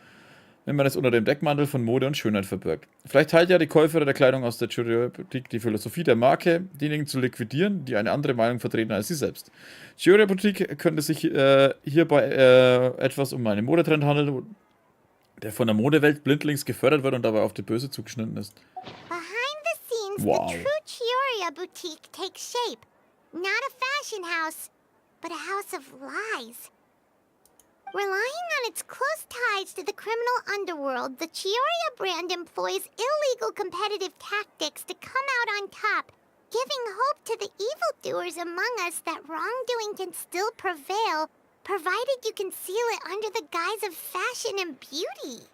wenn man es unter dem Deckmantel von Mode und Schönheit verbirgt. Vielleicht teilt ja die Käuferin der Kleidung aus der Chiori-Boutique die Philosophie der Marke, diejenigen zu liquidieren, die eine andere Meinung vertreten als sie selbst. Chiori-Boutique könnte sich hierbei etwas um einen Modetrend handeln, der von der Modewelt blindlings gefördert wird und dabei auf die Böse zugeschnitten ist.
Behind the scenes,
Wow.
the true Chiori boutique takes shape. Not a fashion house, but a house of lies. Relying on its close ties to the criminal underworld, the Chiori brand employs illegal competitive tactics to come out on top, giving hope to the evildoers among us that wrongdoing can still prevail, provided you conceal it under the guise of fashion and beauty.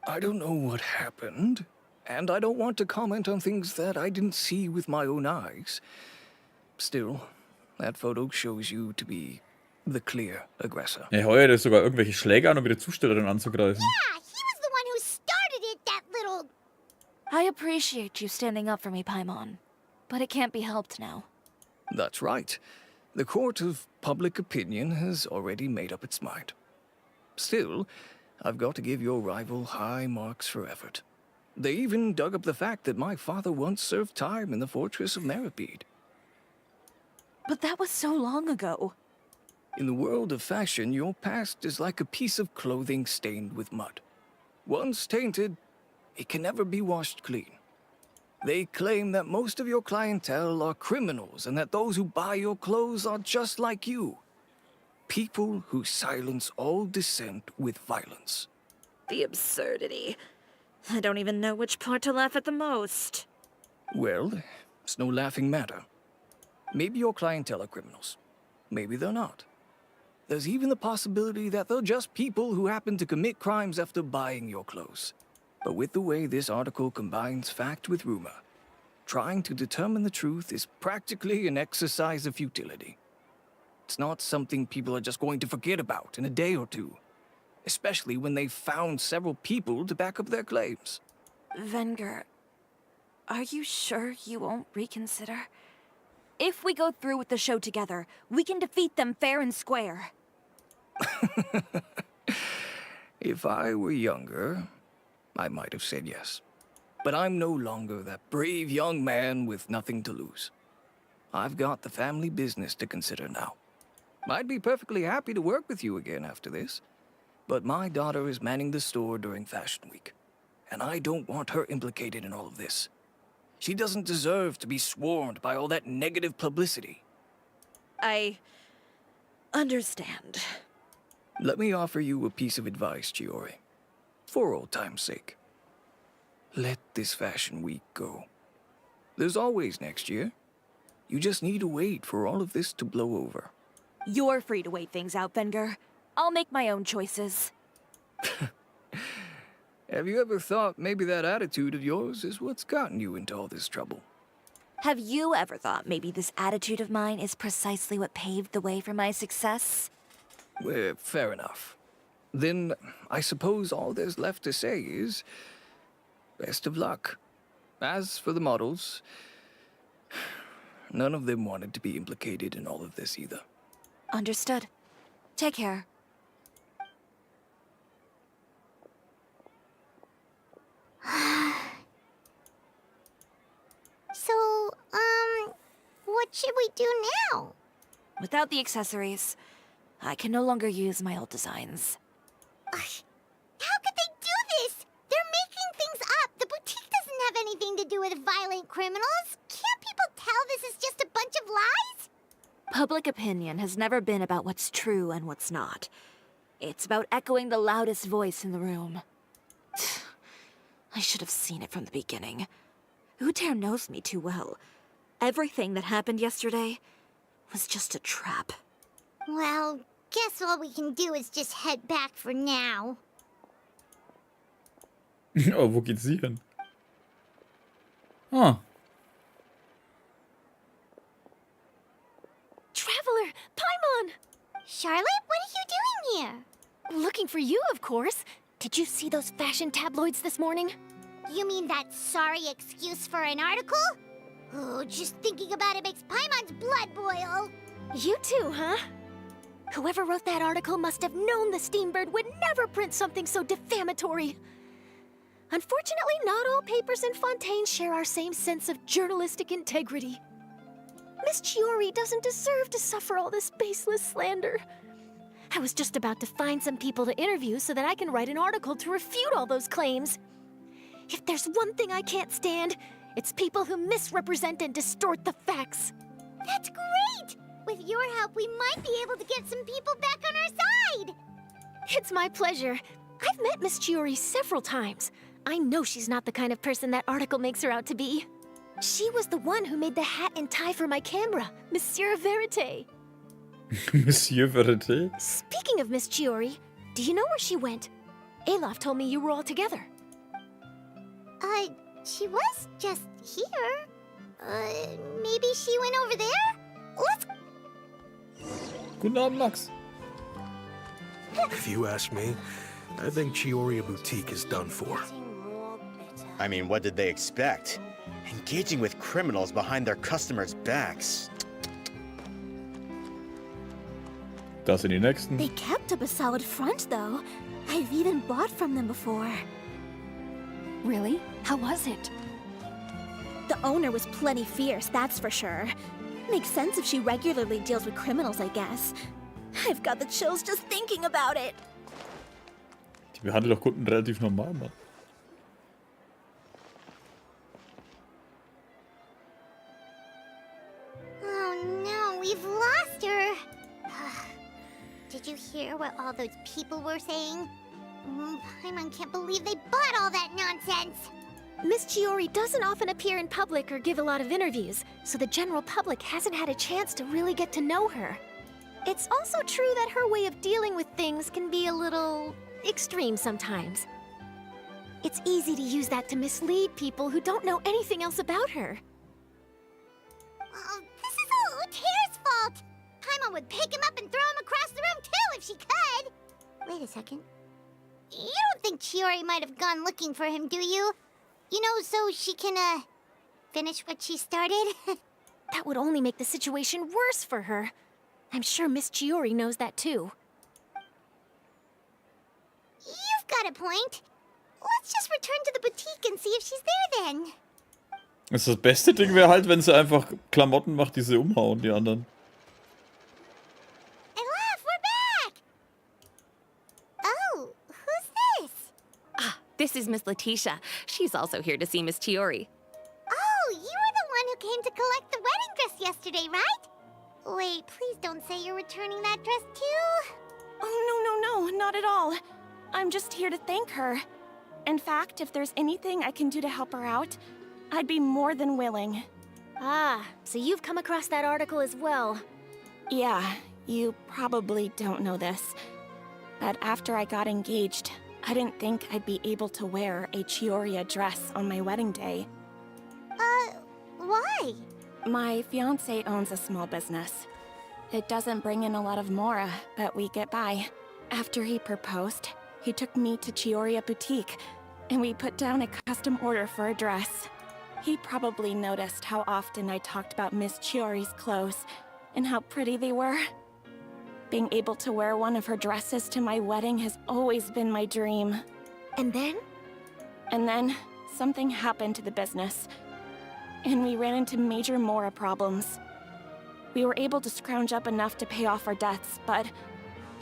I don't know what happened, and I don't want to comment on things that I didn't see with my own eyes. Still, that photo shows you to be the clear aggressor.
Er heuert sogar irgendwelche Schläge an, um wieder Zustellerin anzugreifen.
Yeah, he was the one who started it, that little...
I appreciate you standing up for me, Paimon. But it can't be helped now.
That's right. The court of public opinion has already made up its mind. Still, I've got to give your rival high marks for effort. They even dug up the fact that my father once served time in the fortress of Meripede.
But that was so long ago.
In the world of fashion, your past is like a piece of clothing stained with mud. Once tainted, it can never be washed clean. They claim that most of your clientele are criminals and that those who buy your clothes are just like you. People who silence all dissent with violence.
The absurdity. I don't even know which part to laugh at the most.
Well, it's no laughing matter. Maybe your clientele are criminals. Maybe they're not. There's even the possibility that they're just people who happen to commit crimes after buying your clothes. But with the way this article combines fact with rumor, trying to determine the truth is practically an exercise of futility. It's not something people are just going to forget about in a day or two, especially when they've found several people to back up their claims.
Venger, are you sure you won't reconsider? If we go through with the show together, we can defeat them fair and square.
If I were younger, I might have said yes. But I'm no longer that brave young man with nothing to lose. I've got the family business to consider now. I'd be perfectly happy to work with you again after this, but my daughter is manning the store during Fashion Week, and I don't want her implicated in all of this. She doesn't deserve to be swarmed by all that negative publicity.
I understand.
Let me offer you a piece of advice, Chiori. For old time's sake. Let this Fashion Week go. There's always next year. You just need to wait for all of this to blow over.
You're free to wait things out, Venger. I'll make my own choices.
Have you ever thought maybe that attitude of yours is what's gotten you into all this trouble?
Have you ever thought maybe this attitude of mine is precisely what paved the way for my success?
Well, fair enough. Then I suppose all there's left to say is... best of luck. As for the models, none of them wanted to be implicated in all of this either.
Understood. Take care.
So, what should we do now?
Without the accessories, I can no longer use my old designs.
How could they do this? They're making things up. The boutique doesn't have anything to do with violent criminals. Can't people tell this is just a bunch of lies?
Public opinion has never been about what's true and what's not. It's about echoing the loudest voice in the room. I should have seen it from the beginning. Uter knows me too well. Everything that happened yesterday was just a trap.
Well, guess all we can do is just head back for now.
Oh, wo geht sie hin? Ah.
Traveler! Paimon!
Charlotte, what are you doing here?
Looking for you, of course. Did you see those fashion tabloids this morning?
You mean that sorry excuse for an article? Oh, just thinking about it makes Paimon's blood boil.
You too, huh? Whoever wrote that article must have known the Steambird would never print something so defamatory. Unfortunately, not all papers in Fontaine share our same sense of journalistic integrity. Miss Chiori doesn't deserve to suffer all this baseless slander. I was just about to find some people to interview so that I can write an article to refute all those claims. If there's one thing I can't stand, it's people who misrepresent and distort the facts.
That's great! With your help, we might be able to get some people back on our side!
It's my pleasure. I've met Miss Chiori several times. I know she's not the kind of person that article makes her out to be. She was the one who made the hat and tie for my camera, Monsieur Verite.
Monsieur Verite?
Speaking of Miss Chiori, do you know where she went? Alof told me you were all together.
She was just here. Maybe she went over there? Let's...
Guten Abend, Max.
If you ask me, I think Chiori Boutique is done for.
I mean, what did they expect? Engaging with criminals behind their customers' backs.
Das sind die nächsten.
They kept up a solid front, though. I've even bought from them before.
Really? How was it?
The owner was plenty fierce, that's for sure. Makes sense if she regularly deals with criminals, I guess. I've got the chills just thinking about it.
Die behandelt doch Kunden relativ normal, Mann.
Oh no, we've lost her. Did you hear what all those people were saying? Paimon can't believe they bought all that nonsense.
Miss Chiori doesn't often appear in public or give a lot of interviews, so the general public hasn't had a chance to really get to know her. It's also true that her way of dealing with things can be a little extreme sometimes. It's easy to use that to mislead people who don't know anything else about her.
This is all Uter's fault. Paimon would pick him up and throw him across the room too if she could. Wait a second. You don't think Chiori might have gone looking for him, do you? You know, so she can, finish what she started?
That would only make the situation worse for her. I'm sure Miss Chiori knows that too.
You've got a point. Let's just return to the boutique and see if she's there then.
Das beste Ding wäre halt, wenn sie einfach Klamotten macht, die sie umhauen, die anderen.
Elof, we're back! Oh, who's this?
This is Miss Letitia. She's also here to see Miss Chiori.
Oh, you were the one who came to collect the wedding dress yesterday, right? Wait, please don't say you're returning that dress too.
Oh, no, not at all. I'm just here to thank her. In fact, if there's anything I can do to help her out, I'd be more than willing.
Ah, so you've come across that article as well.
Yeah, you probably don't know this, but after I got engaged, I didn't think I'd be able to wear a Chiori dress on my wedding day.
Why?
My fiancé owns a small business. It doesn't bring in a lot of mora, but we get by. After he proposed, he took me to Chiori Boutique, and we put down a custom order for a dress. He probably noticed how often I talked about Miss Chiori's clothes, and how pretty they were. Being able to wear one of her dresses to my wedding has always been my dream.
And then?
And then, something happened to the business, and we ran into major mora problems. We were able to scrounge up enough to pay off our debts, but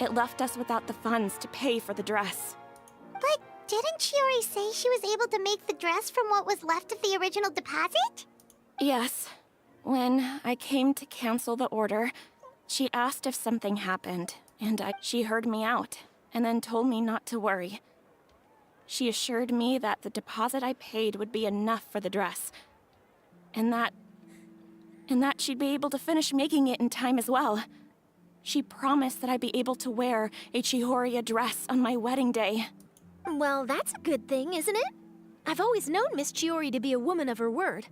it left us without the funds to pay for the dress.
But didn't Chiori say she was able to make the dress from what was left of the original deposit?
Yes. When I came to cancel the order, she asked if something happened, and she heard me out, and then told me not to worry. She assured me that the deposit I paid would be enough for the dress, and that she'd be able to finish making it in time as well. She promised that I'd be able to wear a Chiori dress on my wedding day.
Well, that's a good thing, isn't it? I've always known Miss Chiori to be a woman of her word.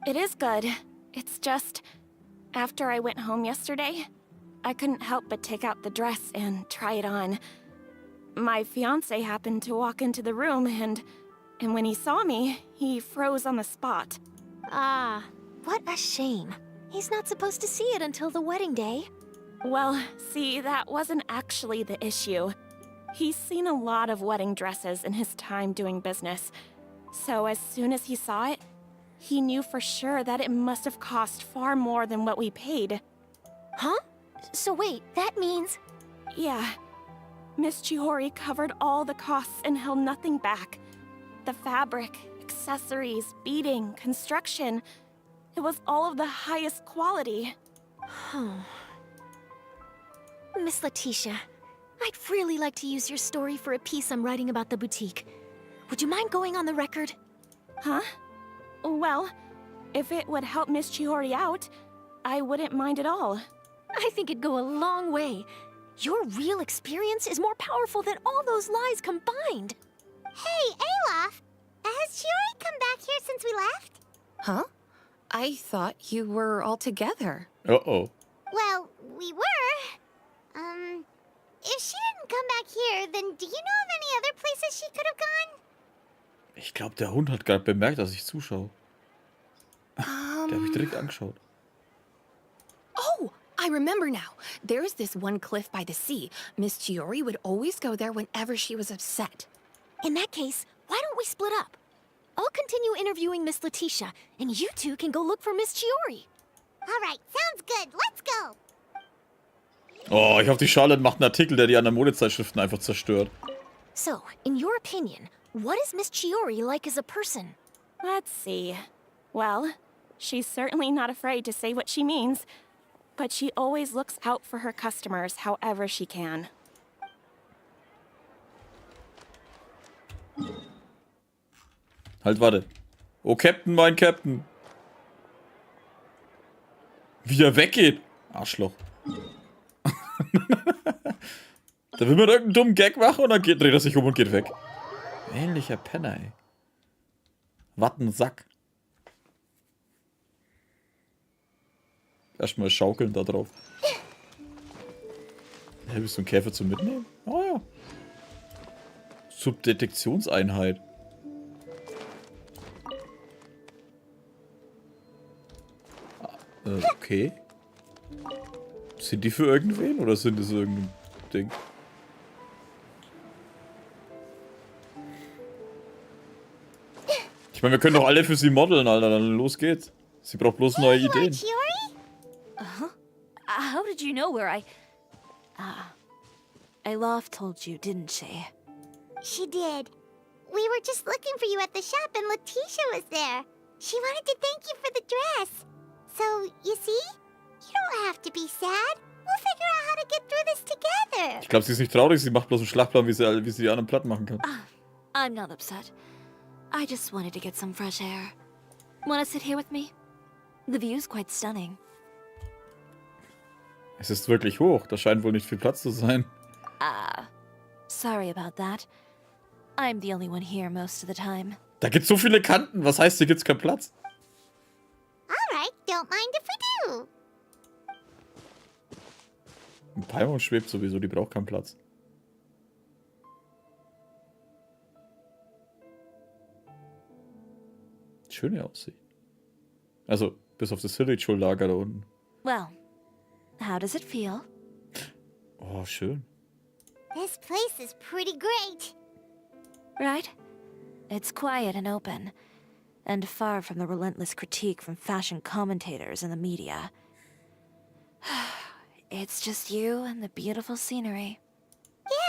It is good. It's just, after I went home yesterday, I couldn't help but take out the dress and try it on. My fiancé happened to walk into the room and when he saw me, he froze on the spot.
Ah, what a shame. He's not supposed to see it until the wedding day.
Well, see, that wasn't actually the issue. He's seen a lot of wedding dresses in his time doing business. So as soon as he saw it, he knew for sure that it must have cost far more than what we paid.
Huh? So wait, that means...
Yeah. Miss Chiori covered all the costs and held nothing back. The fabric, accessories, beading, construction. It was all of the highest quality.
Miss Letitia, I'd really like to use your story for a piece I'm writing about the boutique. Would you mind going on the record?
Huh? Well, if it would help Miss Chiori out, I wouldn't mind at all.
I think it'd go a long way. Your real experience is more powerful than all those lies combined.
Hey, Olaf! Has Chiori come back here since we left?
Huh? I thought you were all together.
Uh-oh.
Well, we were. If she didn't come back here, then do you know of any other places she could have gone?
Ich glaube, der Hund hat gerade bemerkt, dass ich zuschaue. Der hat mich direkt angeschaut.
Oh, I remember now. There's this one cliff by the sea. Miss Chiori would always go there whenever she was upset.
In that case, why don't we split up? I'll continue interviewing Miss Letitia, and you two can go look for Miss Chiori.
All right, sounds good. Let's go.
Oh, ich hoffe, die Charlotte macht einen Artikel, der die anderen Modezeitschriften einfach zerstört.
So, in your opinion, what is Miss Chiori like as a person?
Let's see. Well, she's certainly not afraid to say what she means, but she always looks out for her customers however she can.
Halt, warte. Oh, Captain, mein Captain. Wie er weggeht. Arschloch. Da will man irgendeinen dummen Gag machen und dann dreht er sich um und geht weg. Ähnlicher Penner, ey. Wattensack. Erstmal schaukeln da drauf. Hey, bist du ein Käfer zum Mitnehmen? Oh ja. Subdetektionseinheit. Okay. Sind die für irgendwen oder sind es irgendein Ding? Ich meine, wir können doch alle für sie modeln, Alter. Dann los geht's. Sie braucht bloß neue Ideen.
How did you know where Olaf told you, didn't she?
She did. We were just looking for you at the shop and Letitia was there. She wanted to thank you for the dress. So, you see? You don't have to be sad. We'll figure out how to get through this together.
Ich glaube, sie ist nicht traurig. Sie macht bloß einen Schlachtplan, wie sie die anderen platt machen kann.
I'm not upset. I just wanted to get some fresh air. Wanna sit here with me? The view's quite stunning.
Es ist wirklich hoch. Da scheint wohl nicht viel Platz zu sein.
Sorry about that. I'm the only one here most of the time.
Da gibt's so viele Kanten. Was heißt, hier gibt's keinen Platz?
Alright, don't mind if we do.
Ein Paimon schwebt sowieso. Die braucht keinen Platz. Schöne Aussicht. Also, bis auf das Hillage-Lager da unten.
Well, how does it feel?
Oh, schön.
This place is pretty great.
Right? It's quiet and open, and far from the relentless critique from fashion commentators and the media. It's just you and the beautiful scenery.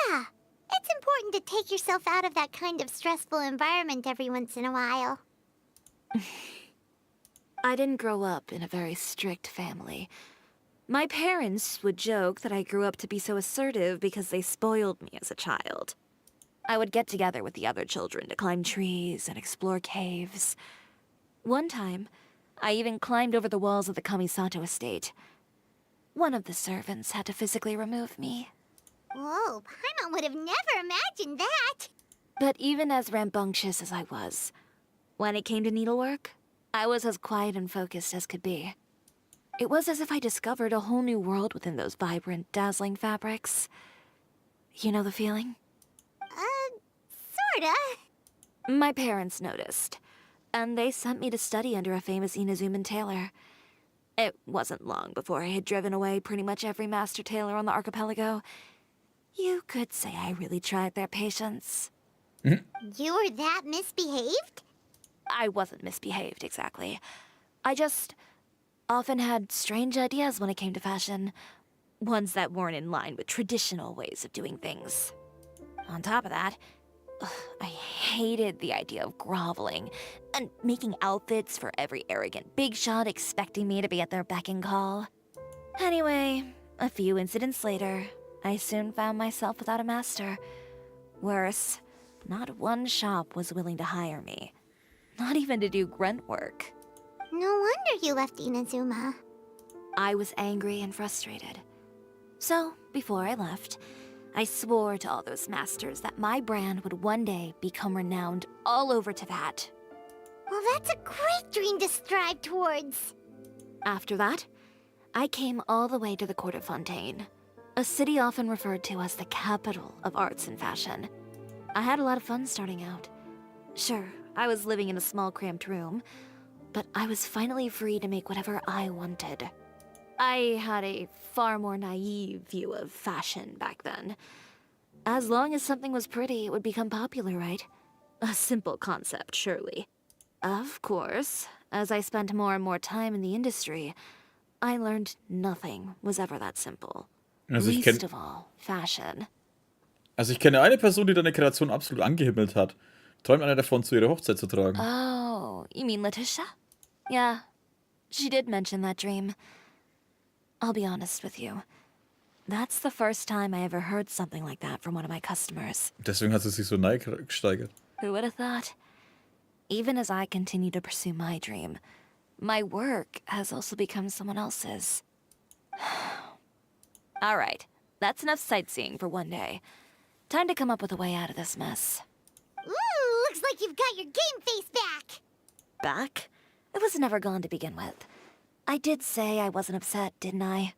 Yeah, it's important to take yourself out of that kind of stressful environment every once in a while.
I didn't grow up in a very strict family. My parents would joke that I grew up to be so assertive because they spoiled me as a child. I would get together with the other children to climb trees and explore caves. One time, I even climbed over the walls of the Kamisato estate. One of the servants had to physically remove me.
Whoa, Paimon would have never imagined that.
But even as rambunctious as I was, when it came to needlework, I was as quiet and focused as could be. It was as if I discovered a whole new world within those vibrant, dazzling fabrics. You know the feeling?
sorta.
My parents noticed, and they sent me to study under a famous Inazuman tailor. It wasn't long before I had driven away pretty much every master tailor on the archipelago. You could say I really tried their patience.
You were that misbehaved?
I wasn't misbehaved, exactly. I just often had strange ideas when it came to fashion. Ones that weren't in line with traditional ways of doing things. On top of that, I hated the idea of groveling and making outfits for every arrogant big shot expecting me to be at their beck and call. Anyway, a few incidents later, I soon found myself without a master. Worse, not one shop was willing to hire me. Not even to do grunt work.
No wonder you left Inazuma.
I was angry and frustrated. So, before I left, I swore to all those masters that my brand would one day become renowned all over Teyvat.
Well, that's a great dream to strive towards.
After that, I came all the way to the court of Fontaine, a city often referred to as the capital of arts and fashion. I had a lot of fun starting out. Sure, I was living in a small cramped room, but I was finally free to make whatever I wanted. I had a far more naive view of fashion back then. As long as something was pretty, it would become popular, right? A simple concept, surely. Of course, as I spent more and more time in the industry, I learned nothing was ever that simple. Least of all, fashion.
Also ich kenne eine Person, die deine Kreation absolut angehimmelt hat. Träumt einer davon, zu ihrer Hochzeit zu tragen.
Oh, you mean Letitia? Yeah, she did mention that dream. I'll be honest with you. That's the first time I ever heard something like that from one of my customers.
Deswegen hat sie sich so gesteigert.
Who would have thought? Even as I continue to pursue my dream, my work has also become someone else's. All right, that's enough sightseeing for one day. Time to come up with a way out of this mess.
Ooh, looks like you've got your game face back.
Back? It was never gone to begin with. I did say I wasn't upset, didn't I?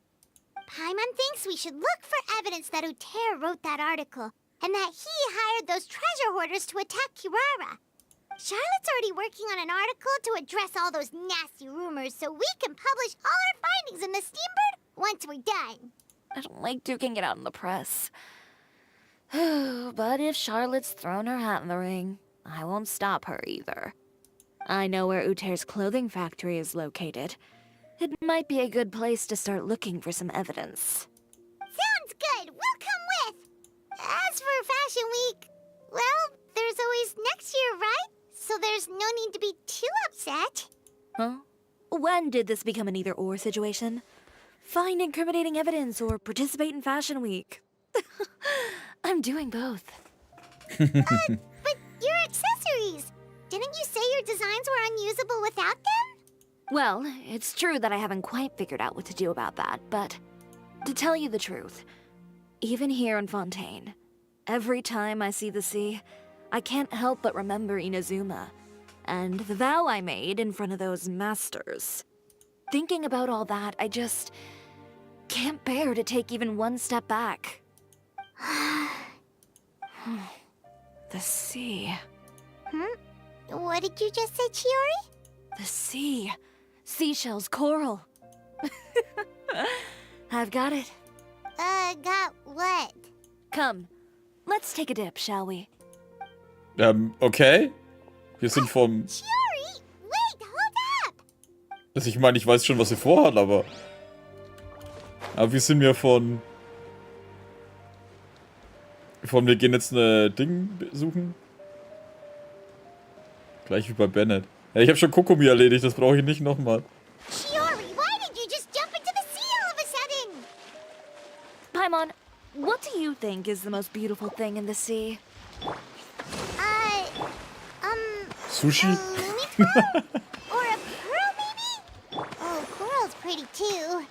Paimon thinks we should look for evidence that Uter wrote that article, and that he hired those treasure hoarders to attack Kirara. Charlotte's already working on an article to address all those nasty rumors so we can publish all our findings in the Steambird once we're done.
I don't like duking it out in the press. But if Charlotte's thrown her hat in the ring, I won't stop her either. I know where Uter's clothing factory is located. It might be a good place to start looking for some evidence.
Sounds good. We'll come with. As for Fashion Week, well, there's always next year, right? So there's no need to be too upset.
Huh? When did this become an either-or situation? Find incriminating evidence or participate in Fashion Week. I'm doing both.
But your accessories! Didn't you say your designs were unusable without them?
Well, it's true that I haven't quite figured out what to do about that, but to tell you the truth, even here in Fontaine, every time I see the sea, I can't help but remember Inazuma, and the vow I made in front of those masters. Thinking about all that, I just can't bear to take even one step back. The sea.
What did you just say, Chiori?
The sea. Seashells, coral. I've got it.
Got what?
Come, let's take a dip, shall we?
Okay. Wir sind vom...
Chiori, wait, hold up!
Also ich meine, ich weiß schon, was sie vorhat, aber... Aber wir sind ja von... Wir gehen jetzt ein Ding suchen. Gleich wie bei Bennett. Ja, ich habe schon Kokomi erledigt, das brauche ich nicht nochmal.
Chiori, why did you just jump into the sea all of a sudden?
Paimon, what do you think is the most beautiful thing in the sea?
Sushi?
Or a pearl, maybe? Oh, coral's pretty too.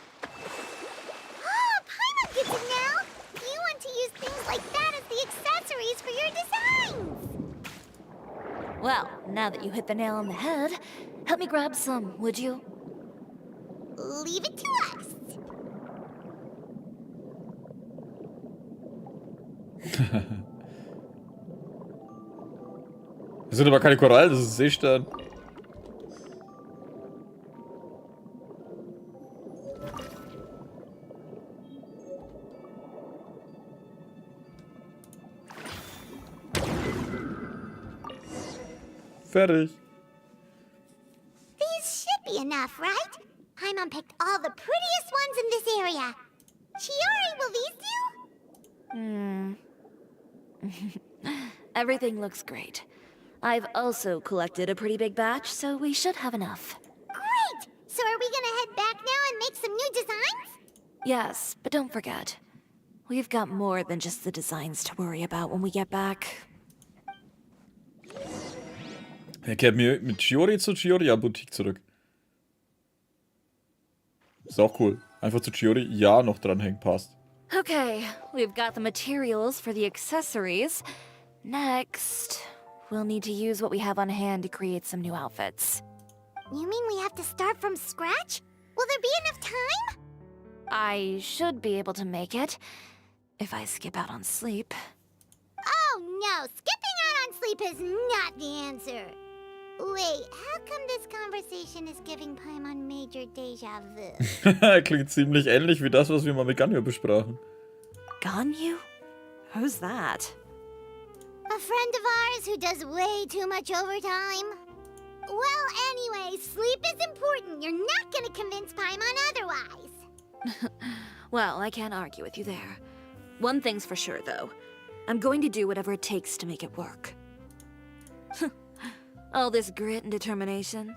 Oh, Paimon gets it now! You want to use things like that as the accessories for your designs!
Well, now that you hit the nail on the head, help me grab some, would you?
Leave it to us.
Das sind aber keine Korallen, das ist Seestern. Fertig.
These should be enough, right? Paimon picked all the prettiest ones in this area. Chiori, will these do?
Everything looks great. I've also collected a pretty big batch, so we should have enough.
Great! So are we gonna head back now and make some new designs?
Yes, but don't forget. We've got more than just the designs to worry about when we get back.
Er kehrt mir mit Chiori zur Chiori-Boutique zurück. Ist auch cool. Einfach zu Chiori, ja, noch dranhängen, passt.
Okay, we've got the materials for the accessories. Next, we'll need to use what we have on hand to create some new outfits.
You mean we have to start from scratch? Will there be enough time?
I should be able to make it, if I skip out on sleep.
Oh no, skipping out on sleep is not the answer. Wait, how come this conversation is giving Paimon major deja vu?
Klingt ziemlich ähnlich wie das, was wir mal mit Ganyu besprachen.
Ganyu? Who's that?
A friend of ours who does way too much overtime. Well, anyway, sleep is important. You're not gonna convince Paimon otherwise.
Well, I can't argue with you there. One thing's for sure, though. I'm going to do whatever it takes to make it work. All this grit and determination.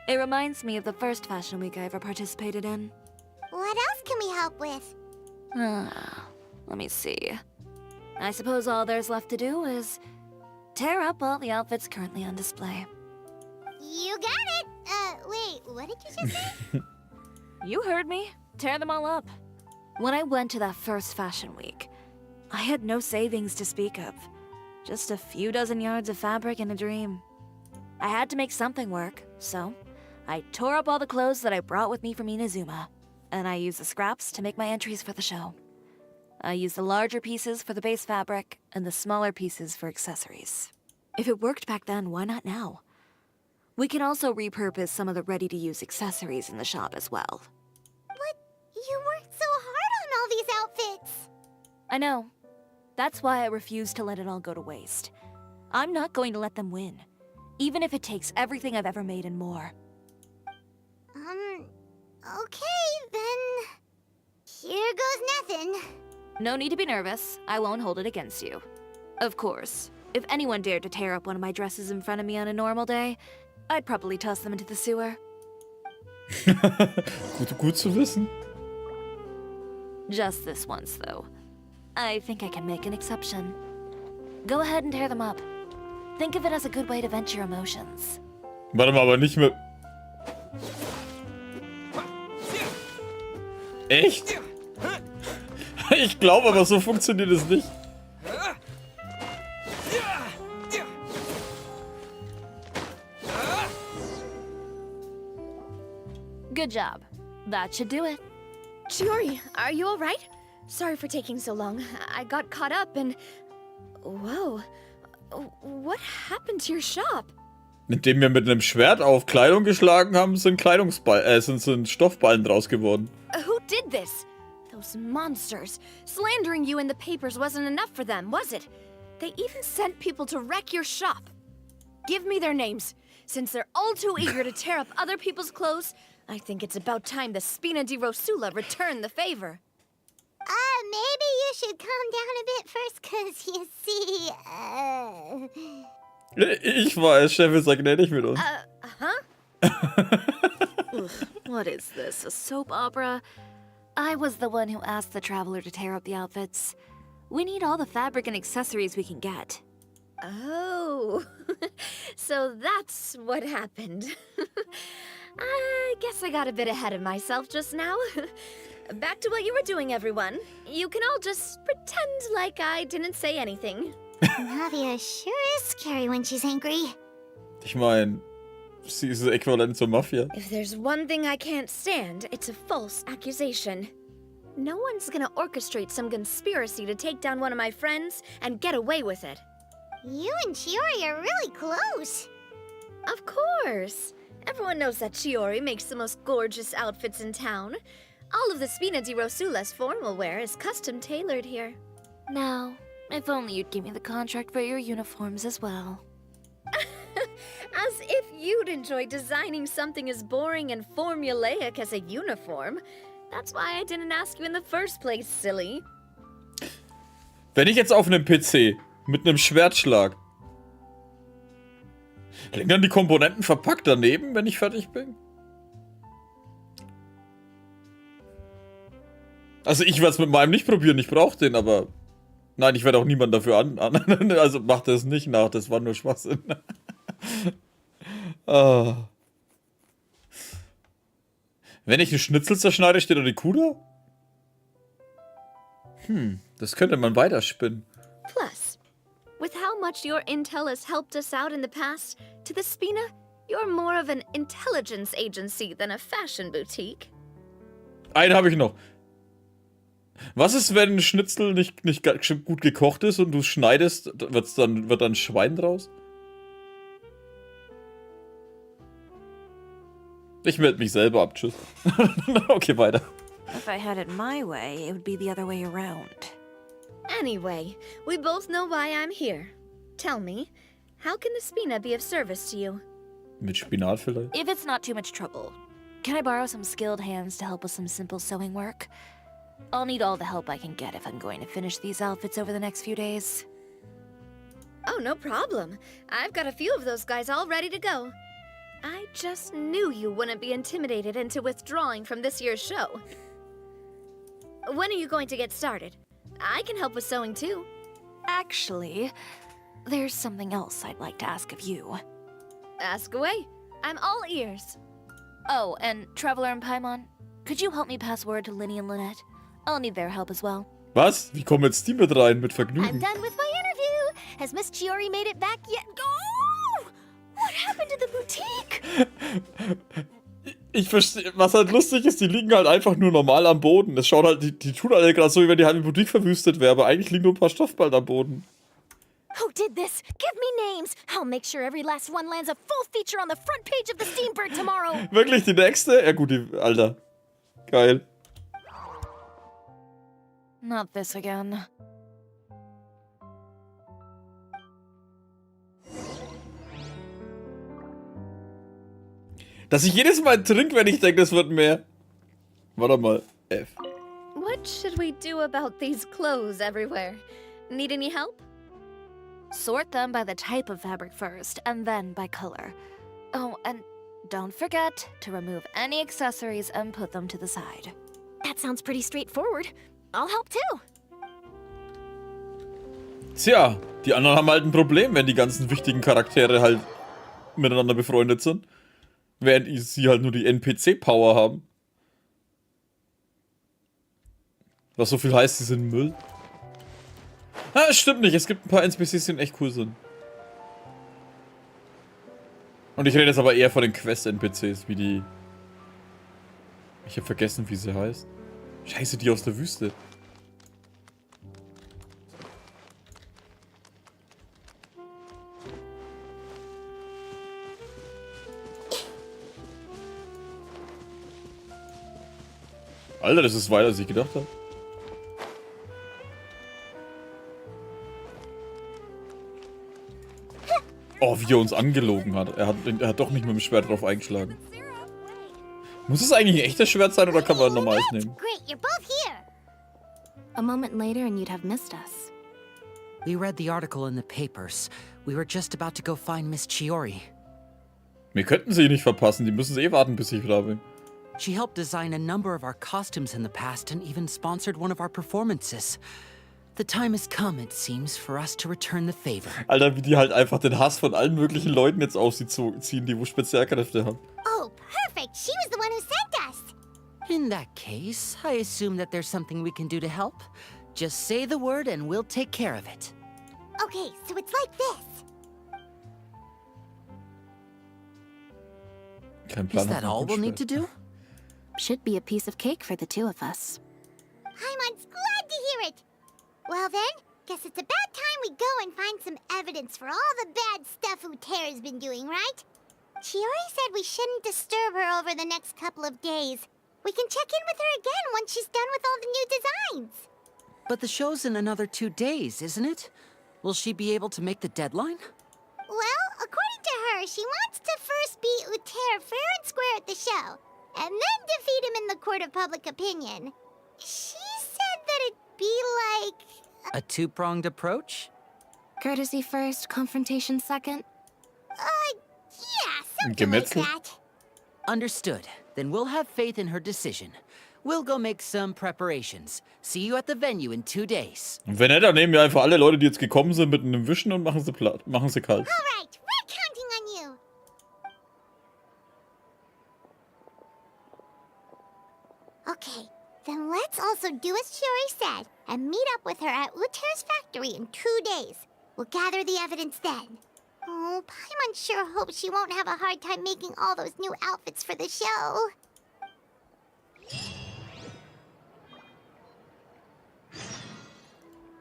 It reminds me of the first fashion week I ever participated in.
What else can we help with?
Let me see. I suppose all there's left to do is tear up all the outfits currently on display.
You got it! Wait, what did you just say?
You heard me. Tear them all up. When I went to that first fashion week, I had no savings to speak of. Just a few dozen yards of fabric and a dream. I had to make something work, so I tore up all the clothes that I brought with me from Inazuma, and I used the scraps to make my entries for the show. I used the larger pieces for the base fabric, and the smaller pieces for accessories. If it worked back then, why not now? We can also repurpose some of the ready-to-use accessories in the shop as well.
But you worked so hard on all these outfits!
I know. That's why I refuse to let it all go to waste. I'm not going to let them win, even if it takes everything I've ever made and more.
Okay, then... Here goes nothing.
No need to be nervous. I won't hold it against you. Of course, if anyone dared to tear up one of my dresses in front of me on a normal day, I'd probably toss them into the sewer.
Gut zu wissen.
Just this once, though. I think I can make an exception. Go ahead and tear them up. Think of it as a good way to vent your emotions.
Warte mal, aber nicht mehr... Echt? Ich glaube, aber so funktioniert es nicht.
Good job. That should do it.
Chiori, are you alright? Sorry for taking so long. I got caught up and... Whoa. What happened to your shop?
Indem wir mit einem Schwert auf Kleidung geschlagen haben, sind sind Stoffballen draus geworden.
Who did this? Those monsters. Slandering you in the papers wasn't enough for them, was it? They even sent people to wreck your shop. Give me their names. Since they're all too eager to tear up other people's clothes, I think it's about time the Spina di Rosula return the favor.
Maybe you should calm down a bit first, cause you see,
Ich weiß, Chef ist ja gnädig mit uns.
Ugh, what is this, a soap opera? I was the one who asked the traveler to tear up the outfits. We need all the fabric and accessories we can get.
Oh, so that's what happened. I guess I got a bit ahead of myself just now. Back to what you were doing, everyone. You can all just pretend like I didn't say anything.
Navia sure is scary when she's angry.
Ich meine, sie ist äquivalent zur Mafia.
If there's one thing I can't stand, it's a false accusation. No one's gonna orchestrate some conspiracy to take down one of my friends and get away with it.
You and Chiori are really close.
Of course. Everyone knows that Chiori makes the most gorgeous outfits in town. All of the Spina di Rosula's formal wear is custom tailored here.
Now, if only you'd give me the contract for your uniforms as well.
As if you'd enjoy designing something as boring and formulaic as a uniform. That's why I didn't ask you in the first place, silly.
Wenn ich jetzt auf einem PC mit einem Schwertschlag. Liegen dann die Komponenten verpackt daneben, wenn ich fertig bin? Also ich werde es mit meinem nicht probieren, ich brauche den, aber... Nein, ich werde auch niemanden dafür also macht das nicht nach, das war nur Schwachsinn. Ah. Wenn ich einen Schnitzel zerschneide, steht da die Kuh da? Das könnte man weiterspinnen.
Plus, with how much your intel has helped us out in the past, to the Spina, you're more of an intelligence agency than a fashion boutique.
Einen habe ich noch. Was ist, wenn ein Schnitzel nicht gut gekocht ist und du schneidest, wird dann Schwein draus? Ich melde mich selber ab, tschüss. Okay, weiter.
If I had it my way, it would be the other way around.
Anyway, we both know why I'm here. Tell me, how can the Spina be of service to you?
Mit Spinat vielleicht?
If it's not too much trouble, can I borrow some skilled hands to help with some simple sewing work? I'll need all the help I can get if I'm going to finish these outfits over the next few days.
Oh, no problem. I've got a few of those guys all ready to go. I just knew you wouldn't be intimidated into withdrawing from this year's show. When are you going to get started? I can help with sewing too.
Actually, there's something else I'd like to ask of you.
Ask away. I'm all ears.
Oh, and Traveler and Paimon, could you help me pass word to Linny and Lynette? I'll need their help as well.
Was? Wie kommen jetzt die mit rein? Mit
I'm
Vergnügen?
done with my interview. Has Miss Chiori made it back yet? Oh! What happened to the boutique?
Ich verstehe, was halt lustig ist, die liegen halt einfach nur normal am Boden. Das schaut halt, die tun alle gerade so, wie wenn die halbe Boutique verwüstet wäre, aber eigentlich liegen nur ein paar Stoffballen am Boden.
Who did this? Give me names. I'll make sure every last one lands a full feature on the front page of the Steambird tomorrow.
Wirklich die nächste? Ja gut, Alter. Geil.
Not this again.
Dass ich jedes Mal trinke, wenn ich denke, es wird mehr. Warte mal. F.
What should we do about these clothes everywhere? Need any help?
Sort them by the type of fabric first, and then by color. Oh, and don't forget to remove any accessories and put them to the side.
That sounds pretty straightforward. I'll help too.
Tja, die anderen haben halt ein Problem, wenn die ganzen wichtigen Charaktere halt miteinander befreundet sind. Während sie halt nur die NPC-Power haben. Was so viel heißt, sie sind Müll. Ah, stimmt nicht. Es gibt ein paar NPCs, die echt cool sind. Und ich rede jetzt aber eher von den Quest-NPCs, wie die... Ich habe vergessen, wie sie heißt. Scheiße, die aus der Wüste. Alter, das ist weiter, als ich gedacht habe. Oh, wie er uns angelogen hat. Er hat doch nicht mit dem Schwert drauf eingeschlagen. Muss es eigentlich ein echtes Schwert sein oder kann man ein normales nehmen?
Great, you're both here.
A moment later and you'd have missed us.
We read the article in the papers. We were just about to go find Miss Chiori.
Wir könnten sie nicht verpassen. Die müssen eh warten, bis ich da bin.
She helped design a number of our costumes in the past and even sponsored one of our performances. The time has come, it seems, for us to return the favor.
Alter, wie die halt einfach den Hass von allen möglichen Leuten jetzt auf sie ziehen, die wo Spezialkräfte haben.
Oh, perfect. She was the one who sent us.
In that case, I assume that there's something we can do to help. Just say the word and we'll take care of it.
Okay, so it's like this.
Is that all we'll need to do?
Should be a piece of cake for the two of us.
Paimon's glad to hear it. Well then, Guess it's about time we go and find some evidence for all the bad stuff Uther's been doing, right? Chiori said we shouldn't disturb her over the next couple of days. We can check in with her again once she's done with all the new designs.
But the show's in another 2 days, isn't it? Will she be able to make the deadline?
Well, according to her, she wants to first beat Uther fair and square at the show, and then defeat him in the court of public opinion. She said that it'd be like...
A two-pronged approach?
Courtesy first, confrontation second?
Yeah, something like that.
Understood. Then we'll have faith in her decision. We'll go make some preparations. See you at the venue in 2 days.
Und wenn nicht, dann nehmen wir einfach alle Leute, die jetzt gekommen sind, mit einem Wischen und machen sie platt, machen sie kalt.
Alright, we're counting on you. Okay, then let's also do as Chiori said and meet up with her at Uther's factory in 2 days. We'll gather the evidence then. Oh, Paimon sure hopes she won't have a hard time making all those new outfits for the show.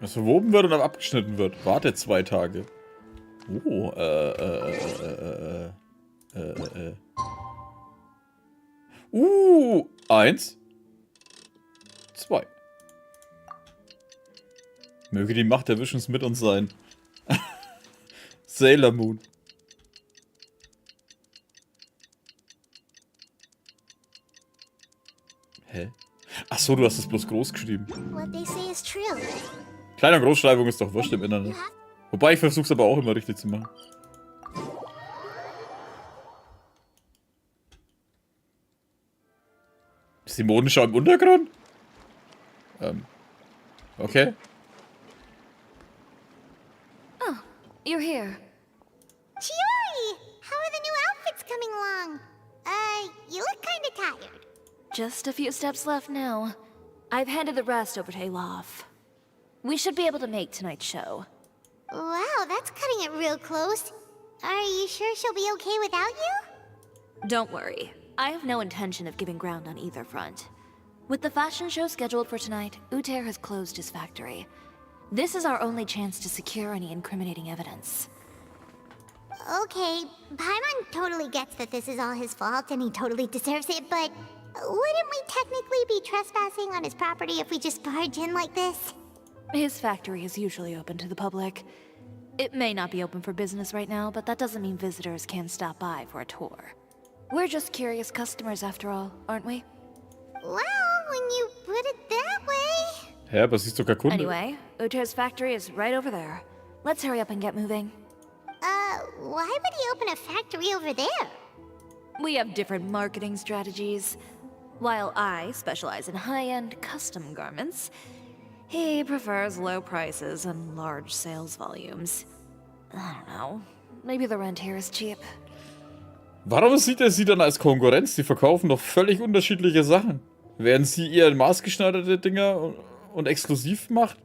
Was verwoben wird und dann abgeschnitten wird. Wartet 2 Tage. Oh, 1, 2. Möge die Macht der Visions mit uns sein. Sailor Moon. Hä? Ach so, du hast es bloß groß geschrieben.
What they say is true.
Kleiner- und Großschreibung ist doch wurscht im Internet. Wobei, ich versuch's aber auch immer richtig zu machen. Ist die Modenschau im Untergrund? Okay.
Oh, you're here.
Chiori! How are the new outfits coming along? You look kinda tired.
Just a few steps left now. I've handed the rest over to Olaf. We should be able to make tonight's show.
Wow, that's cutting it real close. Are you sure she'll be okay without you?
Don't worry. I have no intention of giving ground on either front. With the fashion show scheduled for tonight, Uther has closed his factory. This is our only chance to secure any incriminating evidence.
Okay, Paimon totally gets that this is all his fault and he totally deserves it, but wouldn't we technically be trespassing on his property if we just barge in like this?
His factory is usually open to the public. It may not be open for business right now, but that doesn't mean visitors can stop by for a tour. We're just curious customers after all, aren't we?
Well, when you put it that way...
Hä, aber sie ist doch kein Kunde.
Anyway, Uther's factory is right over there. Let's hurry up and get moving.
Why would he open a factory over there?
We have different marketing strategies. While I specialize in high-end custom garments, he prefers low prices and large sales volumes. I don't know. Maybe the rent here is cheap.
Warum sieht er sie dann als Konkurrenz? Die verkaufen doch völlig unterschiedliche Sachen. Während sie eher maßgeschneiderte Dinger und exklusiv macht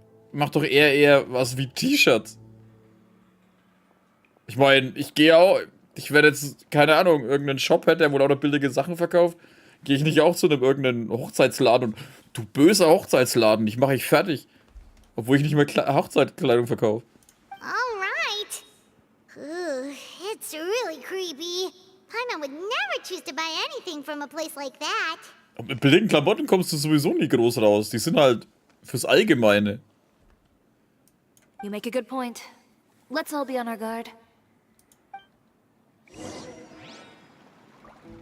doch eher was wie T-Shirts. Ich meine, ich werde jetzt, keine Ahnung, irgendeinen Shop hätte, der wohl auch noch billige Sachen verkauft, gehe ich nicht auch zu einem irgendeinen Hochzeitsladen und du böser Hochzeitsladen, dich mache ich fertig. Obwohl ich nicht mehr Hochzeitkleidung verkaufe.
Alright. It's really creepy. Paimon would never choose to buy anything from a place like that.
Und mit billigen Klamotten kommst du sowieso nie groß raus. Die sind halt fürs Allgemeine.
You make a good point. Let's all be on our guard.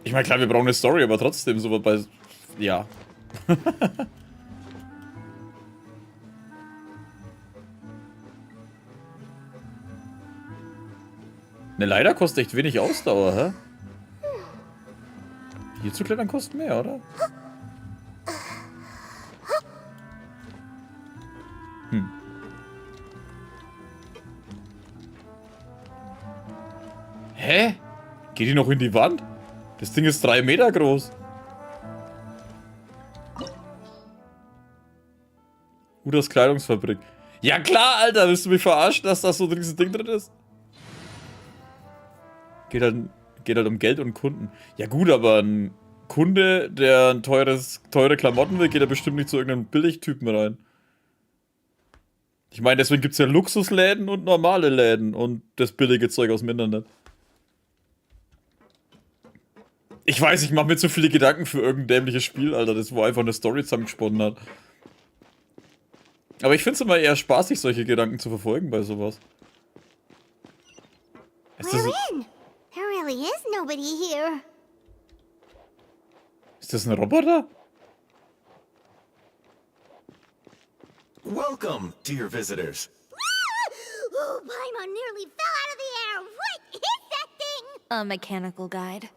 Ich meine, klar, wir brauchen eine Story, aber trotzdem so bei... Ja. Ne, leider kostet echt wenig Ausdauer, hä? Hier zu klettern kostet mehr, oder? Hä? Geht die noch in die Wand? Das Ding ist 3 Meter groß. Udas Kleidungsfabrik. Ja klar, Alter, willst du mich verarschen, dass das so ein riesen Ding drin ist? Geht halt um Geld und Kunden. Ja gut, aber ein Kunde, der teure Klamotten will, geht da bestimmt nicht zu irgendeinem Billigtypen rein. Ich meine, deswegen gibt es ja Luxusläden und normale Läden und das billige Zeug aus dem Internet. Ich weiß, ich mache mir zu viele Gedanken für irgendein dämliches Spiel, Alter, das wo einfach eine Story zusammengesponnen hat. Aber ich finde es immer eher spaßig, solche Gedanken zu verfolgen bei sowas.
We're in. There really is nobody here.
Ist das ein Roboter?
Welcome, dear visitors.
Oh, Paimon nearly fell out of the air. What is that thing?
A mechanical guide.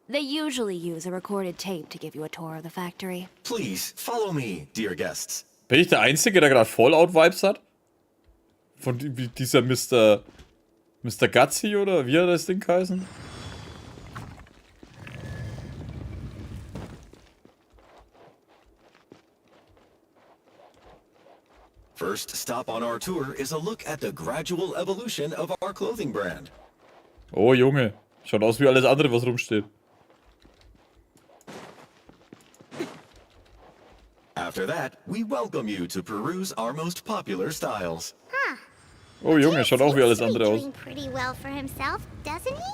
They usually use a recorded tape to give you a tour of the factory.
Please follow me, dear guests.
Bin ich der Einzige, der gerade Fallout-Vibes hat? Von dieser Mr. Guzzi oder wie hat das Ding heißen?
First stop on our tour is a look at the gradual evolution of our clothing brand.
Oh Junge, schaut aus wie alles andere, was rumsteht.
After that, we welcome you to peruse our most popular styles.
Huh.
Oh Junge, schaut auch wie alles andere aus.
Doing pretty well for himself, doesn't he?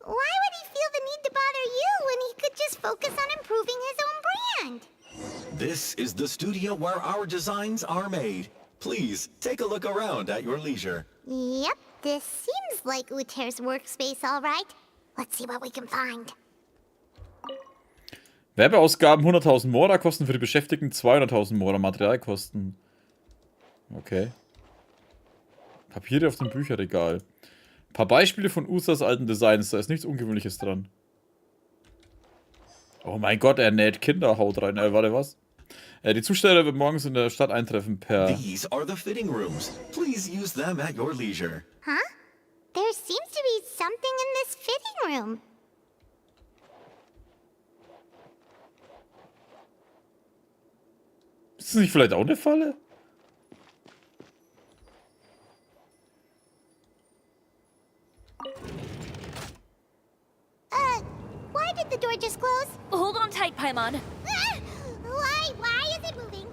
Why would he feel the need to bother you when he could just focus on improving his own brand?
This is the studio where our designs are made. Please, take a look around at your leisure.
Yep, this seems like Uter's workspace, all right. Let's see what we can find.
Werbeausgaben 100.000 Mora-Kosten für die Beschäftigten 200.000 Mora, Materialkosten. Okay. Papiere auf dem Bücherregal. Ein paar Beispiele von Usas alten Designs, da ist nichts Ungewöhnliches dran. Oh mein Gott, er näht Kinderhaut rein. Warte, was? Die Zusteller wird morgens in der Stadt eintreffen per...
These are the fitting rooms. Please use them at your leisure.
Huh? There seems to be something in this fitting room.
Ist das nicht vielleicht auch eine Falle?
Why did the door just close?
Hold on tight, Paimon.
Why is it moving?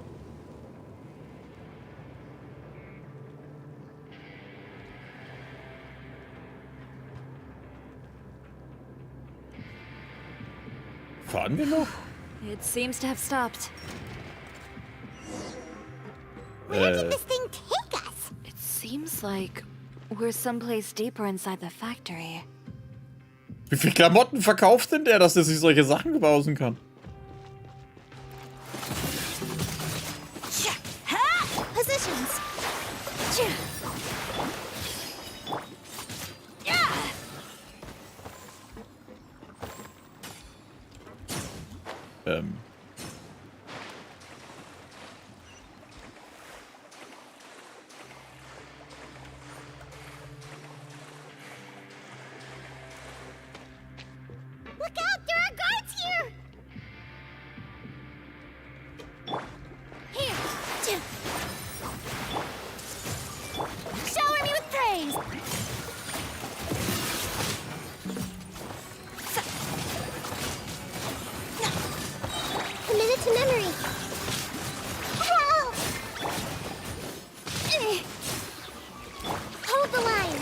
Fahren wir noch?
It seems to have stopped.
Where did this thing take us?
It seems like we're someplace deeper inside the factory.
Wie viele Klamotten verkauft denn der, dass er sich solche Sachen bauen kann?
Positions.
Look out, there are guards here!
Here. Shower me with praise.
Commit it to memory. Whoa! Hold the line.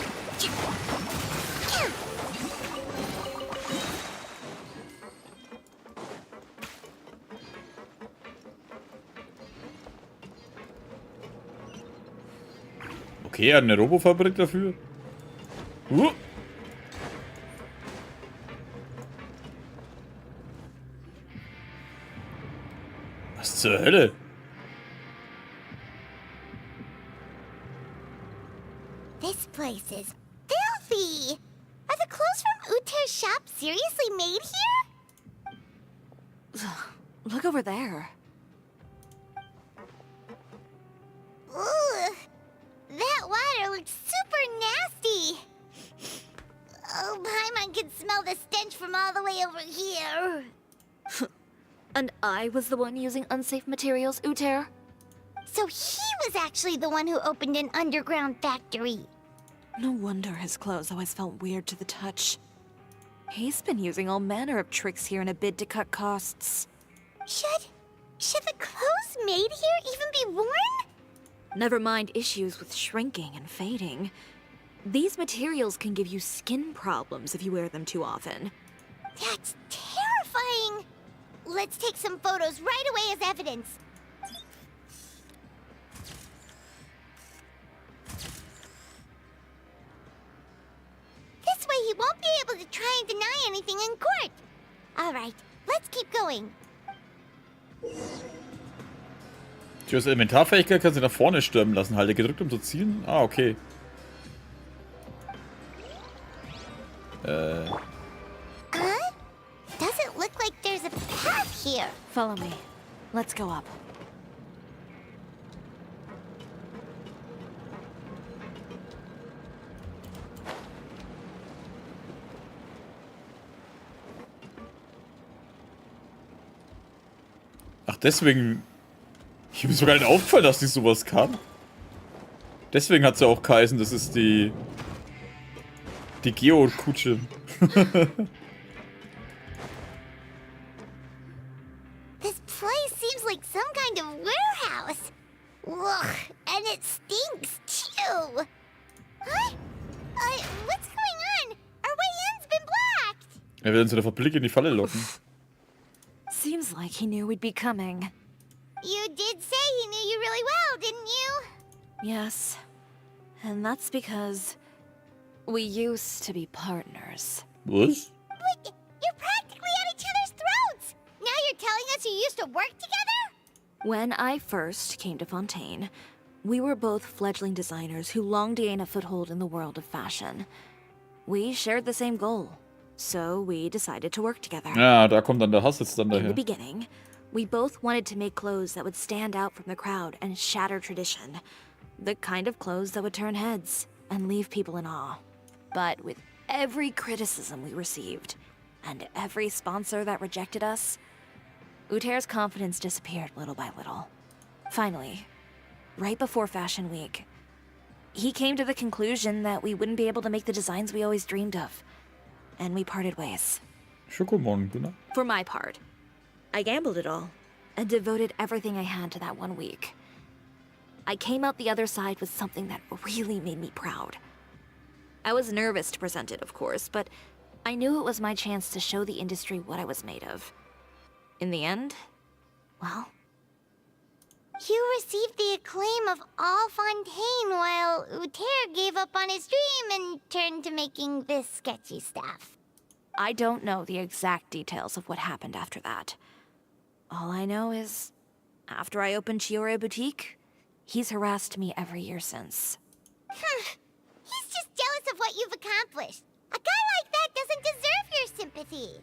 Okay, er hat eine Robofabrik dafür. Was zur Hölle?
This place is filthy! Are the clothes from Uter's shop seriously made here?
Look over there.
Ugh! That water looks super nasty! Oh, Paimon can smell the stench from all the way over here.
And I was the one using unsafe materials, Uter?
So he was actually the one who opened an underground factory.
No wonder his clothes always felt weird to the touch. He's been using all manner of tricks here in a bid to cut costs.
Should the clothes made here even be worn?
Never mind issues with shrinking and fading. These materials can give you skin problems if you wear them too often.
That's terrifying! Let's take some photos right away as evidence. This way he won't be able to try and deny anything in court. Alright, let's keep going.
Chios Elementarfähigkeit kann sie nach vorne stürmen lassen. Halte gedrückt, um zu zielen. Ah, okay.
Doesn't look like there's a path here.
Follow me. Let's go up.
Ach, deswegen... Ich bin mir sogar nicht aufgefallen, dass die sowas kann. Deswegen hat sie auch geheißen, das ist die... Die Geo-Kutsche.
This place seems like some kind of warehouse. Ugh, and it stinks too. Huh? What's going on? Our way in's been blocked.
Er will uns wieder Blick in die Falle locken.
Seems like he knew we'd be coming.
You did say he knew you really well, didn't you?
Yes. And that's because we used to be partners.
What?
But you're practically at each other's throats. Now you're telling us you used to work together?
When I first came to Fontaine, we were both fledgling designers who longed to gain a foothold in the world of fashion. We shared the same goal, so we decided to work together.
Ja, da kommt dann der Hass jetzt dann
In the
daher.
beginning, we both wanted to make clothes that would stand out from the crowd and shatter tradition. The kind of clothes that would turn heads and leave people in awe. But with every criticism we received, and every sponsor that rejected us, Uter's confidence disappeared little by little. Finally, right before Fashion Week, he came to the conclusion that we wouldn't be able to make the designs we always dreamed of. And we parted ways.
Schokomorgen, genau.
For my part, I gambled it all, and devoted everything I had to that 1 week. I came out the other side with something that really made me proud. I was nervous to present it, of course, but I knew it was my chance to show the industry what I was made of. In the end, well...
You received the acclaim of all Fontaine while Uter gave up on his dream and turned to making this sketchy stuff.
I don't know the exact details of what happened after that. All I know is, after I opened Chiori Boutique, he's harassed me every year since.
He's just jealous of what you've accomplished. A guy like that doesn't deserve your sympathy.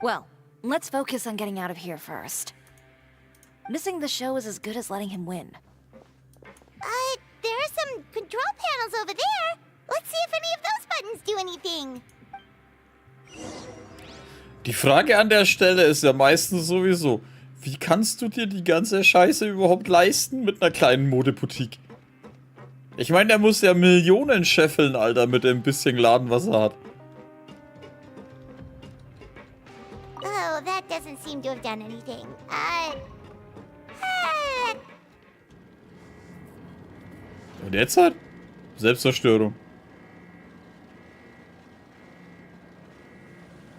Well, let's focus on getting out of here first. Missing the show is as good as letting him win.
There are some control panels over there. Let's see if any of those buttons do anything.
Die Frage an der Stelle ist ja meistens sowieso, wie kannst du dir die ganze Scheiße überhaupt leisten mit einer kleinen Modeboutique? Ich meine, der muss ja Millionen scheffeln, Alter, mit dem bisschen Laden, was er hat.
Oh, that doesn't seem to have done anything.
Und jetzt halt? Selbstzerstörung.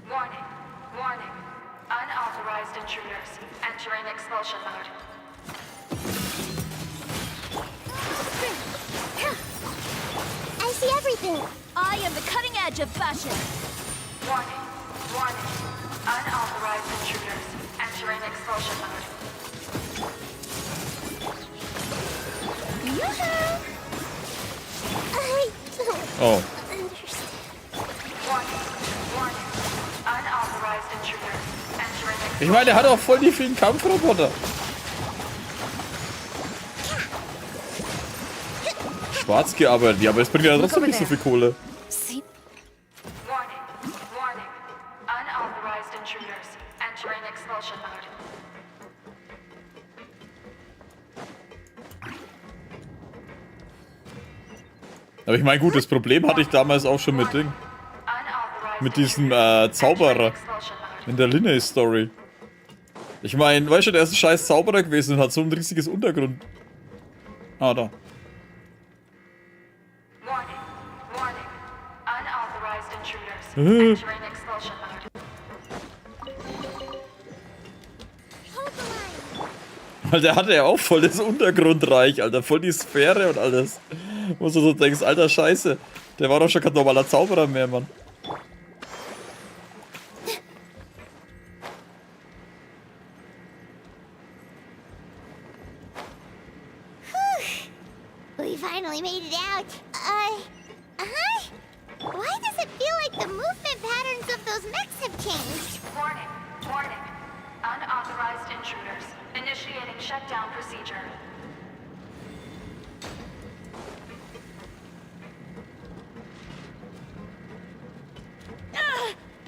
Warning. Warning. Unauthorized intruders entering expulsion mode.
I see everything.
I am the cutting edge of fashion.
Warning. Warning. Unauthorized intruders entering expulsion mode.
I don't
Oh.
understand.
Warning. Warning. Unauthorized intruders entering expulsion.
Ich meine, der hat auch voll die vielen Kampfroboter. Schwarz gearbeitet, ja, aber es bringt ja trotzdem nicht so viel Kohle.
Warning. Warning. Unauthorized intruders entering expulsion mode.
Aber ich meine, gut, das Problem hatte ich damals auch schon mit Ding. Mit diesem Zauberer. In der Linnea-Story. Ich meine, weißt du, der ist ein scheiß Zauberer gewesen und hat so ein riesiges Untergrund. Ah, da.
entering expulsion mode.
Weil der hatte ja auch voll das Untergrundreich, Alter. Voll die Sphäre und alles. Wo du so denkst, alter Scheiße. Der war doch schon kein normaler Zauberer mehr, Mann.
We finally made it out. Why does it feel like the movement patterns of those mechs have changed?
Warning, warning. Unauthorized intruders. Initiating shutdown procedure.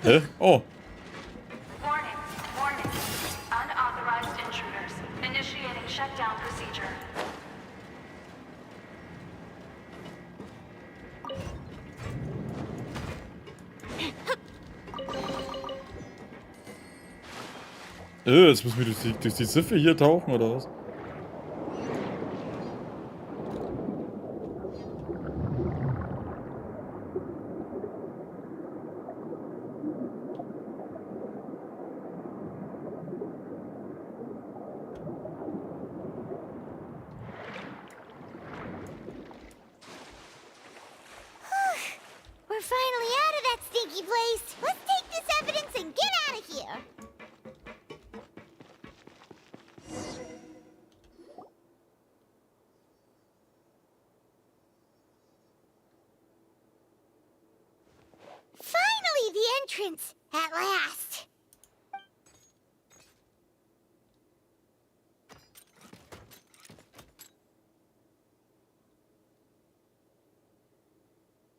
Hä? Oh.
Warning, warning. Unauthorized intruders. Initiating shutdown procedure.
Jetzt müssen wir durch die Siffe hier tauchen, oder was?
We're finally out of that stinky place. Let's take this evidence and get out of here. Finally, the entrance! At last!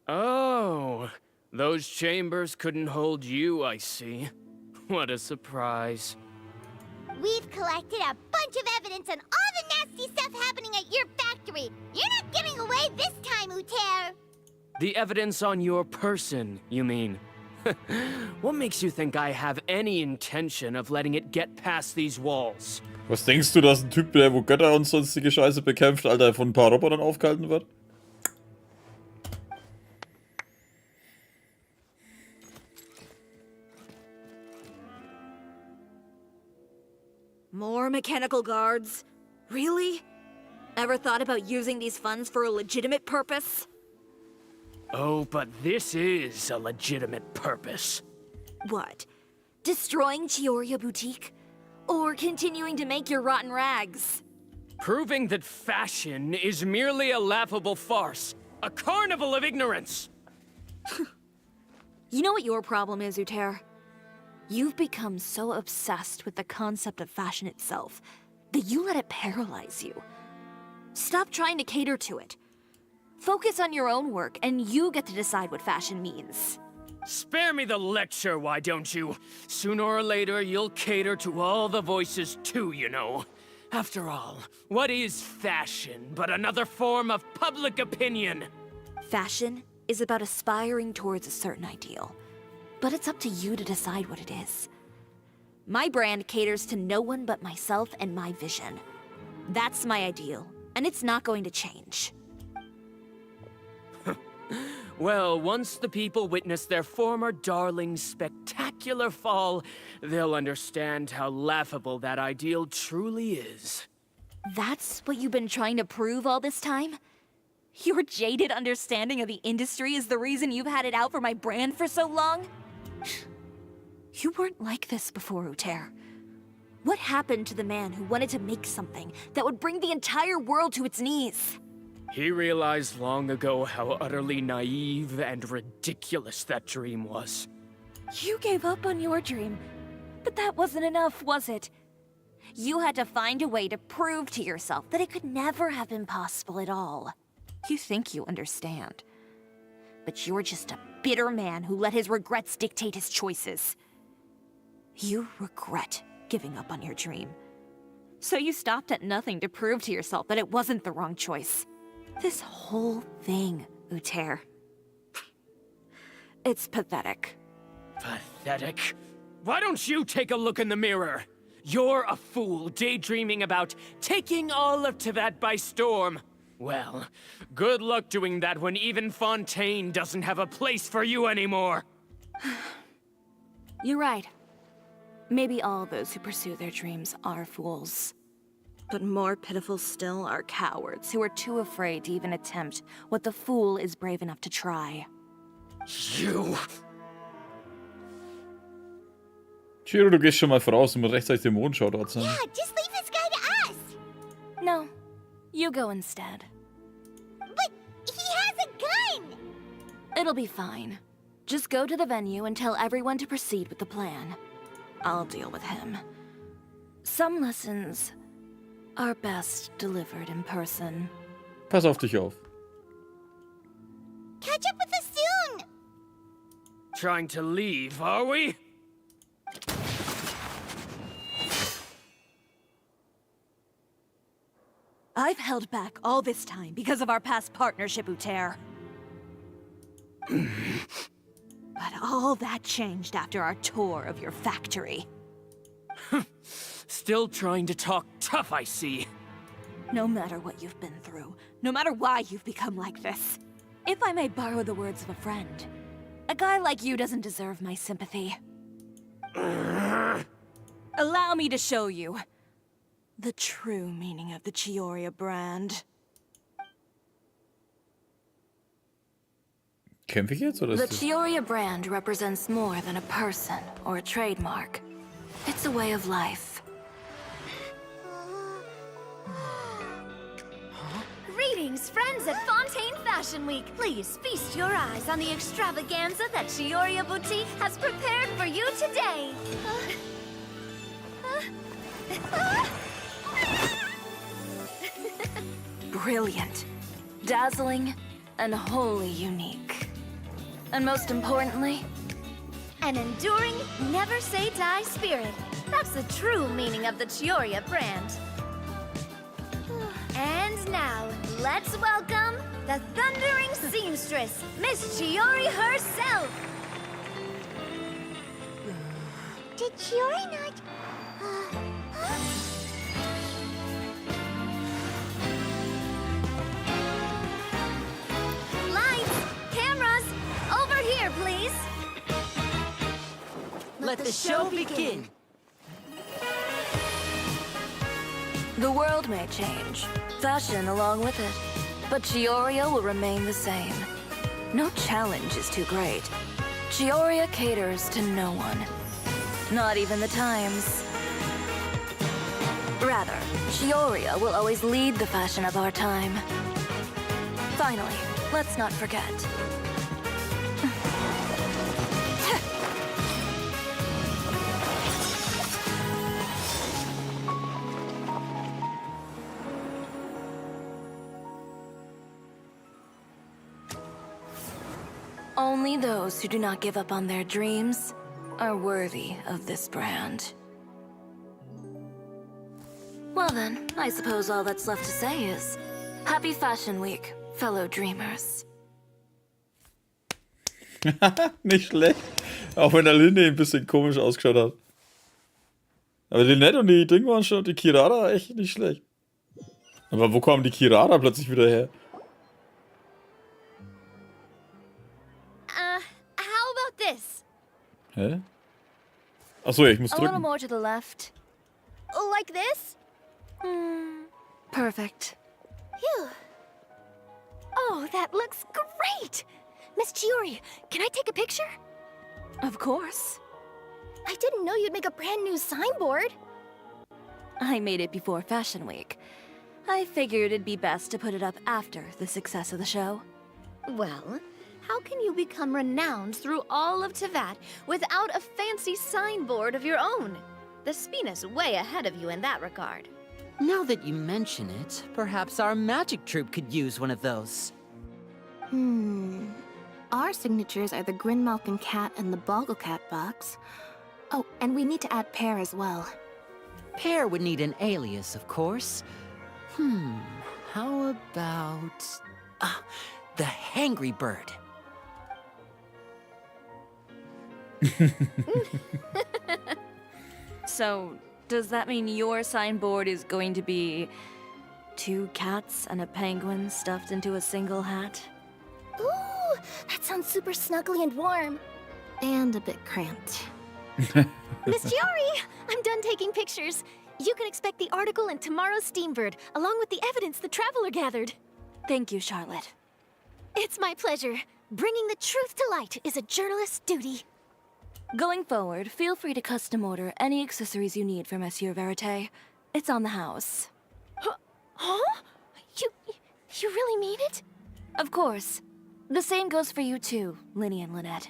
Oh, those chambers couldn't hold you, I see. What a surprise.
We've collected a bunch of evidence on all the nasty stuff happening at your factory. You're not getting away this time, Uter.
The evidence on your person, you mean? What makes you think I have any intention of letting it get past these walls?
Was denkst du, dass ein Typ, der wo Götter und sonstige Scheiße bekämpft, Alter, von ein paar Robotern aufgehalten wird?
More mechanical guards? Really? Ever thought about using these funds for a legitimate purpose?
Oh, but this is a legitimate purpose.
What? Destroying Chiori Boutique? Or continuing to make your rotten rags?
Proving that fashion is merely a laughable farce. A carnival of ignorance!
You know what your problem is, Uter? You've become so obsessed with the concept of fashion itself that you let it paralyze you. Stop trying to cater to it. Focus on your own work, and you get to decide what fashion means.
Spare me the lecture, why don't you? Sooner or later, you'll cater to all the voices too, you know. After all, what is fashion but another form of public opinion?
Fashion is about aspiring towards a certain ideal. But it's up to you to decide what it is. My brand caters to no one but myself and my vision. That's my ideal, and it's not going to change.
Well, once the people witness their former darling's spectacular fall, they'll understand how laughable that ideal truly is.
That's what you've been trying to prove all this time? Your jaded understanding of the industry is the reason you've had it out for my brand for so long? You weren't like this before, Uter. What happened to the man who wanted to make something that would bring the entire world to its knees?
He realized long ago how utterly naive and ridiculous that dream was.
You gave up on your dream, but that wasn't enough, was it? You had to find a way to prove to yourself that it could never have been possible at all. You think you understand, but you're just a bitter man who let his regrets dictate his choices. You regret giving up on your dream. So you stopped at nothing to prove to yourself that it wasn't the wrong choice. This whole thing, Uter. It's pathetic.
Pathetic? Why don't you take a look in the mirror? You're a fool daydreaming about taking all of Tibet by storm. Well, good luck doing that when even Fontaine doesn't have a place for you anymore.
You're right. Maybe all those who pursue their dreams are fools. But more pitiful still are cowards who are too afraid to even attempt what the fool is brave enough to try.
You!
Chiori, du gehst schon mal voraus und mit rechtzeitig den Mondschau dort sein.
Yeah, just leave this guy to us.
No, you go instead.
But he has a gun.
It'll be fine. Just go to the venue and tell everyone to proceed with the plan. I'll deal with him. Some lessons are best delivered in person.
Pass auf dich auf.
Catch up with us soon.
Trying to leave, are we?
I've held back all this time because of our past partnership, Uter. But all that changed after our tour of your factory.
Still trying to talk tough, I see.
No matter what you've been through, no matter why you've become like this, if I may borrow the words of a friend, a guy like you doesn't deserve my sympathy. Allow me to show you the true meaning of the Chiori brand.
Kämpfe ich jetzt, oder
The
ist das...
Chiori brand represents more than a person or a trademark. It's a way of life.
Greetings, friends at Fontaine Fashion Week. Please feast your eyes on the extravaganza that Chiori Boutique has prepared for you today.
Brilliant, dazzling, and wholly unique. And most importantly,
An enduring, never say die spirit. That's the true meaning of the Chiori brand. And now, let's welcome the thundering seamstress, Miss Chiori herself.
Did Chiori not...
Lights, cameras, over here, please.
Let the show begin.
the world may change, fashion along with it, but Chiori will remain the same. No challenge is too great. Chiori caters to no one, not even the times. Rather, Chiori will always lead the fashion of our time. Finally, let's not forget. Only those who do not give up on their dreams are worthy of this brand. Well then, I suppose all that's left to say is, Happy Fashion Week, fellow dreamers.
Nicht schlecht. Auch wenn der Linde ein bisschen komisch ausgeschaut hat. Aber die Nett und die Ding waren schon, die Kirara echt nicht schlecht. Aber wo kommen die Kirara plötzlich wieder her?
How about this?
Hä? Achso, ja, ich muss
A little
drücken.
more to the left.
Like this?
Perfect.
Phew. Oh, that looks great! Miss Chiori, can I take a picture?
Of course.
I didn't know you'd make a brand new signboard.
I made it before Fashion Week. I figured it'd be best to put it up after the success of the show.
Well, how can you become renowned through all of Tevat without a fancy signboard of your own? The Spina's way ahead of you in that regard.
Now that you mention it, perhaps our magic troupe could use one of those.
Our signatures are the Grinmalkin cat and the Bogglecat box. Oh, and we need to add Pear as well.
Pear would need an alias, of course. How about... the Hangry Bird.
So, does that mean your signboard is going to be 2 cats and a penguin stuffed into a single hat?
Ooh, that sounds super snuggly and warm.
and a bit cramped.
Miss Chiori, I'm done taking pictures. You can expect the article in tomorrow's Steambird, along with the evidence the Traveler gathered.
Thank you, Charlotte.
It's my pleasure. Bringing the truth to light is a journalist's duty.
Going forward, feel free to custom order any accessories you need for Monsieur Verite. It's on the house.
Huh? You really mean it?
Of course. The same goes for you too, Linny and Lynette.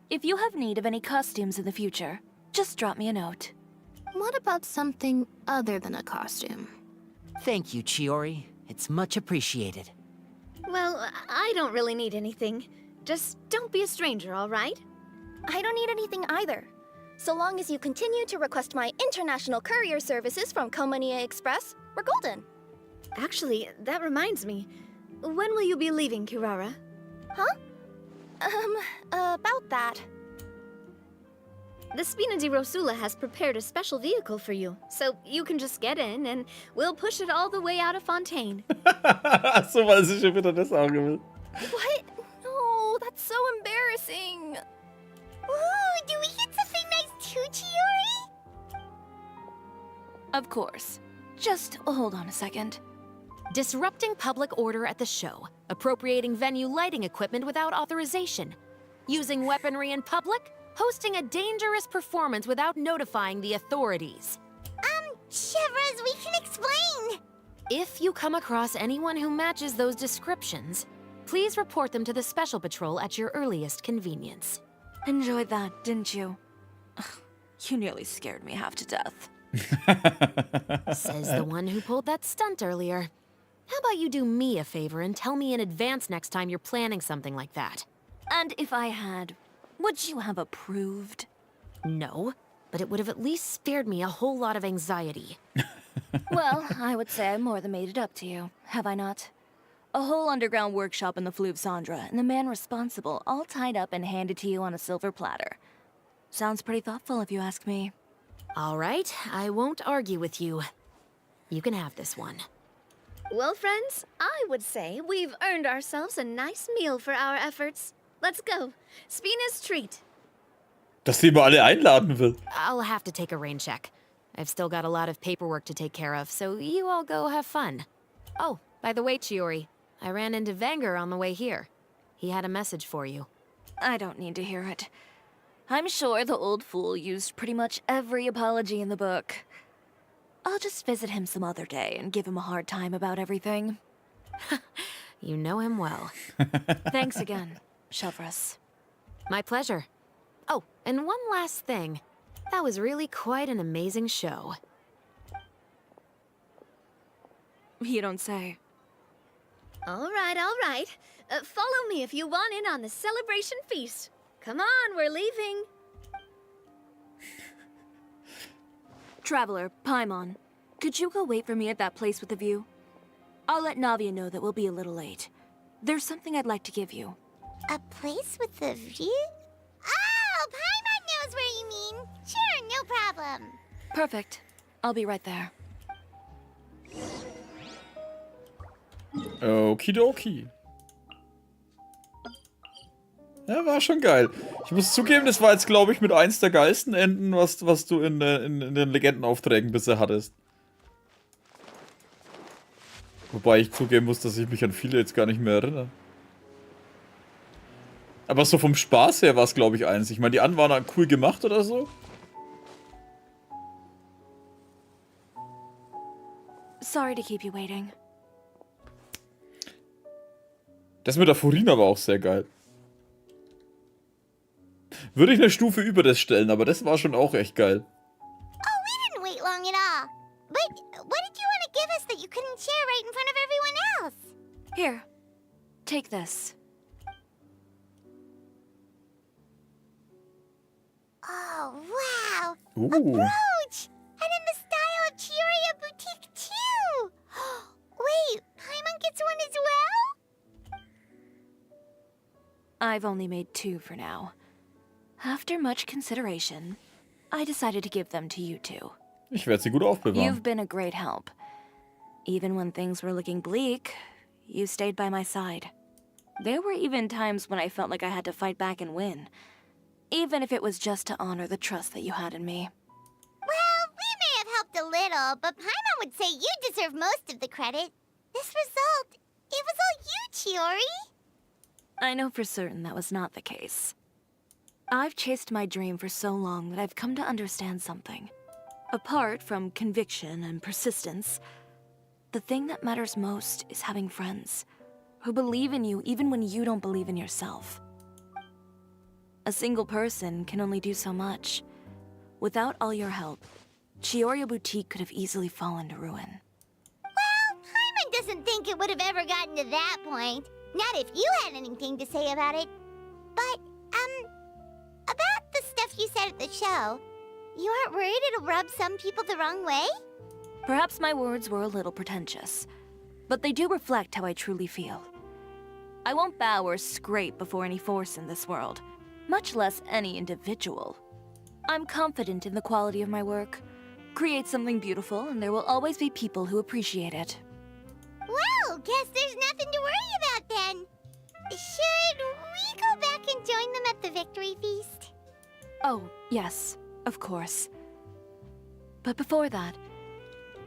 If you have need of any costumes in the future, just drop me a note.
What about something other than a costume?
Thank you, Chiori. It's much appreciated.
Well, I don't really need anything. Just don't be a stranger, all right? I don't need anything either. So long as you continue to request my international courier services from Komania Express, we're golden. Actually, that reminds me. When will you be leaving, Kirara? Huh? About that. The Spina di Rosula has prepared a special vehicle for you, so you can just get in and we'll push it all the way out of Fontaine.
So, weil sie schon wieder das Auge will.
What? No, that's so embarrassing.
Ooh, do we get something nice too, Chiori?
Of course. Just hold on a second.
Disrupting public order at the show, appropriating venue lighting equipment without authorization, using weaponry in public, hosting a dangerous performance without notifying the authorities.
Chevras, we can explain.
If you come across anyone who matches those descriptions, please report them to the Special Patrol at your earliest convenience.
Enjoyed that, didn't you? Ugh, you nearly scared me half to death.
Says the one who pulled that stunt earlier. How about you do me a favor and tell me in advance next time you're planning something like that?
And if I had, would you have approved?
No, but it would have at least spared me a whole lot of anxiety.
Well, I would say I more than made it up to you, have I not? A whole underground workshop in the Fleuve Cendra, and the man responsible all tied up and handed to you on a silver platter. Sounds pretty thoughtful if you ask me.
All right, I won't argue with you. You can have this one.
Well, friends, I would say we've earned ourselves a nice meal for our efforts. Let's go. Spina's treat.
Dass sie mal alle einladen will.
I'll have to take a rain check. I've still got a lot of paperwork to take care of, so you all go have fun. Oh, by the way, Chiori, I ran into Vanger on the way here. He had a message for you.
I don't need to hear it. I'm sure the old fool used pretty much every apology in the book. I'll just visit him some other day and give him a hard time about everything.
You know him well.
Thanks again, Chevras.
My pleasure. Oh, and one last thing. That was really quite an amazing show.
You don't say.
All right, all right. Follow me if you want in on the celebration feast. Come on, we're leaving.
Traveler, Paimon, could you go wait for me at that place with the view? I'll let Navia know that we'll be a little late. There's something I'd like to give you.
A place with a view? Oh, Paimon knows where you mean. Sure, no problem.
Perfect. I'll be right there.
Okidoki. Ja, war schon geil. Ich muss zugeben, das war jetzt, glaube ich, mit eins der geilsten Enden, was du in den Legendenaufträgen bisher hattest. Wobei ich zugeben muss, dass ich mich an viele jetzt gar nicht mehr erinnere. Aber so vom Spaß her war es, glaube ich, eins. Ich meine, die anderen waren dann cool gemacht oder so.
Sorry to keep you waiting.
Das mit der Furina war auch sehr geil. Würde ich eine Stufe über das stellen, aber das war schon auch echt geil.
Oh, we didn't wait long at all. But what did you want to give us that you couldn't share right in front of everyone else?
Here, take this.
Oh, wow.
Ooh.
A brooch! And in the style of Chiori Boutique, too! Wait, Paimon gets one as well?
I've only made 2 for now. After much consideration, I decided to give them to you two.
Ich werde sie gut aufbewahren.
You've been a great help. Even when things were looking bleak, you stayed by my side. There were even times when I felt like I had to fight back and win. even if it was just to honor the trust that you had in me.
Well, we may have helped a little, but Paimon would say you deserve most of the credit. This result, it was all you, Chiori.
I know for certain that was not the case. I've chased my dream for so long that I've come to understand something. Apart from conviction and persistence, the thing that matters most is having friends who believe in you even when you don't believe in yourself. A single person can only do so much. Without all your help, Chiori Boutique could have easily fallen to ruin.
Well, Paimon doesn't think it would have ever gotten to that point. Not if you had anything to say about it. But, about the stuff you said at the show, you aren't worried it'll rub some people the wrong way?
Perhaps my words were a little pretentious, but they do reflect how I truly feel. I won't bow or scrape before any force in this world, much less any individual. I'm confident in the quality of my work. Create something beautiful, and there will always be people who appreciate it.
Well, guess there's nothing to worry about then. Should we go back and join them at the victory feast?
Oh, yes, of course. But before that,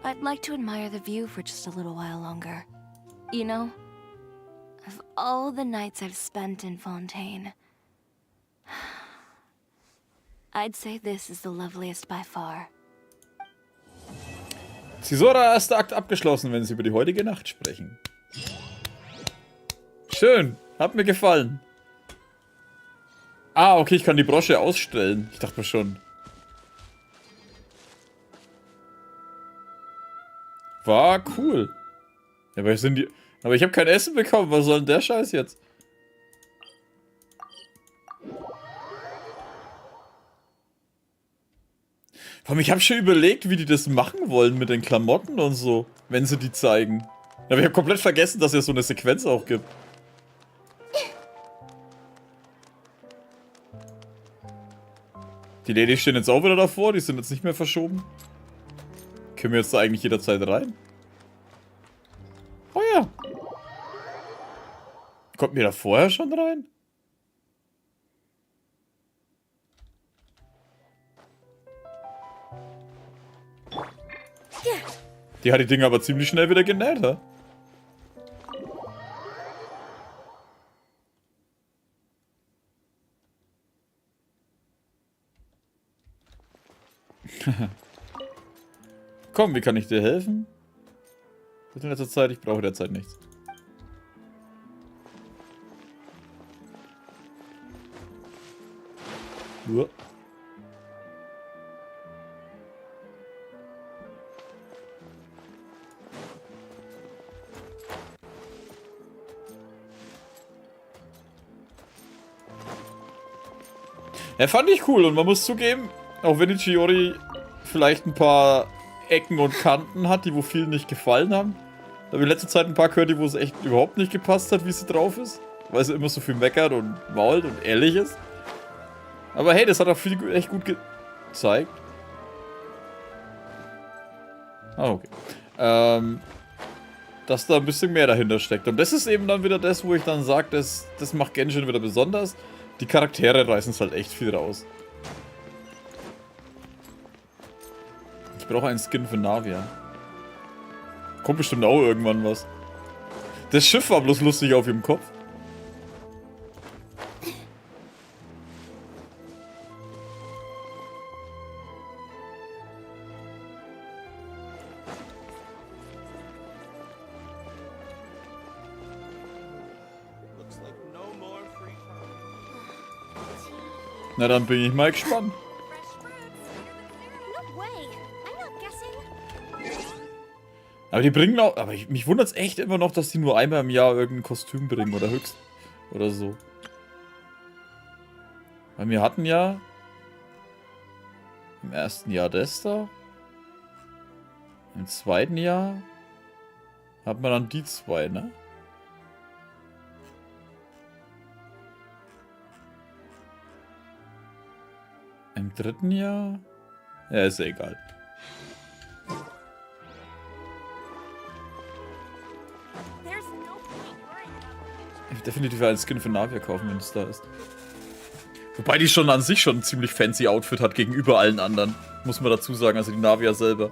I'd like to admire the view for just a little while longer. You know, of all the nights I've spent in Fontaine, I'd say this is the loveliest by far.
Zisora, erster Akt abgeschlossen, wenn Sie über die heutige Nacht sprechen. Schön, hat mir gefallen. Ah, okay, ich kann die Brosche ausstellen. Ich dachte mir schon. War cool. Ja, aber ich habe kein Essen bekommen. Was soll denn der Scheiß jetzt? Vor allem, ich habe schon überlegt, wie die das machen wollen mit den Klamotten und so, wenn sie die zeigen. Aber ich habe komplett vergessen, dass es so eine Sequenz auch gibt. Die Ladies stehen jetzt auch wieder davor, die sind jetzt nicht mehr verschoben. Können wir jetzt da eigentlich jederzeit rein? Oh ja. Kommt mir da vorher schon rein? Die hat die Dinger aber ziemlich schnell wieder genäht, ha? Komm, wie kann ich dir helfen? Bitte in letzter Zeit, ich brauche derzeit nichts. Uah. Ja, fand ich cool und man muss zugeben, auch wenn die Chiori vielleicht ein paar Ecken und Kanten hat, die wo vielen nicht gefallen haben. Da habe ich in letzter Zeit ein paar gehört, die wo es echt überhaupt nicht gepasst hat, wie sie drauf ist. Weil sie immer so viel meckert und mault und ehrlich ist. Aber hey, das hat auch viel echt gut gezeigt. Ah, okay. Dass da ein bisschen mehr dahinter steckt. Und das ist eben dann wieder das, wo ich dann sage, das macht Genshin wieder besonders. Die Charaktere reißen es halt echt viel raus. Ich brauche einen Skin für Navia. Kommt bestimmt auch irgendwann was. Das Schiff war bloß lustig auf ihrem Kopf. Na, dann bin ich mal gespannt. Aber die bringen auch... Aber mich wundert es echt immer noch, dass die nur einmal im Jahr irgendein Kostüm bringen. Oder höchst... Oder so. Weil wir hatten ja... Im ersten Jahr das da. Im zweiten Jahr... Hat man dann die zwei, ne? Im dritten Jahr? Ja, ist ja egal. Ich will definitiv einen Skin für Navia kaufen, wenn es da ist. Wobei die schon an sich schon ein ziemlich fancy Outfit hat gegenüber allen anderen. Muss man dazu sagen, also die Navia selber.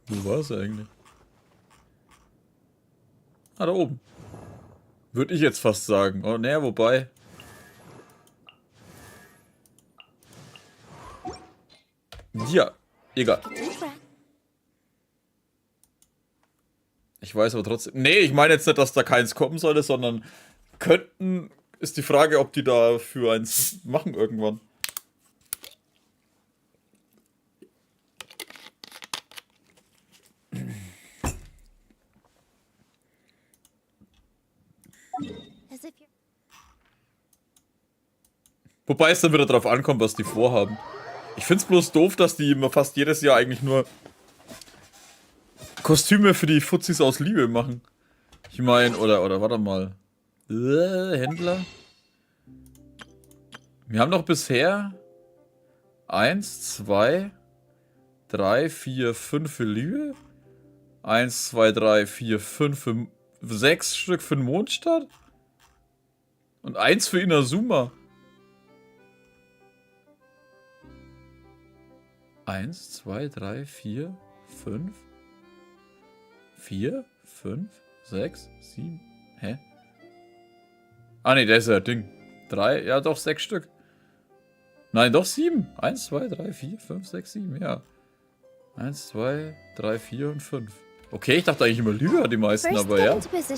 Wo war es eigentlich? Ah, da oben. Würde ich jetzt fast sagen. Oh, naja, wobei. Ja, egal. Ich weiß aber trotzdem... Nee, ich meine jetzt nicht, dass da keins kommen sollte, sondern könnten... Ist die Frage, ob die da für eins machen irgendwann. Wobei es dann wieder drauf ankommt, was die vorhaben. Ich find's bloß doof, dass die immer fast jedes Jahr eigentlich nur Kostüme für die Fuzzis aus Liebe machen. Ich meine, oder warte mal. Händler? Wir haben doch bisher 1, 2, 3, 4, 5 für Liebe. 1, 2, 3, 4, 5 für 6 Stück für den Mondstadt. Und 1 für Inazuma. 1, 2, 3, 4, 5, 4, 5, 6, 7. Hä? Ah ne, der ist ja Ding. 3, ja doch 6 Stück. Nein, doch 7. 1, 2, 3, 4, 5, 6, 7, ja. 1, 2, 3, 4 und 5. Okay, ich dachte eigentlich immer Lüge die meisten, aber ja. Es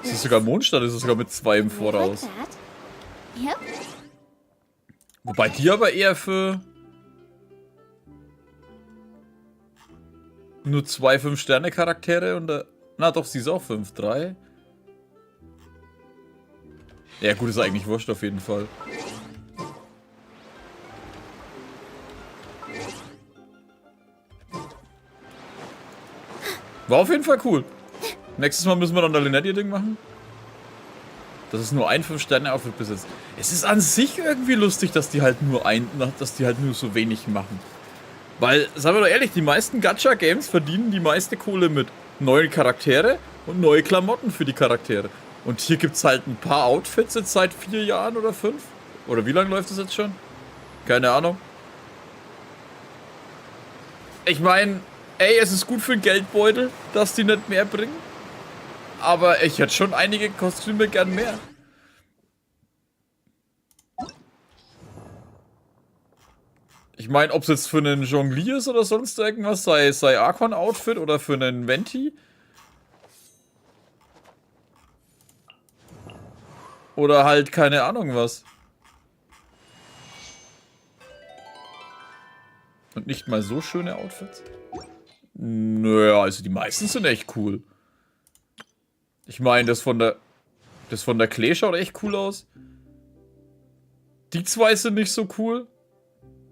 ist sogar Mondstadt, es ist sogar mit 2 im Voraus. Wobei die aber eher für nur 2 5-Sterne-Charaktere und na doch, sie ist auch 5, 3. Ja gut, ist eigentlich wurscht auf jeden Fall. War auf jeden Fall cool. Nächstes Mal müssen wir dann der Linetti-Ding machen. Das ist nur ein 5-Sterne-Outfit besitzt. Es ist an sich irgendwie lustig, dass die halt nur so wenig machen. Weil, sagen wir doch ehrlich, die meisten Gacha-Games verdienen die meiste Kohle mit neuen Charaktere und neue Klamotten für die Charaktere. Und hier gibt es halt ein paar Outfits jetzt seit 4 Jahren oder 5. Oder wie lange läuft das jetzt schon? Keine Ahnung. Ich meine, ey, es ist gut für den Geldbeutel, dass die nicht mehr bringen. Aber ich hätte schon einige Kostüme gern mehr. Ich meine, ob es jetzt für einen Jonglier ist oder sonst irgendwas, sei Archon-Outfit oder für einen Venti. Oder halt keine Ahnung was. Und nicht mal so schöne Outfits? Naja, also die meisten sind echt cool. Ich meine, das von der Klee schaut echt cool aus. Die 2 sind nicht so cool.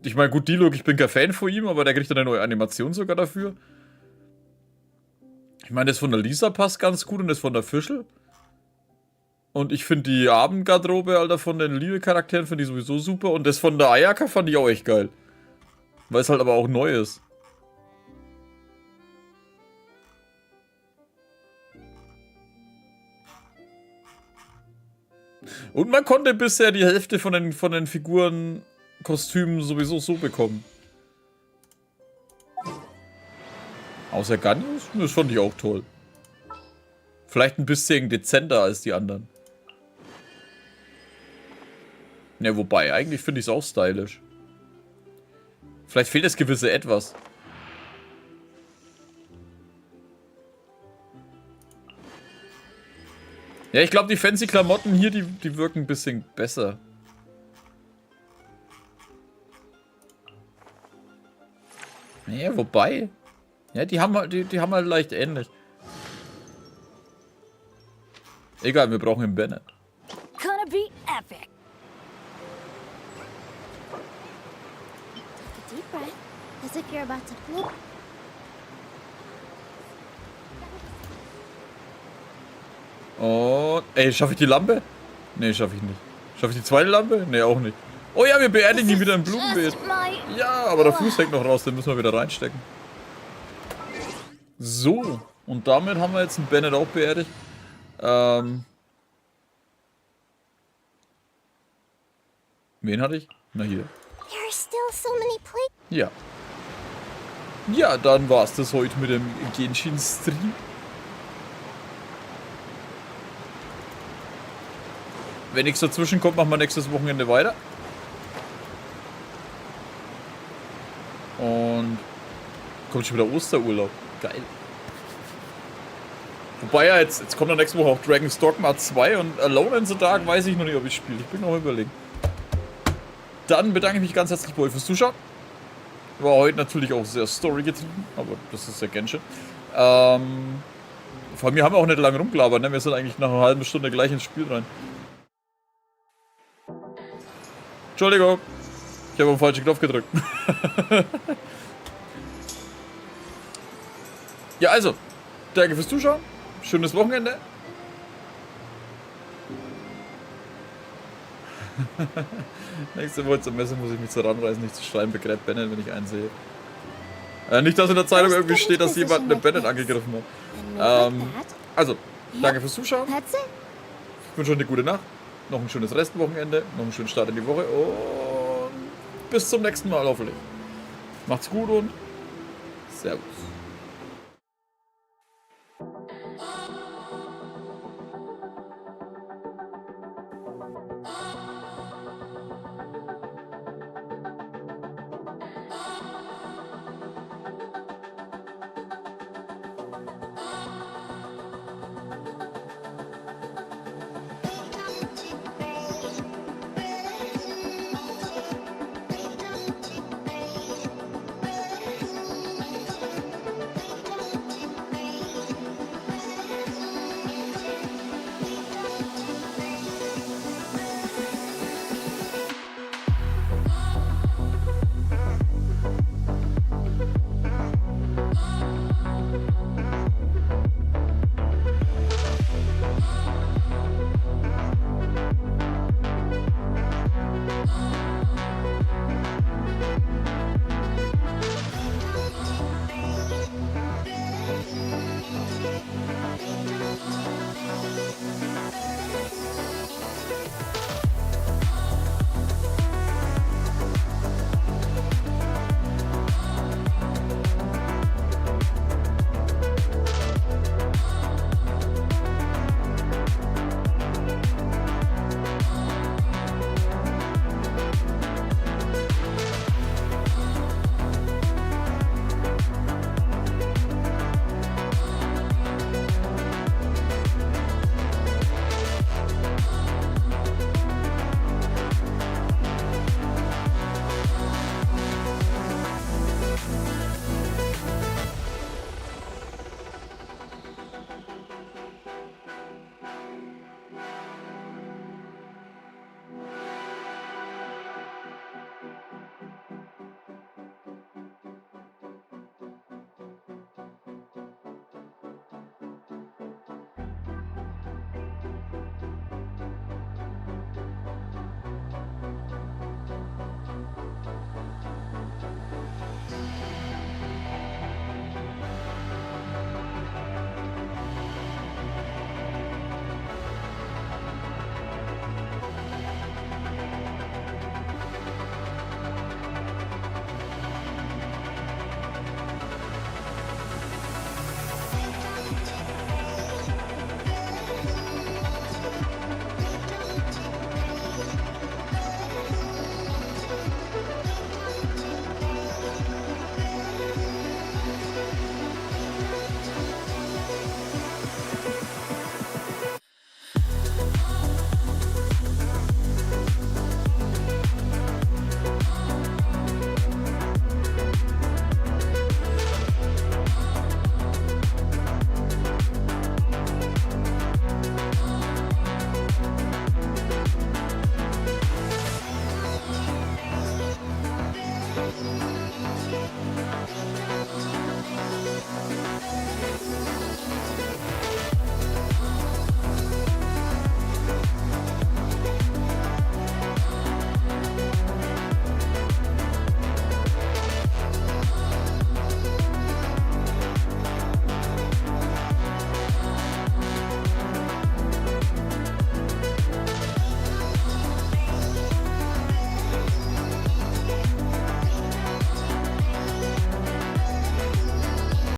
Ich meine, gut, Dialog, ich bin kein Fan von ihm, aber der kriegt eine neue Animation sogar dafür. Ich meine, das von der Lisa passt ganz gut und das von der Fischl. Und ich finde die Abendgarderobe, Alter, von den Liebe-Charakteren finde ich sowieso super. Und das von der Ayaka fand ich auch echt geil. Weil es halt aber auch neu ist. Und man konnte bisher die Hälfte von den Figurenkostümen sowieso so bekommen. Außer Ganius? Das fand ich auch toll. Vielleicht ein bisschen dezenter als die anderen. Ja, wobei, eigentlich finde ich es auch stylisch. Vielleicht fehlt das gewisse Etwas. Ja, ich glaube, die fancy Klamotten hier, die wirken ein bisschen besser. Ja, wobei. Ja, die haben halt leicht ähnlich. Egal, wir brauchen einen Bennett.
Gonna be epic.
Take a deep breath, as if you're about to float.
Und, ey, schaffe ich die Lampe? Nee, schaffe ich nicht. Schaffe ich die zweite Lampe? Nee, auch nicht. Oh ja, wir beerdigen ihn wieder im Blumenbeet. Ja, aber der Fuß hängt noch raus, den müssen wir wieder reinstecken. So, und damit haben wir jetzt einen Bennett auch beerdigt. Wen hatte ich? Na hier.
There are still so many places.
Ja. Ja, dann war's das heute mit dem Genshin-Stream. Wenn nichts dazwischen kommt, machen wir nächstes Wochenende weiter. Und kommt schon wieder Osterurlaub. Geil. Wobei ja, jetzt kommt ja nächste Woche auch Dragon's Dogma 2 und Alone in the Dark weiß ich noch nicht, ob ich spiele. Ich bin noch überlegen. Dann bedanke ich mich ganz herzlich bei euch fürs Zuschauen. War heute natürlich auch sehr storygetrieben, aber das ist ja Genshin. Vor allem, wir haben auch nicht lange rumgelabert, ne? Wir sind eigentlich nach einer halben Stunde gleich ins Spiel rein. Entschuldigung, ich habe auf den falschen Knopf gedrückt. Ja, also, danke fürs Zuschauen. Schönes Wochenende. Nächste Woche zur Messe muss ich mich so ranreißen, nicht zu schreiben, begräbt Bennett, wenn ich einen sehe. Nicht, dass in der Zeitung irgendwie steht, dass jemand eine Bennett angegriffen hat. Also, danke fürs Zuschauen. Ich wünsche euch eine gute Nacht. Noch ein schönes Restwochenende. Noch einen schönen Start in die Woche. Und bis zum nächsten Mal hoffentlich. Macht's gut und Servus.